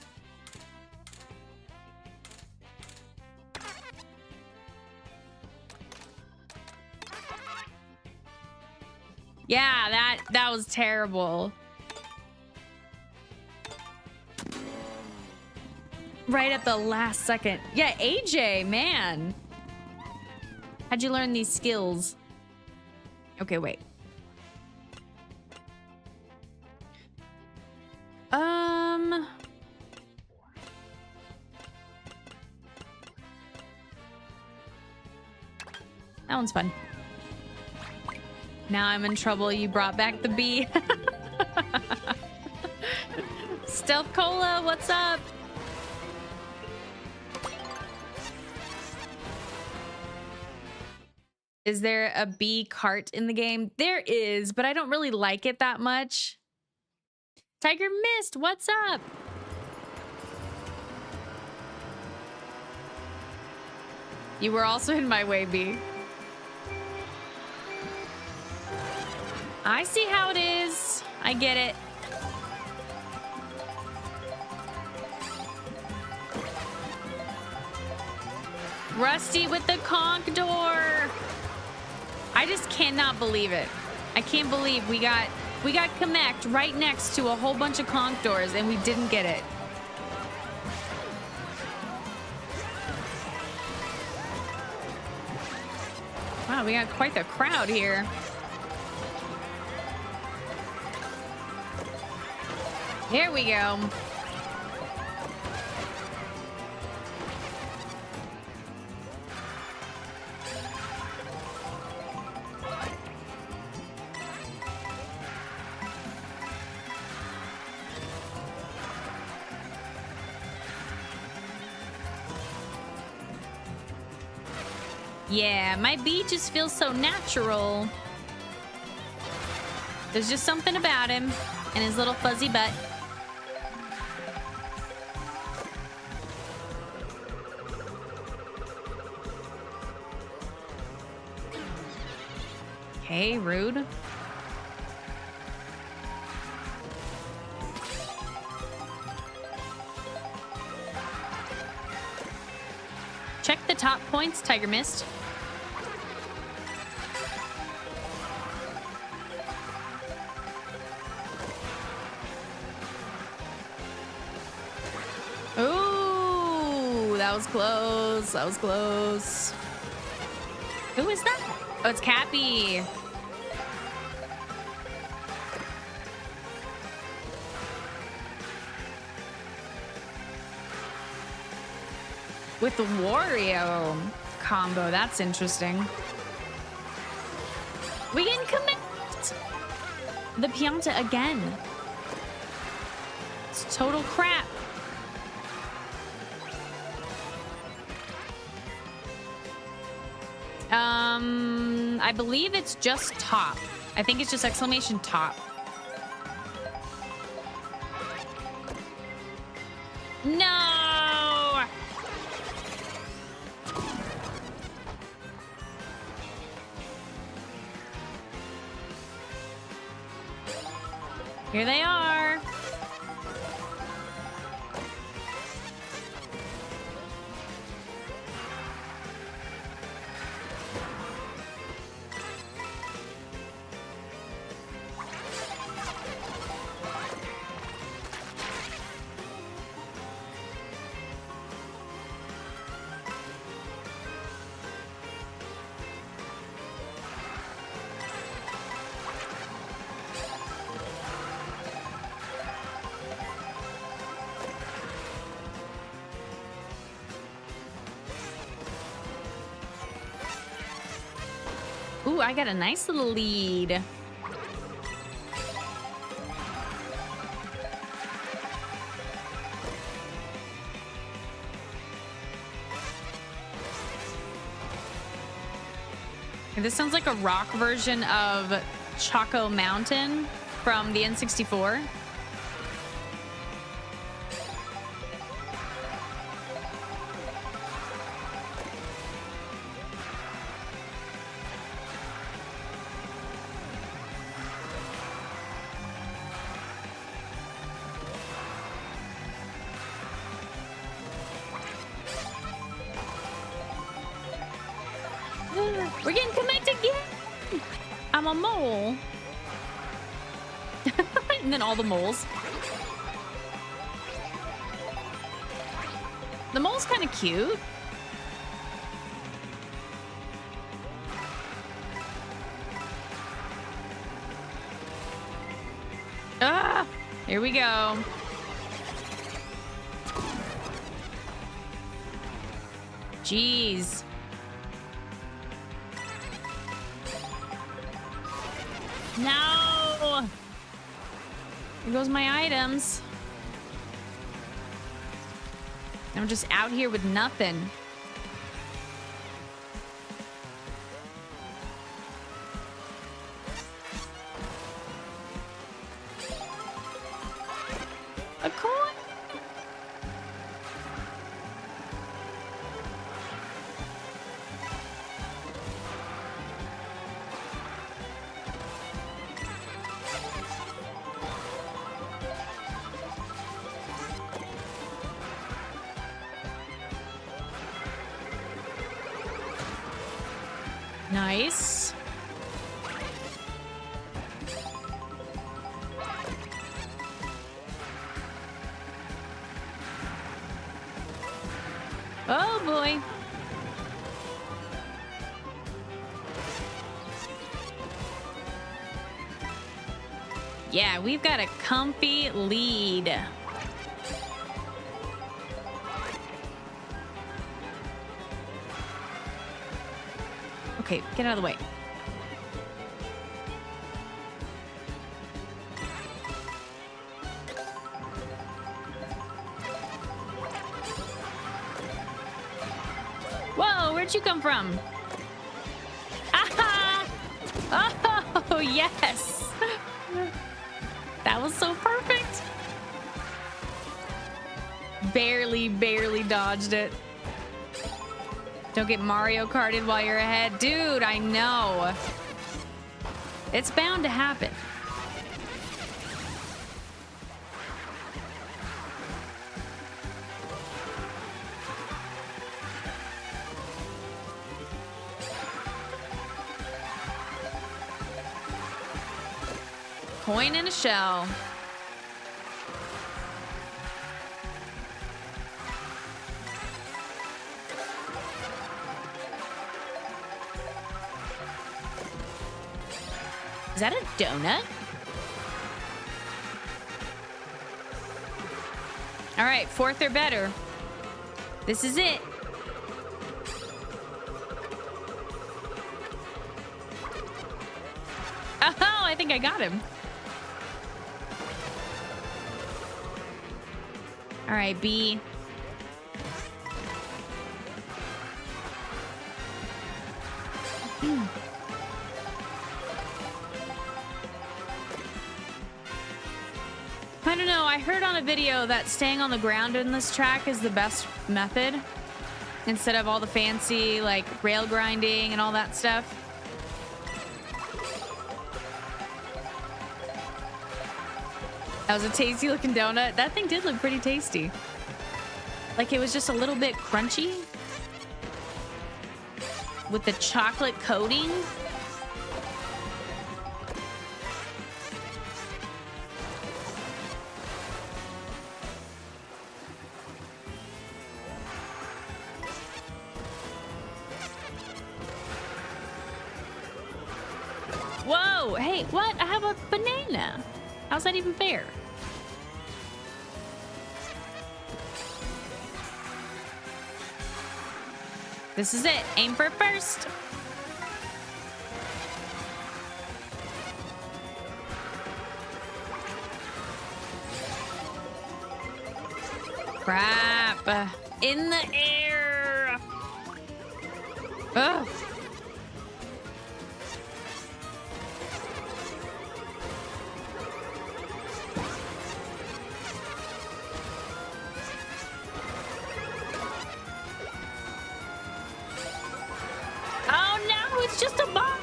Yeah, that was terrible. Right at the last second. Yeah, AJ, man. How'd you learn these skills? Okay, wait. That one's fun. Now I'm in trouble. You brought back the bee. Stealth Cola, what's up? Is there a bee cart in the game? There is, but I don't really like it that much. Tiger Mist, what's up? You were also in my way, bee. I see how it is. I get it. Rusty with the conch door. I just cannot believe it. I can't believe we got Connect right next to a whole bunch of conch doors and we didn't get it. Wow, we got quite the crowd here. Here we go. Yeah, my bee just feels so natural. There's just something about him and his little fuzzy butt. Okay, rude. Check the top points, Tiger Mist. Ooh, that was close. That was close. Who is that? Oh, it's Cappy. With the Wario combo, that's interesting. We can connect the Pianta again. It's total crap. I believe it's just top. I think it's just exclamation top. No! Here they are. Ooh, I got a nice little lead. This sounds like a rock version of Choco Mountain from the N64. We're getting connected again. I'm a mole. And then all the moles. The mole's kind of cute. Ah, here we go. Jeez. No! There goes my items. I'm just out here with nothing. A coin? Nice. Oh boy. Yeah, we've got a comfy lead. Okay, get out of the way. Whoa, where'd you come from? Aha! Oh, yes! That was so perfect. Barely dodged it. Don't get Mario Karted while you're ahead. Dude, I know. It's bound to happen. Coin in a shell. Is that a donut? All right, fourth or better. This is it. Oh, I think I got him. All right, B. I don't know. I heard on a video that staying on the ground in this track is the best method instead of all the fancy like rail grinding and all that stuff. That was a tasty looking donut. That thing did look pretty tasty. Like it was just a little bit crunchy with the chocolate coating. Whoa, hey, what? I have a banana. How's that even fair? This is it. Aim for first. Crap. In the air. Ugh. It's just a bot.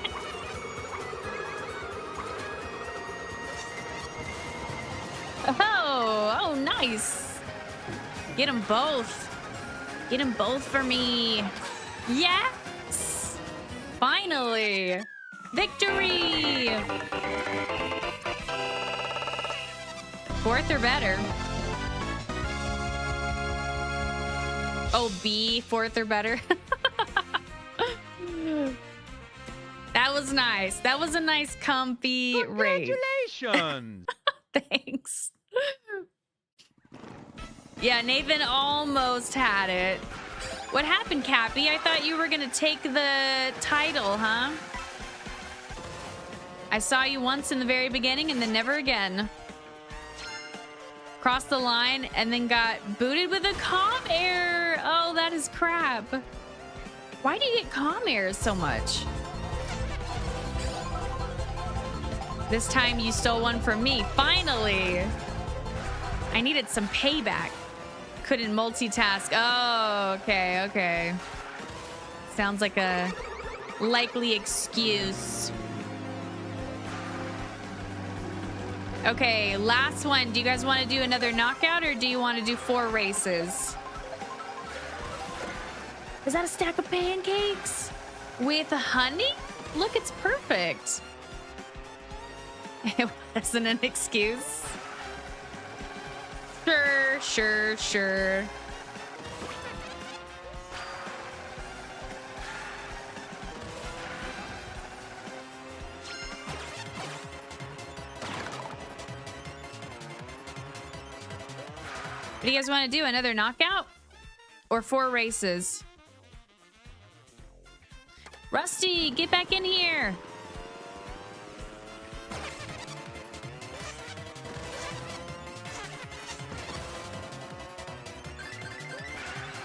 Oh, nice. Get them both. Get them both for me. Yes. Finally. Victory. Fourth or better. Oh, B, fourth or better. That was nice. That was a nice, comfy raid. Congratulations! Thanks. Yeah, Nathan almost had it. What happened, Cappy? I thought you were gonna take the title, huh? I saw you once in the very beginning and then never again. Crossed the line and then got booted with a comm error. Oh, that is crap. Why do you get comm errors so much? This time you stole one from me. Finally. I needed some payback. Couldn't multitask. Oh, okay, okay. Sounds like a likely excuse. Okay, last one. Do you guys want to do another knockout or do you want to do 4 races? Is that a stack of pancakes with honey? Look, it's perfect. It wasn't an excuse. Sure, sure, sure. What do you guys want to do? Another knockout? Or 4 races? Rusty, get back in here.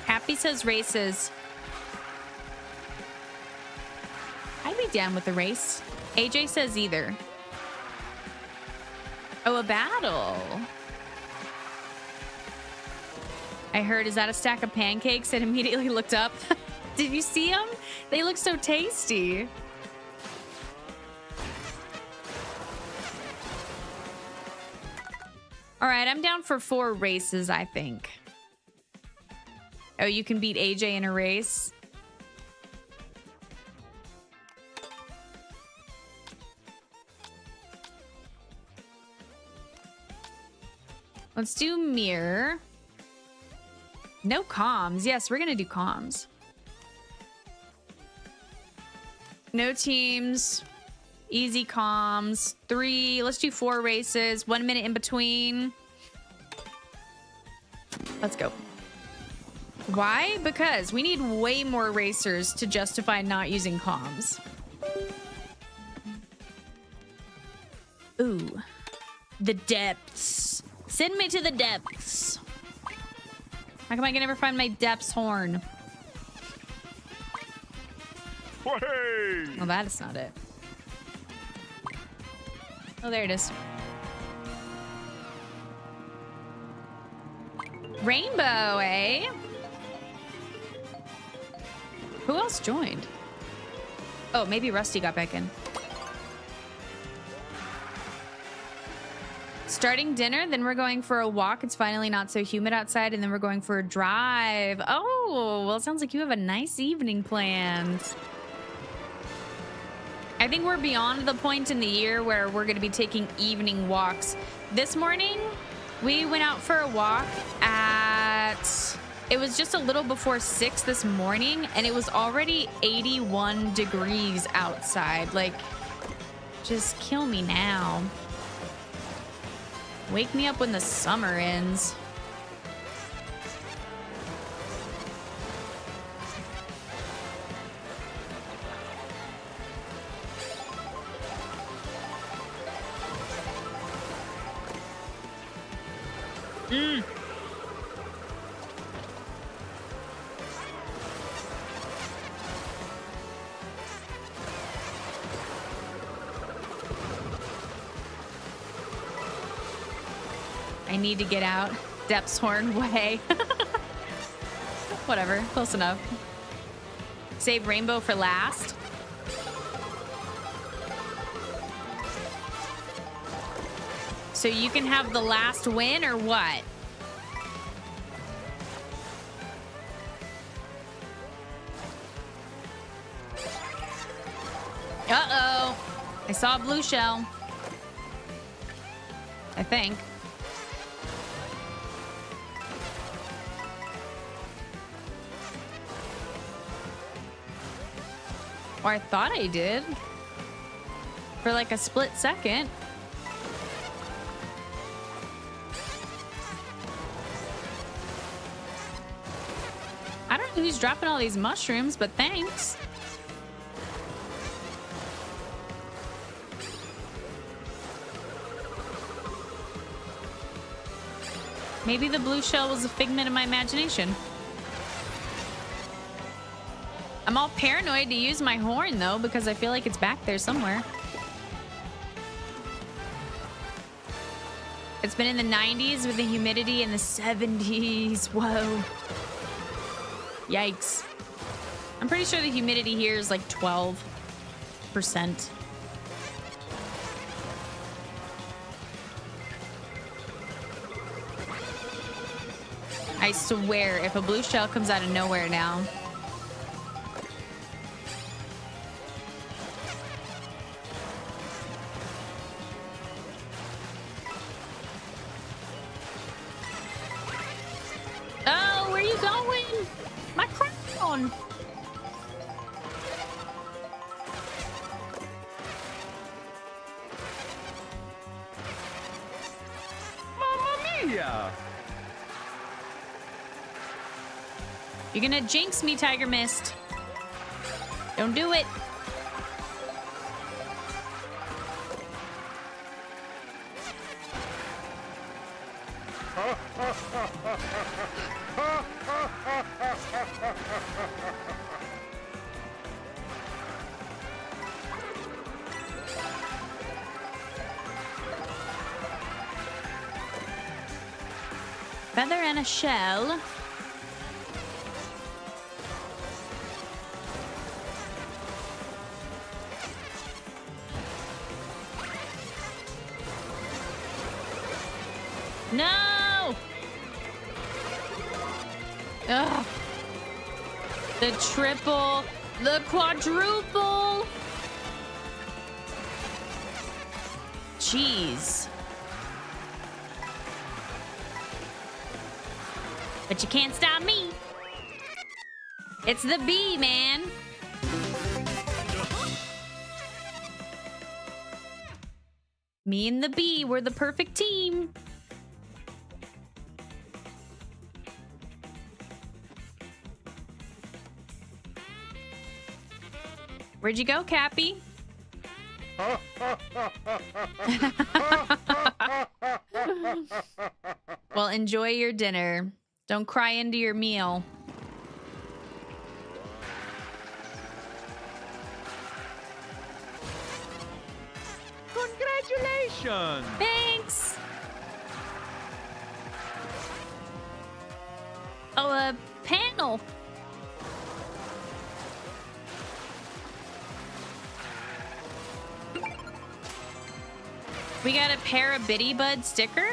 Happy says races. I'd be down with the race. AJ says either. Oh, a battle. I heard, is that a stack of pancakes? And immediately looked up. Did you see them? They look so tasty. All right, I'm down for 4 races, I think. Oh, you can beat AJ in a race? Let's do mirror. No comms. Yes, we're gonna do comms. No teams. Easy comms. 3. Let's do 4 races. 1 minute in between. Let's go. Why? Because we need way more racers to justify not using comms. Ooh. The depths. Send me to the depths. How come I can never find my depths horn? Hey! Well, that is not it. Oh, there it is. Rainbow, eh? Who else joined? Oh, maybe Rusty got back in. Starting dinner, then we're going for a walk. It's finally not so humid outside, and then we're going for a drive. Oh, well, it sounds like you have a nice evening planned. I think we're beyond the point in the year where we're going to be taking evening walks. This morning, we went out for a walk at... It was just a little before 6 this morning, and it was already 81 degrees outside. Like, just kill me now. Wake me up when the summer ends. I need to get out. Depths horn way. Whatever, close enough. Save rainbow for last. So you can have the last win or what? Uh-oh. I saw a blue shell. I think. Or I thought I did. For like a split second. I don't know who's dropping all these mushrooms, but thanks. Maybe the blue shell was a figment of my imagination. I'm all paranoid to use my horn, though, because I feel like it's back there somewhere. It's been in the 90s with the humidity in the 70s. Whoa. Yikes. I'm pretty sure the humidity here is like 12%. I swear, if a blue shell comes out of nowhere now. Oh, where are you going? My crown. Mamma mia! You're gonna jinx me, Tiger Mist. Don't do it. Feather and a shell. No! Ugh. The triple, the quadruple. Jeez. But you can't stop me. It's the bee, man. Me and the bee, we're the perfect team. Where'd you go, Cappy? Well, enjoy your dinner. Don't cry into your meal. Congratulations! Thanks! Oh, a panel. We got a Parabitty Bud sticker?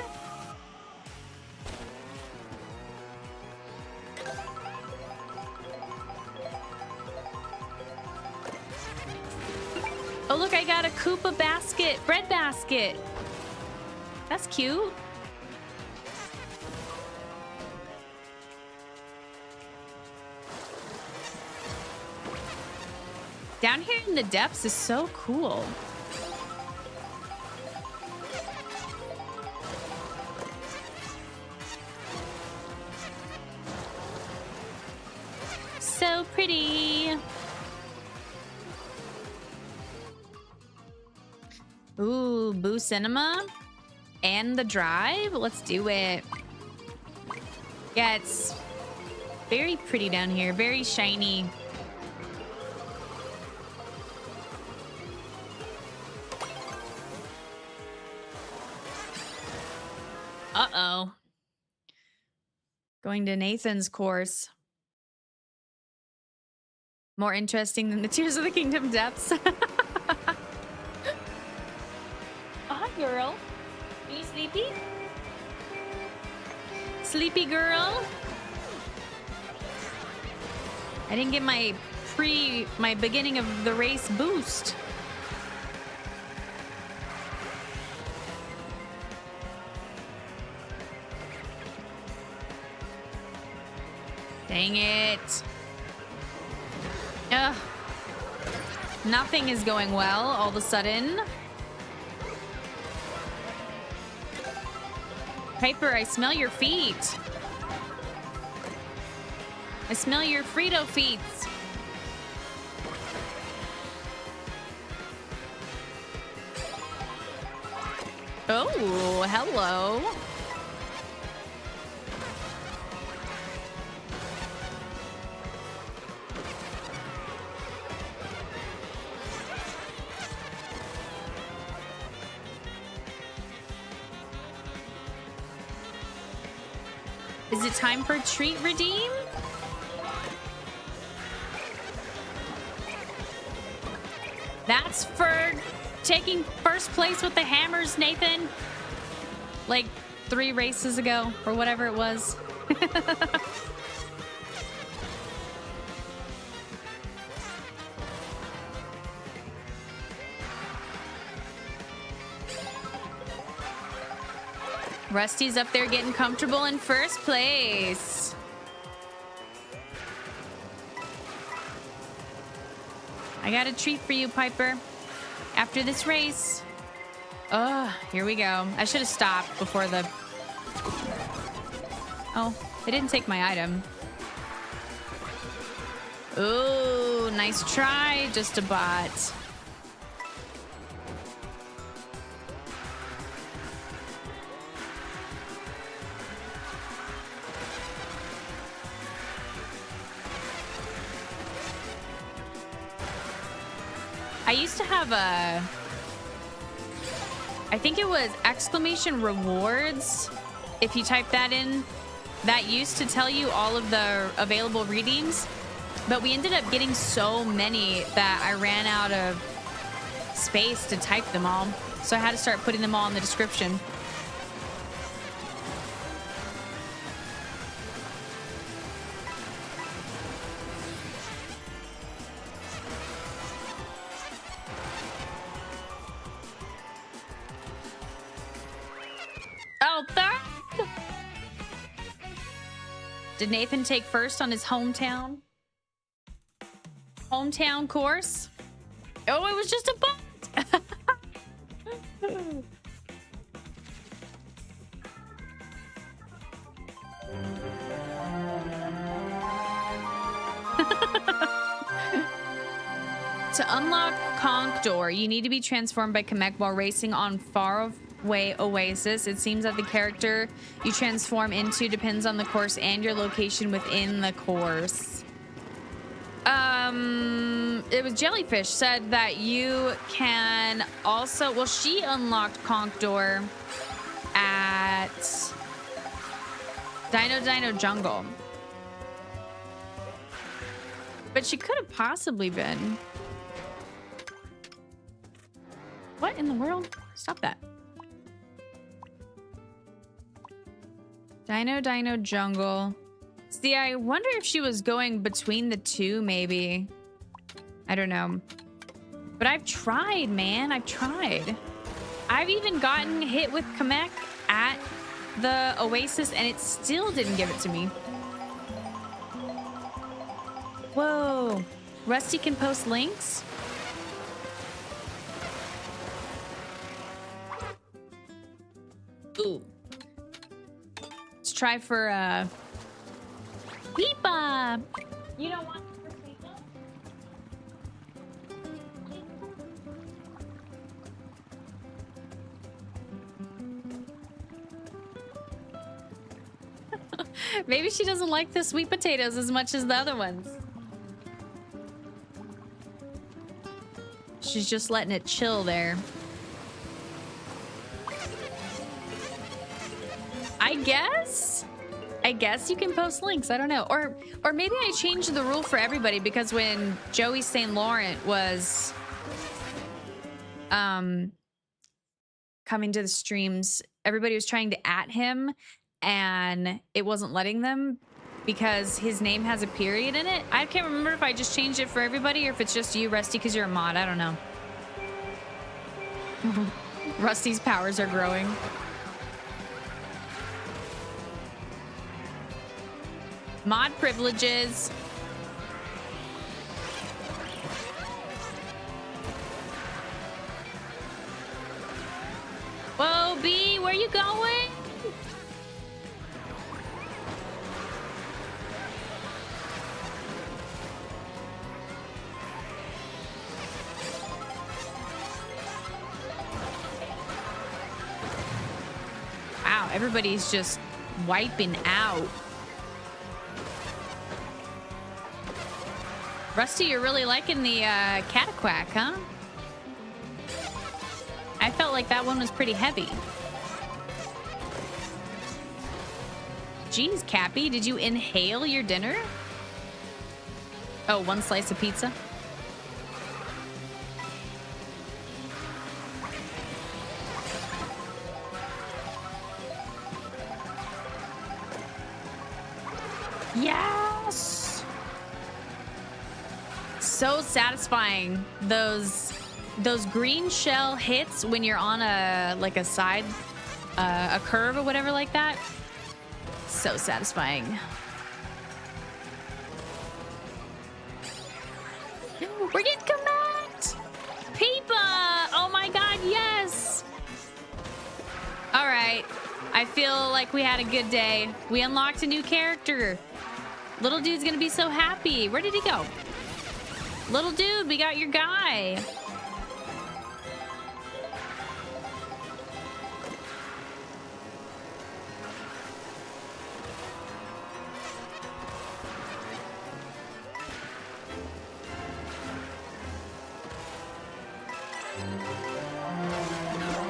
Oh, look, I got a Koopa basket, bread basket. That's cute. Down here in the depths is so cool. So pretty. Ooh, Boo Cinema and the drive. Let's do it. Yeah, it's very pretty down here. Very shiny. Uh-oh. Going to Nathan's course. More interesting than the Tears of the Kingdom depths. Hi, girl. Are you sleepy? Sleepy girl? I didn't get my beginning of the race boost. Dang it. Ugh. Nothing is going well all of a sudden. Piper, I smell your feet. I smell your Frito feet. Oh, hello. Is it time for treat redeem? That's for taking first place with the hammers, Nathan. Like 3 races ago or whatever it was. Rusty's up there getting comfortable in first place. I got a treat for you, Piper. After this race. Oh, here we go. I should have stopped before the... Oh, they didn't take my item. Ooh, nice try. Just a bot. I used to have a... I think it was exclamation rewards. If you type that in, that used to tell you all of the available redeems. But we ended up getting so many that I ran out of space to type them all. So I had to start putting them all in the description. Oh, third! Did Nathan take first on his hometown course? Oh, it was just a bot. To unlock Conch Door, you need to be transformed by Kamek while racing on Faraway Oasis. It seems that the character you transform into depends on the course and your location within the course. It was Jellyfish said that you can also... Well, she unlocked Conch Door at Dino Jungle. But she could have possibly been... What in the world? Stop that. Dino Jungle. See, I wonder if she was going between the two, maybe. I don't know. But I've tried, man. I've tried. I've even gotten hit with Kamek at the Oasis, and it still didn't give it to me. Whoa. Rusty can post links? Ooh. Let's try for Peepa. You don't want for Peepa? Maybe she doesn't like the sweet potatoes as much as the other ones. She's just letting it chill there. I guess you can post links. I don't know. Or maybe I changed the rule for everybody because when Joey St. Laurent was coming to the streams, everybody was trying to @ him and it wasn't letting them because his name has a period in it. I can't remember if I just changed it for everybody or if it's just you, Rusty, because you're a mod. I don't know. Rusty's powers are growing. Mod privileges. Whoa, B, where you going? Wow, everybody's just wiping out. Rusty, you're really liking the Cataquack, huh? I felt like that one was pretty heavy. Geez, Cappy, did you inhale your dinner? Oh, one slice of pizza. Yes! So satisfying. Those green shell hits when you're on a like a side a curve or whatever like that. So satisfying. We're getting command! Peepa! Oh my god, yes! Alright. I feel like we had a good day. We unlocked a new character. Little dude's gonna be so happy. Where did he go? Little dude, we got your guy.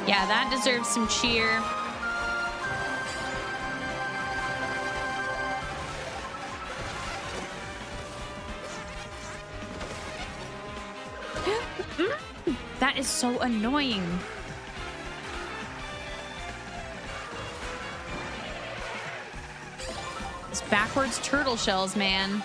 Yeah, that deserves some cheer. That is so annoying. It's backwards turtle shells, man.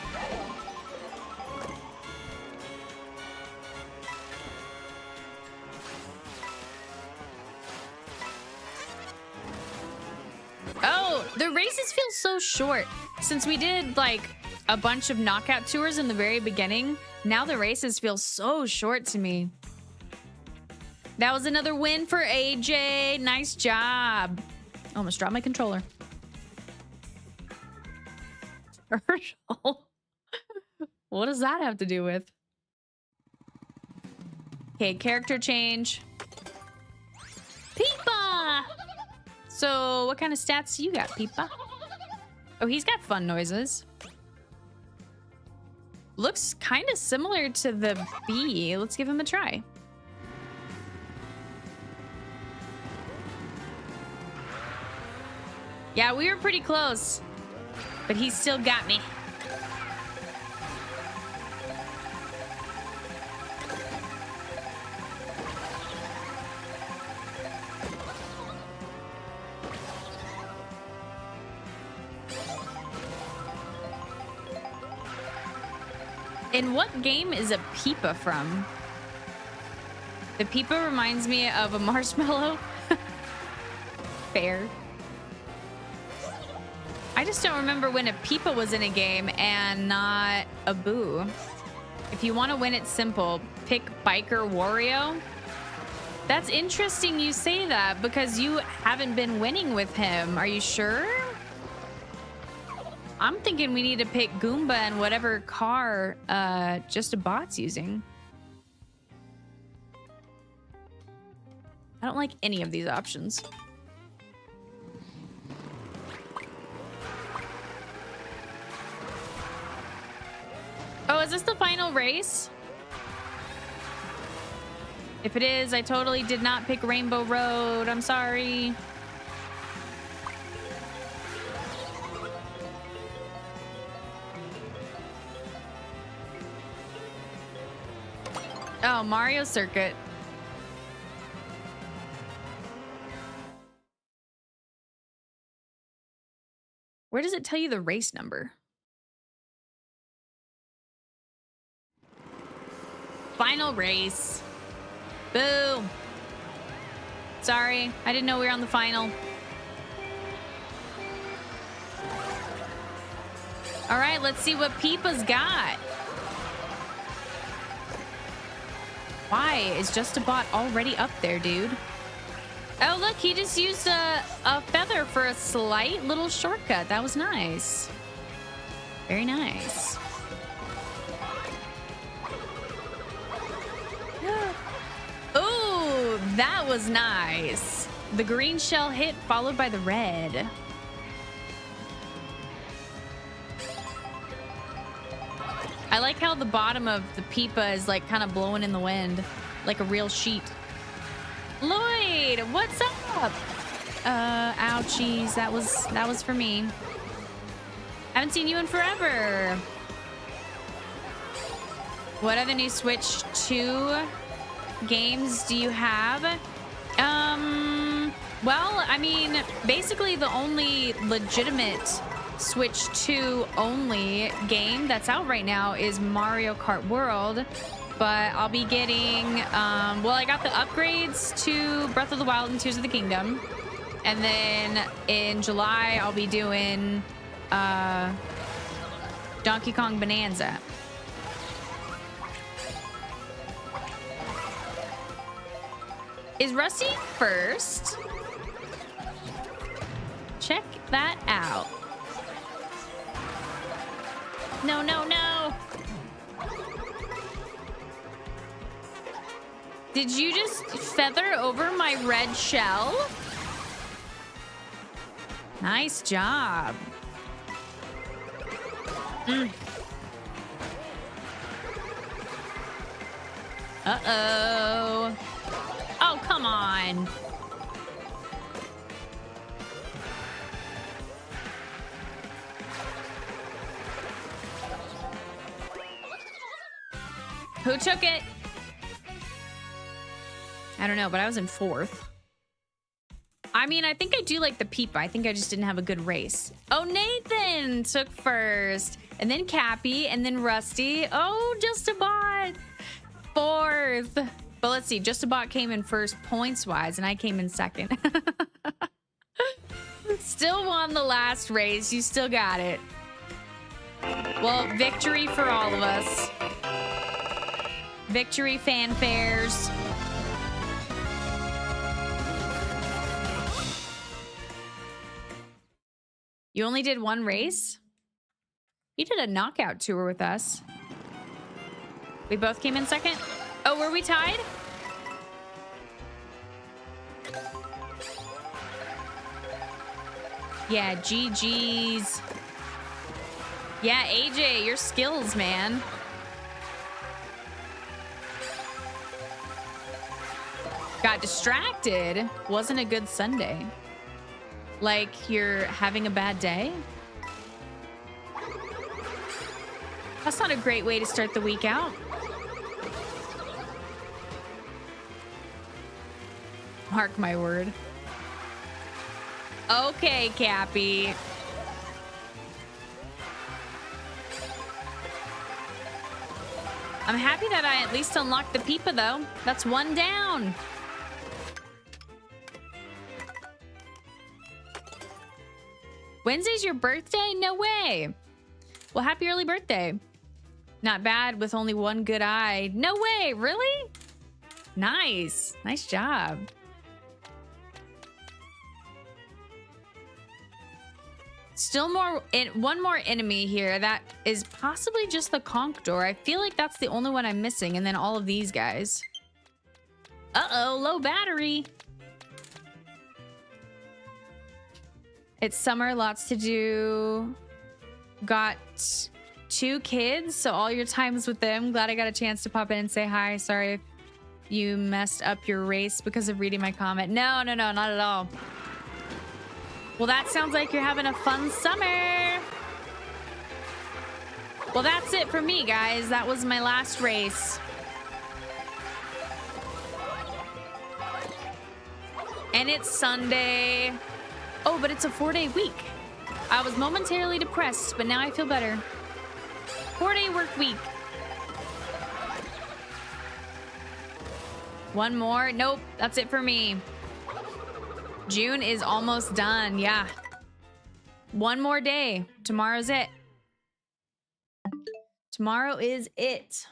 Oh, the races feel so short. Since we did like a bunch of knockout tours in the very beginning, now the races feel so short to me. That was another win for AJ. Nice job. Almost dropped my controller. Herschel. What does that have to do with? Okay, character change. Peepa! So, what kind of stats do you got, Peepa? Oh, he's got fun noises. Looks kind of similar to the bee. Let's give him a try. Yeah, we were pretty close, but he still got me. In what game is a Peepa from? The Peepa reminds me of a marshmallow. Fair. I just don't remember when a Peepa was in a game and not a Boo. If you want to win it simple, pick Biker Wario. That's interesting you say that because you haven't been winning with him. Are you sure? I'm thinking we need to pick Goomba and whatever car just a bot's using. I don't like any of these options. Oh, is this the final race? If it is, I totally did not pick Rainbow Road. I'm sorry. Oh, Mario Circuit. Where does it tell you the race number? Final race. Boo. Sorry, I didn't know we were on the final. All right, let's see what Peepa's got. Why is Just a Bot already up there, dude? Oh, look, he just used a feather for a slight little shortcut. That was nice. Very nice. Ooh, that was nice. The green shell hit followed by the red. I like how the bottom of the Peepa is like kind of blowing in the wind, like a real sheet. Lloyd, what's up? Ouchies, that was for me. Haven't seen you in forever. What other new Switch 2 games do you have? Well, I mean, basically the only legitimate Switch 2 only game that's out right now is Mario Kart World. But I'll be getting, well, I got the upgrades to Breath of the Wild and Tears of the Kingdom. And then in July, I'll be doing Donkey Kong Bonanza. Is Rusty first? Check that out. No, no, no. Did you just feather over my red shell? Nice job. Uh-oh. Oh, come on. Who took it? I don't know, but I was in 4th. I mean, I think I do like the Peepa. I think I just didn't have a good race. Oh, Nathan took first. And then Cappy, and then Rusty. Oh, Justabot. 4th. But let's see, Justabot came in first points-wise, and I came in second. Still won the last race. You still got it. Well, victory for all of us. Victory fanfares. You only did one race? You did a knockout tour with us. We both came in second? Oh, were we tied? Yeah, GG's. Yeah, AJ, your skills, man. Got distracted. Wasn't a good Sunday. Like you're having a bad day? That's not a great way to start the week out. Mark my word. Okay, Cappy. I'm happy that I at least unlocked the Peepa, though. That's one down. Wednesday's your birthday? No way. Well, happy early birthday. Not bad with only one good eye. No way, really? Nice. Nice job. Still one more enemy here. That is possibly just the conch door. I feel like that's the only one I'm missing. And then all of these guys. Uh-oh, low battery. It's summer, lots to do. Got 2 kids, so all your time's with them. Glad I got a chance to pop in and say hi. Sorry if you messed up your race because of reading my comment. No, no, no, not at all. Well, that sounds like you're having a fun summer. Well, that's it for me, guys. That was my last race. And it's Sunday. Oh, but it's a 4-day week. I was momentarily depressed, but now I feel better. 4-day work week. One more. Nope, that's it for me. June is almost done. Yeah. One more day. Tomorrow's it. Tomorrow is it.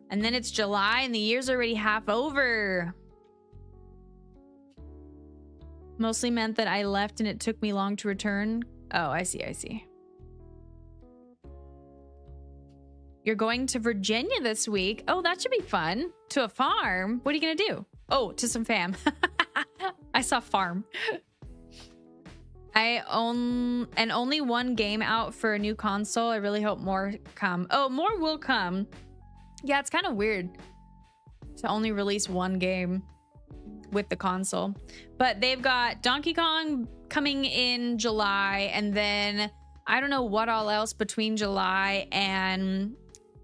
And then it's July and the year's already half over. Mostly meant that I left and it took me long to return. Oh, I see, I see. You're going to Virginia this week. Oh, that should be fun. To a farm. What are you gonna do? Oh, to some fam. I saw farm. I own and only one game out for a new console. I really hope more come. Oh, more will come. Yeah, it's kind of weird to only release one game. with the console. But they've got Donkey Kong coming in July, and then I don't know what all else between July and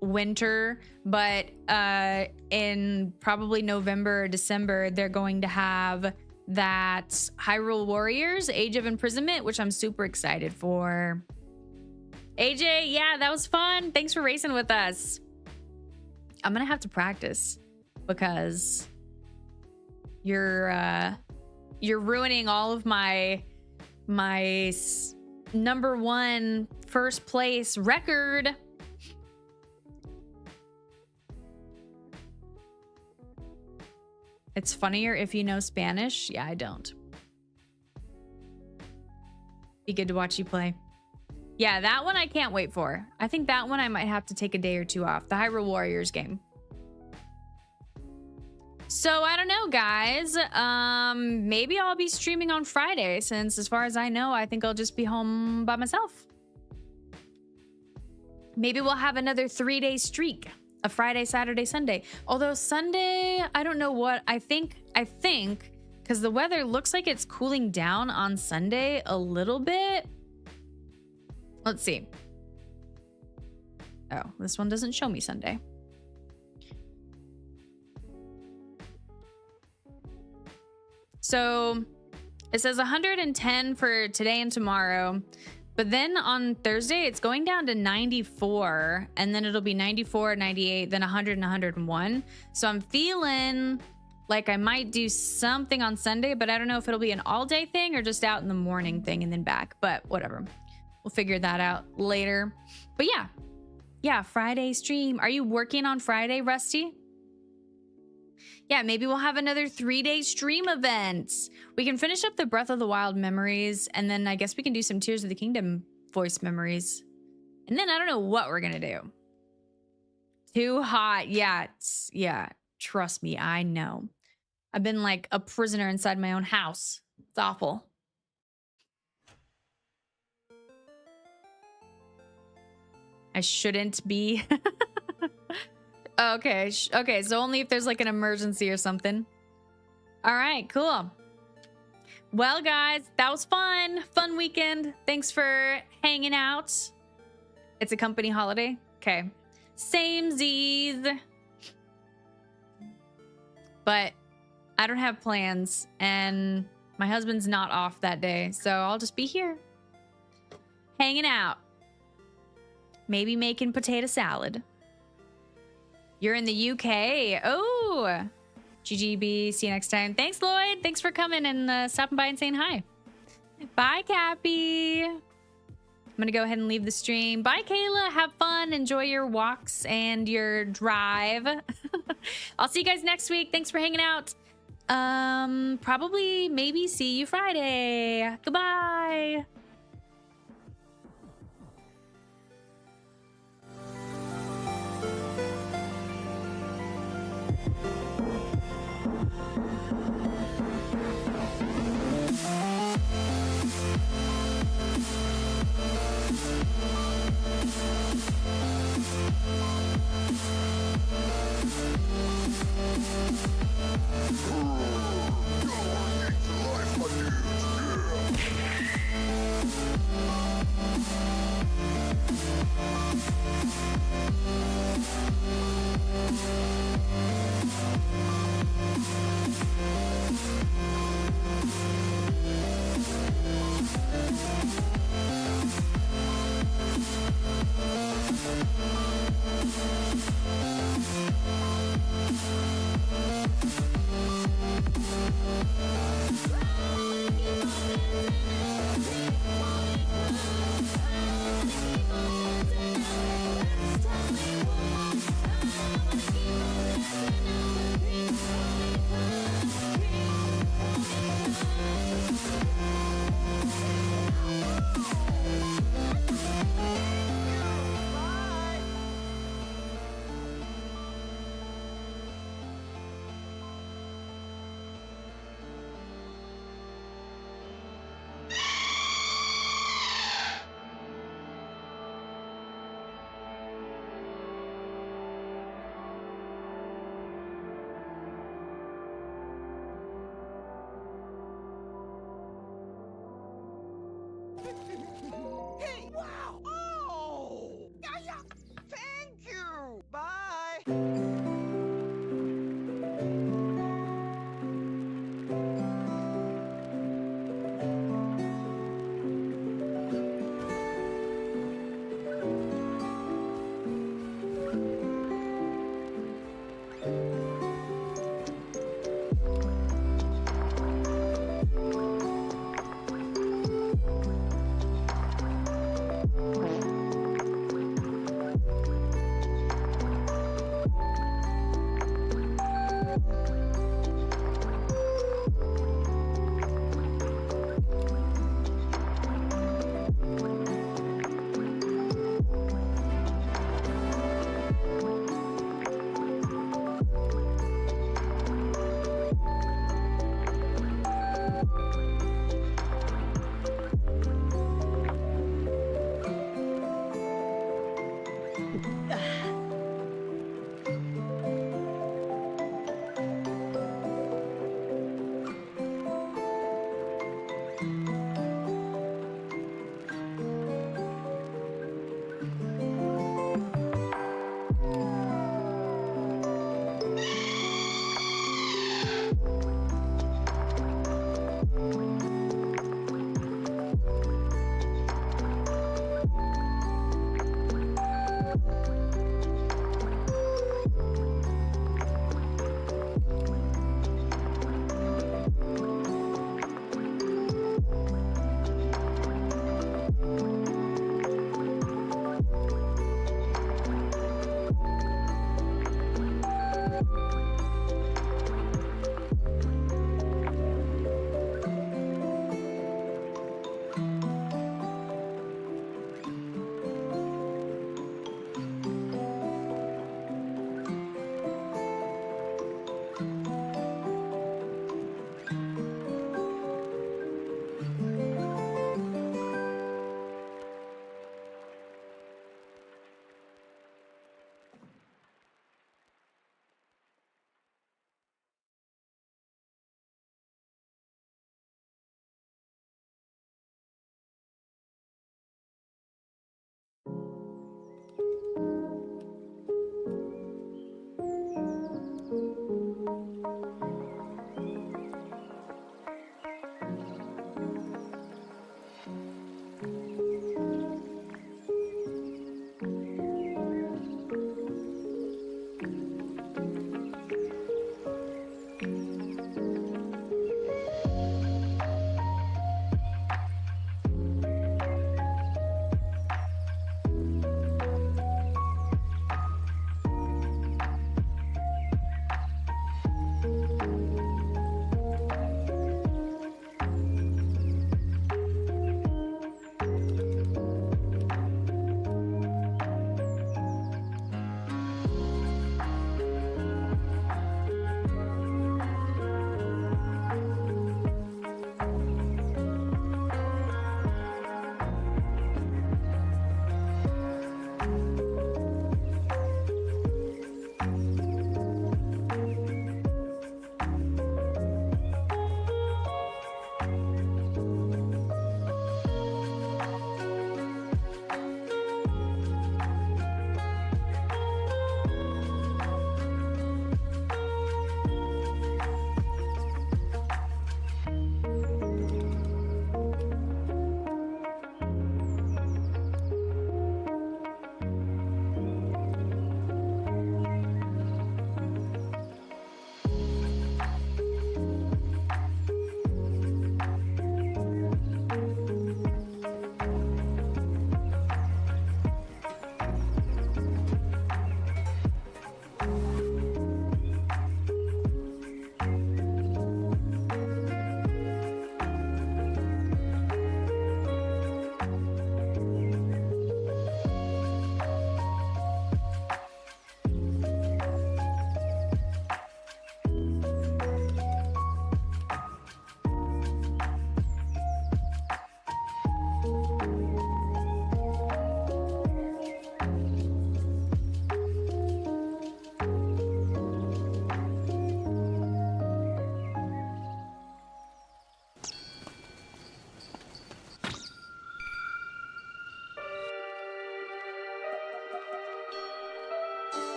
winter, but in probably November or December, they're going to have that Hyrule Warriors Age of Imprisonment, which I'm super excited for. AJ, yeah, that was fun. Thanks for racing with us. I'm gonna have to practice because you're ruining all of my number one first place record. It's funnier if you know Spanish. Yeah, I don't. Be good to watch you play. Yeah, that one I can't wait for. I think that one I might have to take a day or two off. The Hyrule Warriors game. So I don't know, guys. Maybe I'll be streaming on Friday, since as far as I know, I think I'll just be home by myself. Maybe we'll have another 3-day streak. A Friday, Saturday, Sunday. Although Sunday, I don't know what. I think, because the weather looks like it's cooling down on Sunday a little bit. Let's see. Oh, this one doesn't show me Sunday. So it says 110 for today and tomorrow. But then on Thursday, it's going down to 94, and then it'll be 94, 98, then 100 and 101. So I'm feeling like I might do something on Sunday, but I don't know if it'll be an all-day thing or just out in the morning thing and then back. But whatever. We'll figure that out later. But yeah. Yeah, Friday stream. Are you working on Friday, Rusty? Yeah, maybe we'll have another 3-day stream event. We can finish up the Breath of the Wild memories, and then I guess we can do some Tears of the Kingdom voice memories. And then I don't know what we're gonna do. Too hot. Yeah, yeah. Trust me, I know. I've been like a prisoner inside my own house. It's awful. I shouldn't be. Okay, okay, so only if there's like an emergency or something. All right, cool. Well, guys, that was fun. Fun weekend. Thanks for hanging out. It's a company holiday. Okay. Samesies. But I don't have plans, and my husband's not off that day, so I'll just be here. Hanging out. Maybe making potato salad. You're in the UK. Oh, GGB. See you next time. Thanks, Lloyd. Thanks for coming and stopping by and saying hi. Bye, Cappy. I'm going to go ahead and leave the stream. Bye, Kayla. Have fun. Enjoy your walks and your drive. I'll see you guys next week. Thanks for hanging out. Probably, maybe see you Friday. Goodbye. Life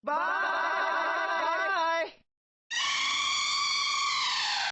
Bye!